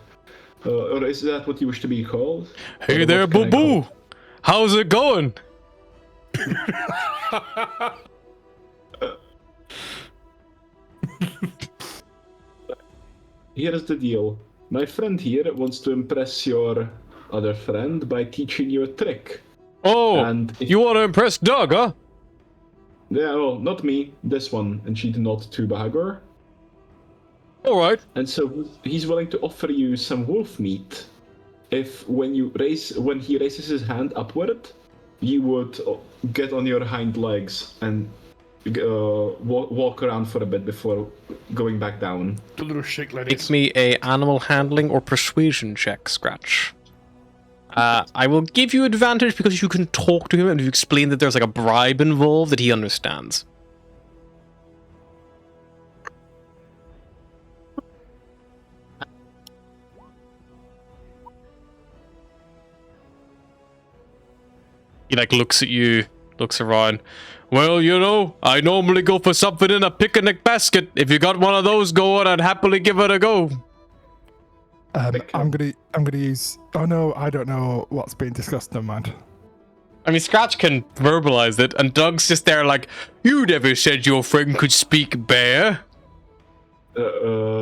Or is that what you wish to be called? Hey Or there, what can I Boo call- Boo. How's it going? Here's the deal. My friend here wants to impress your other friend by teaching you a trick. Oh, And if- you want to impress Doug, huh? Yeah, well, not me, this one. And she nod to Bahagor. All right. And so he's willing to offer you some wolf meat if when he raises his hand upward, you would get on your hind legs and walk around for a bit before going back down. Do a little shake like Make this. me a animal handling or persuasion check, Scratch. I will give you advantage because you can talk to him and you explain that there's like a bribe involved that he understands. He like looks at you, looks around. Well, you know, I normally go for something in a picnic basket. If you got one of those going, I'd happily give it a go. I'm gonna use. Oh no, I don't know what's being discussed. Never mind. I mean, Scratch can verbalize it, and Doug's just there like, you never said your friend could speak bear.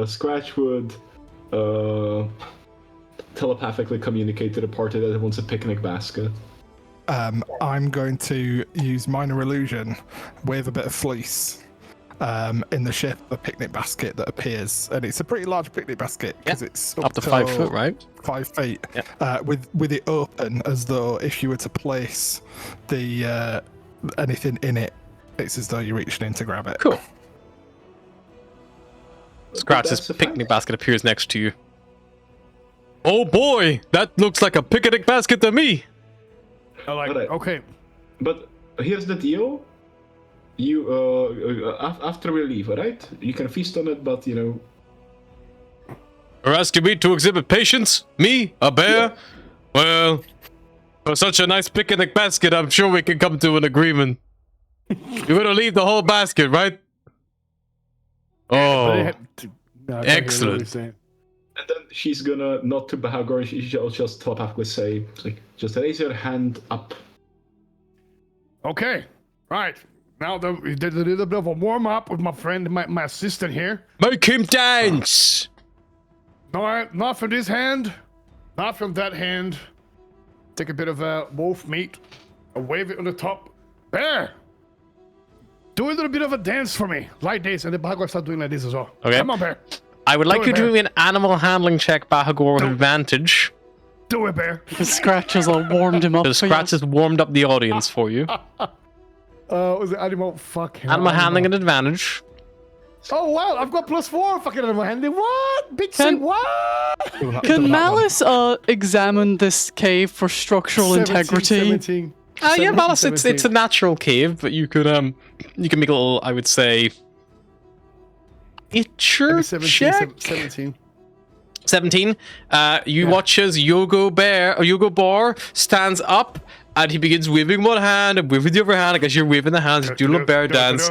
Scratch would telepathically communicate to the party that it wants a picnic basket. I'm going to use minor illusion with a bit of fleece in the shape of a picnic basket that appears, and it's a pretty large picnic basket because it's Up to 5 foot, right? 5 feet. Yeah. With it open, as though if you were to place the anything in it, it's as though you're reaching in to grab it. Cool. Scratch's That's a picnic fact. basket appears next to you. Oh boy, that looks like a picnic basket to me. I like Alright. okay. But here's the deal. You after we leave, alright? You can feast on it, but you know. You're asking me to exhibit patience? Me? A bear? Yeah. Well, for such a nice picnic basket, I'm sure we can come to an agreement. You're gonna leave the whole basket, right? But Oh, I had to- no, I can't hear what excellent. you're saying. And then she's gonna nod to Bahagor and she'll just telepathically say, like, just raise your hand up. Okay, right. Now we did a little bit of a warm up with my friend, my assistant here. make him dance! No, not from this hand, not from that hand. Take a bit of wolf meat, and wave it on the top. Bear, do a little bit of a dance for me, like this, and the Bahagor start doing like this as well. Okay. Come on, Bear. I would like Go you to ahead. do an animal handling check, Bahagor, with No. advantage. Do it, Bear. The Scratch has all warmed him up. Because for you. Scratch has warmed up the audience for you. Was it animal? Fuck. Animal handling at advantage. Oh wow, I've got +4 fucking animal handling. What? Bitch, say Can- what? Can Malice examine this cave for structural 17, integrity? 17. Yeah, 17, Malice, it's a 17. natural cave, but you could make a little, I would say, nature 17, check. 17. 17. You watch as Yogo Bar stands up and he begins waving one hand and waving the other hand. I guess you're waving the hands, do a little bear dance.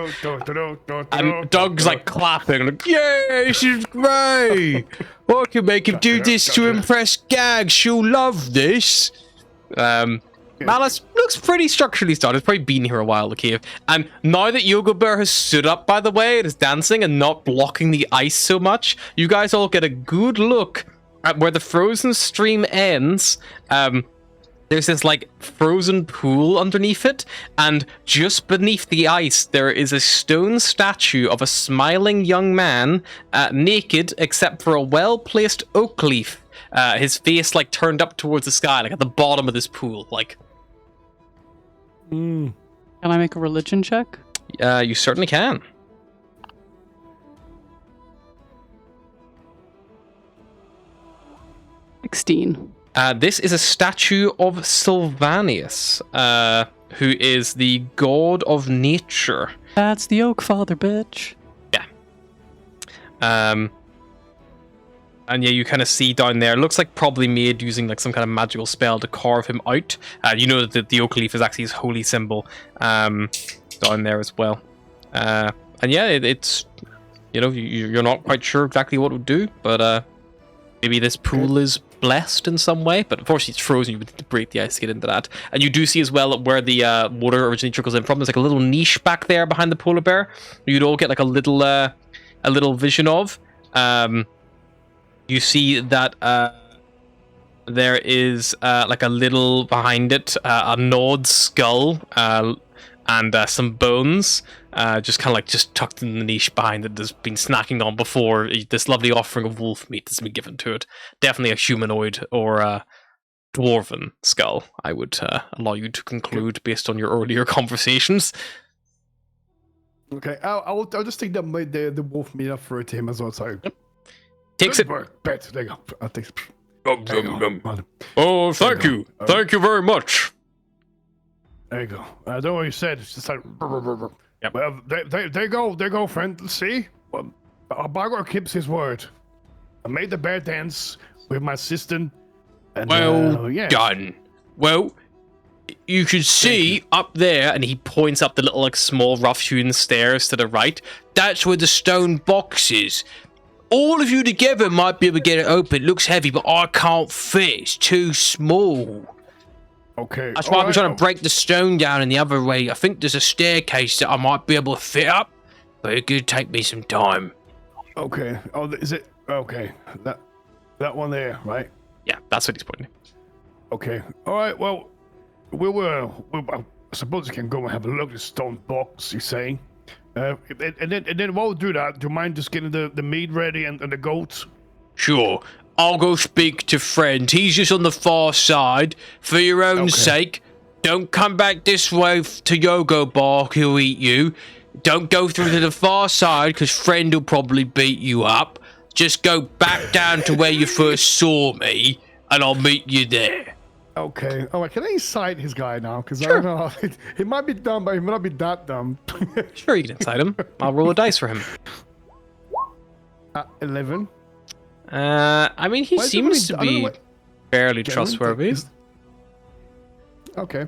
And Doug's like clapping, like, yay, she's great. I can make him do this to impress Gag. She'll love this. Malice looks pretty structurally sound. It's probably been here a while, the cave. And now that Yoga Bear has stood up, by the way, and is dancing and not blocking the ice so much, you guys all get a good look at where the frozen stream ends. There's this, like, frozen pool underneath it, and just beneath the ice, there is a stone statue of a smiling young man, naked, except for a well-placed oak leaf. His face, like, turned up towards the sky, like, at the bottom of this pool, like. Can I make a religion check? You certainly can. This is a statue of Sylvanus, who is the god of nature. That's the Oak Father, bitch. Yeah. And yeah, you kind of see down there, it looks like probably made using like some kind of magical spell to carve him out. You know that the oak leaf is actually his holy symbol down there as well. And yeah, it's, you know, you're not quite sure exactly what it would do, but maybe this pool is blessed in some way, but unfortunately it's frozen. You would need to break the ice to get into that. And you do see as well where the water originally trickles in from. There's like a little niche back there behind the polar bear. You'd all get like a little vision of. You see that there is like a little behind it, a gnawed skull and some bones, just kind of like just tucked in the niche behind it. That's been snacking on before this lovely offering of wolf meat that's been given to it. Definitely a humanoid or a dwarven skull, I would allow you to conclude based on your earlier conversations. Okay, I'll just take the wolf meat up for it to him as well. Sorry. Yep. Takes it. Bet. There you go. I'll take it. Oh, thank you. Thank you very much. There you go. I don't know what you said. It's just like. Yep. Well, there you go, friend. See? Well, Bagor keeps his word. I made the bear dance with my assistant. And, well yeah. done. Well, you should see up there, and he points up the little, like, small, rough-hewn stairs to the right. That's where the stone box is. All of you together might be able to get it open. It looks heavy, but I can't fit. It's too small. Okay. That's why I'm trying to break the stone down in the other way. I think there's a staircase that I might be able to fit up, but it could take me some time. Okay. Oh, is it? Okay. That one there, right? Yeah, that's what he's pointing. Okay. All right. Well, I suppose we can go and have a look at the stone box. You're saying? And then while we do that, do you mind just getting the meat ready and the goats? Sure. I'll go speak to friend. He's just on the far side. For your own sake, don't come back this way to Yogo Bar. He'll eat you. Don't go through to the far side, because friend will probably beat you up. Just go back down to where you first saw me, and I'll meet you there. Okay. All right. Can I incite his guy now? Because I don't know. He might be dumb, but he might not be that dumb. Sure, you can incite him. I'll roll a dice for him. 11. I mean, he seems to be fairly trustworthy. Okay.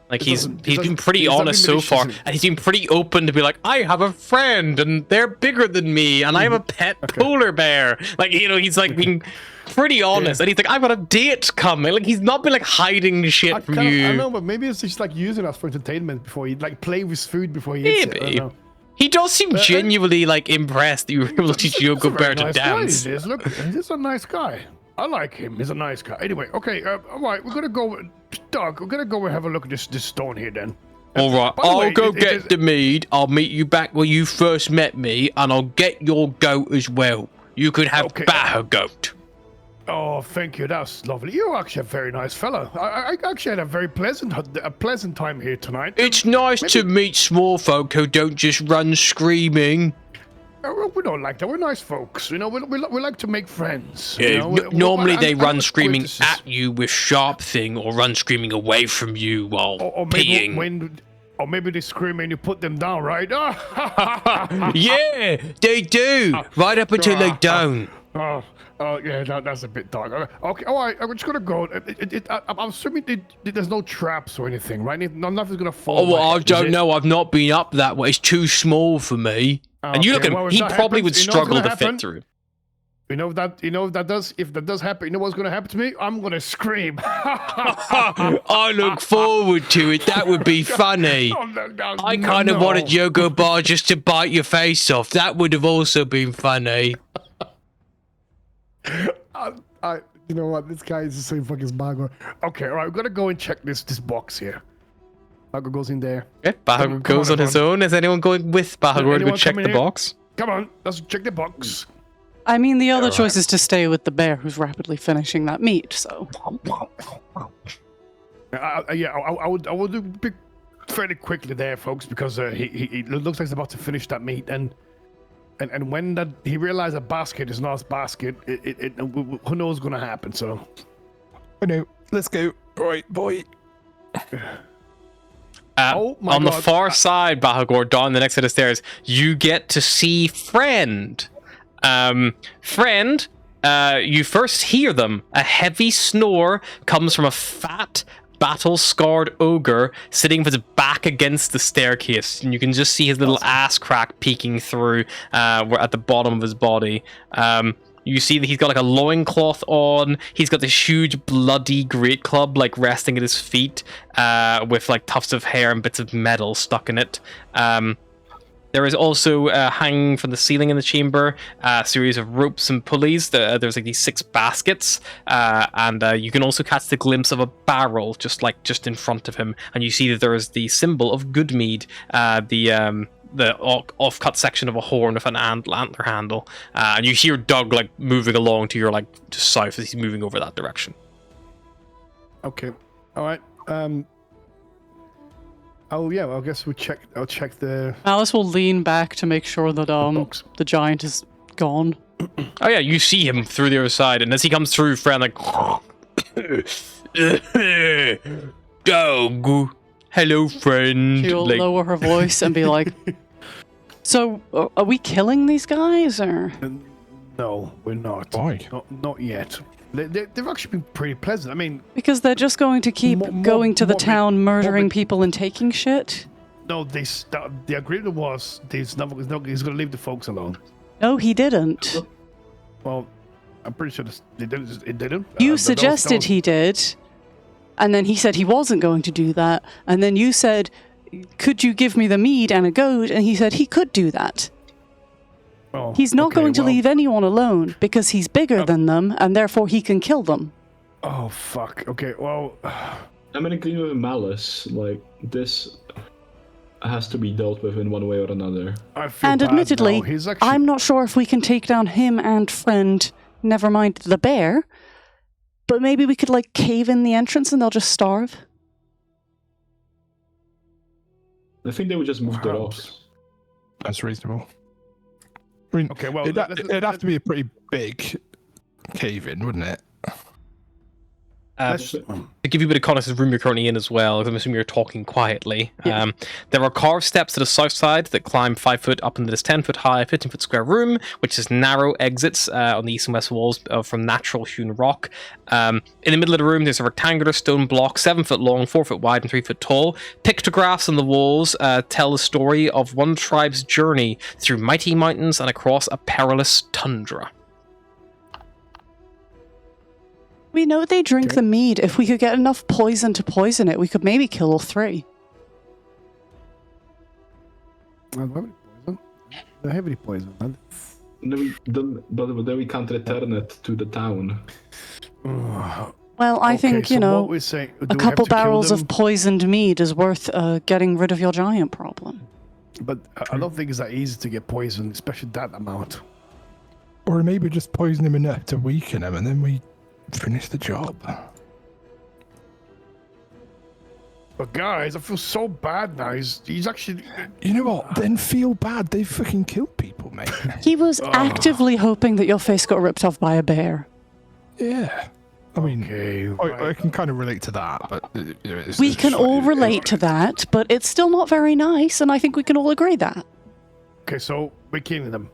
Like, he's been pretty honest so far, and he's been pretty open to be like, I have a friend, and they're bigger than me, and I have a pet polar bear. Like, you know, he's like being pretty honest, and he's like, I've got a date coming. Like, he's not been like hiding shit from you. I know, but maybe it's just like using us for entertainment before he like play with food before he eats it. I don't know. He does seem genuinely like impressed that you were able to teach Yogo Bear to dance. Look, he's a nice guy. I like him. He's a nice guy. Anyway, okay, all right, we're gonna go, Doug. We're gonna go and have a look at this stone here then. All right, I'll go get the mead. I'll meet you back where you first met me, and I'll get your goat as well. You could have batter goat. Oh, thank you. That's lovely. You're actually a very nice fella. I actually had a very pleasant time here tonight. It's nice to meet small folk who don't just run screaming. We don't like that. We're nice folks. You know, we like to make friends. Yeah, you know? Normally they run screaming at you with sharp thing, or run screaming away from you while peeing. Or maybe they scream and you put them down, right? Yeah, they do. Right up until they don't. Oh yeah, that's a bit dark. Okay, all right. I'm just gonna go. I'm assuming there's no traps or anything, right? Nothing's gonna fall. Oh, well, on my I head, is don't it? know. I've not been up that way. It's too small for me. And you look Okay, at him. well, if He that probably would happens, you know what's struggle gonna to fit happen? through. You know if that does happen, you know what's gonna happen to me? I'm gonna scream. I look forward to it. That would be funny. Oh, no, I kind of wanted Yoko Bar just to bite your face off. That would have also been funny. You know what? This guy is the same fucking Bagor. Okay, all right. We're gonna go and check this box here. Bagor goes in there. Okay, Bahagor Come goes on his everyone. own. Is anyone going with Bahagor to go Anyone check coming the here? box? Come on, let's check the box. I mean, the other choice is to stay with the bear who's rapidly finishing that meat, so. I would do it fairly quickly there, folks, because he looks like he's about to finish that meat, and when that he realized a basket is not his basket, who knows what's gonna happen? So, I know. Let's go. Right, boy. Oh my on the God. far side, Bahagor, down the next set of stairs, you get to see Friend. Friend, you first hear them. A heavy snore comes from a fat, battle-scarred ogre sitting with his back against the staircase, and you can just see his little ass crack peeking through at the bottom of his body. You see that he's got like a loincloth on. He's got this huge bloody great club like resting at his feet with like tufts of hair and bits of metal stuck in it. There is also hanging from the ceiling in the chamber a series of ropes and pulleys. There's like these 6 baskets, and you can also catch the glimpse of a barrel just in front of him. And you see that there is the symbol of Goodmead, the off-cut section of a horn with an antler handle. And you hear Doug like moving along to your like just south as he's moving over that direction. Okay, all right. Oh yeah, well, I guess I'll check the Alice will lean back to make sure that box. the giant is gone. Oh yeah, you see him through the other side, and as he comes through, Friend like, Doug, hello, friend. She'll Like, lower her voice and be like, "So, are we killing these guys, or?" No, we're not. Why? Not yet. They've actually been pretty pleasant. I mean, Because they're just going to keep going to the town, murdering morbid. people and taking shit? no, the agreement was he's going to leave the folks alone. No, he didn't. Well, I'm pretty sure it didn't. You suggested he did, and then he said he wasn't going to do that, and then you said, "Could you give me the mead and a goat?" And he said he could do that. Oh, He's not okay, going to well- leave anyone alone because he's bigger than them, and therefore he can kill them. Oh fuck. Okay. Well, I'm in agreement with Malice. Like, this has to be dealt with in one way or another. I feel And bad admittedly, now. He's actually. I'm not sure if we can take down him and Friend, never mind the bear, but maybe we could, like, cave in the entrance and they'll just starve. I think they would just move their Perhaps. off. That's reasonable. I mean, Okay, well, it'd have to be a pretty big cave in, wouldn't it? let's- to give you a bit of context of the room you're currently in as well, because I'm assuming you're talking quietly. Yes. There are carved steps to the south side that climb 5 foot up into this 10 foot high, 15 foot square room, which has narrow exits on the east and west walls from natural hewn rock. In the middle of the room, there's a rectangular stone block, 7 foot long, 4 foot wide, and 3 foot tall. Pictographs on the walls tell the story of one tribe's journey through mighty mountains and across a perilous tundra. We know they drink Okay. the mead. If we could get enough poison to poison it, we could maybe kill all 3. The heavy poison. Man. Then we can't return it to the town. Well, I think, so you know, what we're saying, do a we have couple to kill barrels them? of poisoned mead is worth getting rid of your giant problem. But I don't think it's that easy to get poisoned, especially that amount. Or maybe just poison him enough to weaken him and then we finish the job. But guys, I feel so bad now. He's actually. You know what? Then feel bad. They fucking killed people, mate. He was actively hoping that your face got ripped off by a bear. Yeah. I mean, Okay. I right. can kind of relate to that, but it's, We can all relate to that, but it's still not very nice, and I think we can all agree that. Okay, so we're killing them.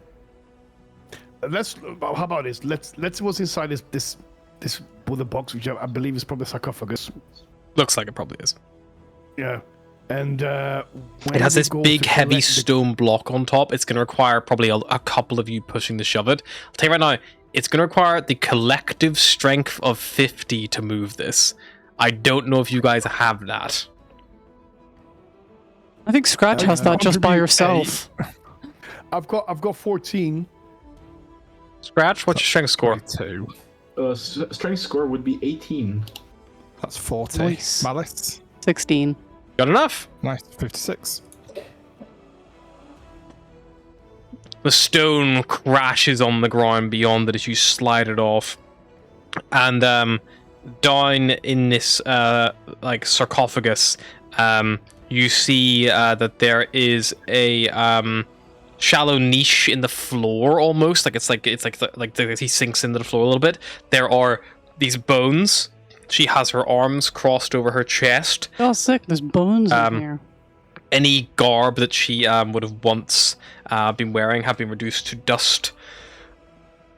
let's. How about this? Let's see what's inside this wooden box, which I believe is probably sarcophagus. Looks like it probably is. Yeah, and when It has we this go big, to heavy collect the- stone block on top. It's going to require probably a couple of you pushing to shove it. I'll tell you right now, it's going to require the collective strength of 50 to move this. I don't know if you guys have that. I think Scratch has that just by contribute herself. I've got 14. Scratch, what's your strength score? 2. Strength score would be 18. That's 40. Nice. Malice. 16. Got enough? Nice. 56. The stone crashes on the ground beyond it as you slide it off. And down in this like sarcophagus, you see that there is a shallow niche in the floor almost. Like he sinks into the floor a little bit. There are these bones. She has her arms crossed over her chest. Oh, sick. There's bones in here. Any garb that she would have once been wearing have been reduced to dust.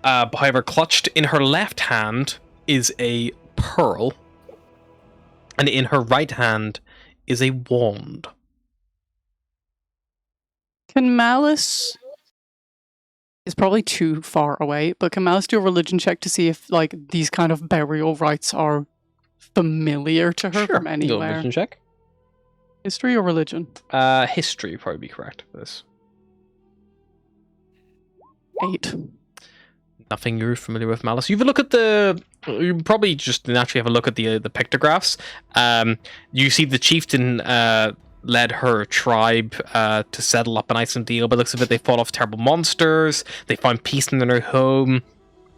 However, clutched in her left hand is a pearl, and in her right hand is a wand. Can Malice... It's probably too far away, but can Malice do a religion check to see if, like, these kind of burial rites are familiar to her from Do a anywhere? religion check. History or religion? History would probably be correct for this. 8. Nothing you're familiar with, Malice. You have a look at the. You probably just naturally have a look at the pictographs. You see the chieftain led her tribe to settle up an Iceland deal. By the looks of it, they fought off terrible monsters. They found peace in their new home,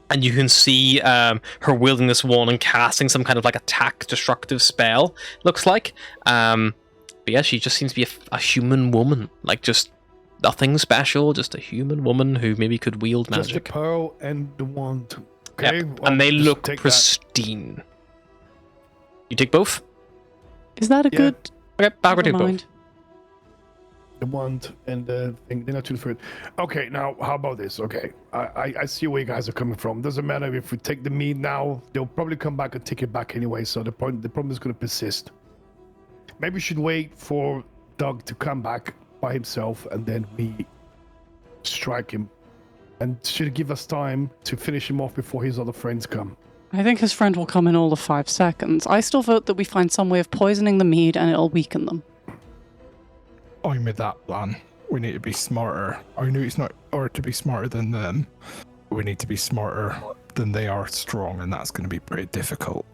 and you can see her wielding this wand and casting some kind of like attack destructive spell. Looks like. But yeah, she just seems to be a human woman, like just nothing special, just a human woman who maybe could wield Just the magic. pearl and the wand. Okay, Yep. well, And they just look take that. pristine. You take both? Is that a Yeah. good... Okay, I'll go Never take both. mind. The wand and the thing. They're not too different. Okay, now how about this? Okay, I see where you guys are coming from. Doesn't matter if we take the meat now; they'll probably come back and take it back anyway. So the problem is going to persist. Maybe we should wait for Doug to come back by himself, and then we strike him, and should give us time to finish him off before his other friends come. I think his friend will come in all of 5 seconds. I still vote that we find some way of poisoning the mead and it'll weaken them. I'm with that plan. We need to be smarter. I know it's not, or to be smarter than them. We need to be smarter than they are strong, and that's going to be pretty difficult.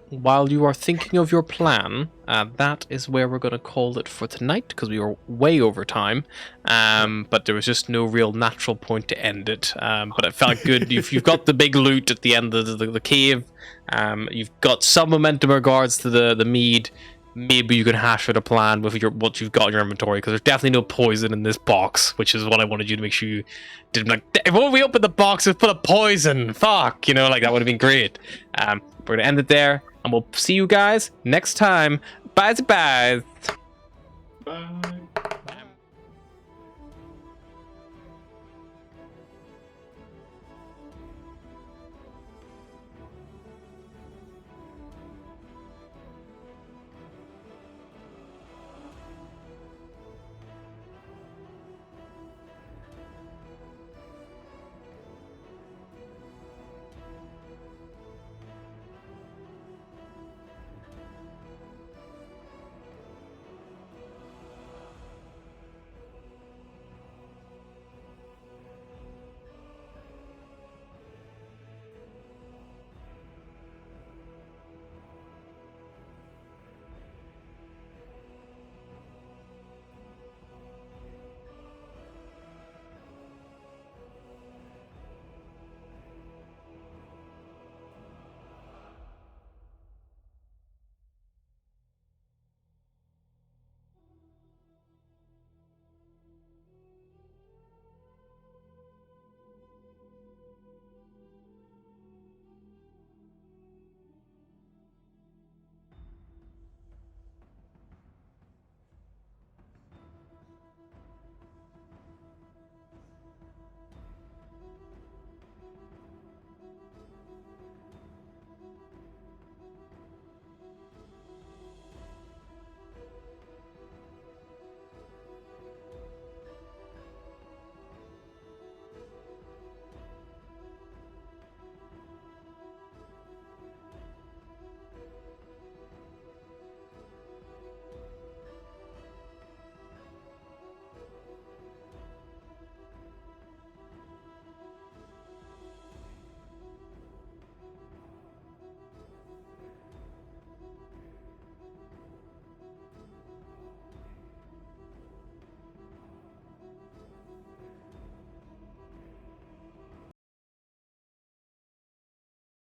While you are thinking of your plan, that is where we're going to call it for tonight, because we were way over time. But there was just no real natural point to end it. But it felt good. You've got the big loot at the end of the cave. You've got some momentum in regards to the mead. Maybe you can hash out a plan with what you've got in your inventory, because there's definitely no poison in this box, which is what I wanted you to make sure you did. Like, when we opened the box, it full of poison. Fuck, like that would have been great. We're gonna end it there, and we'll see you guys next time. Bye, bye. Bye.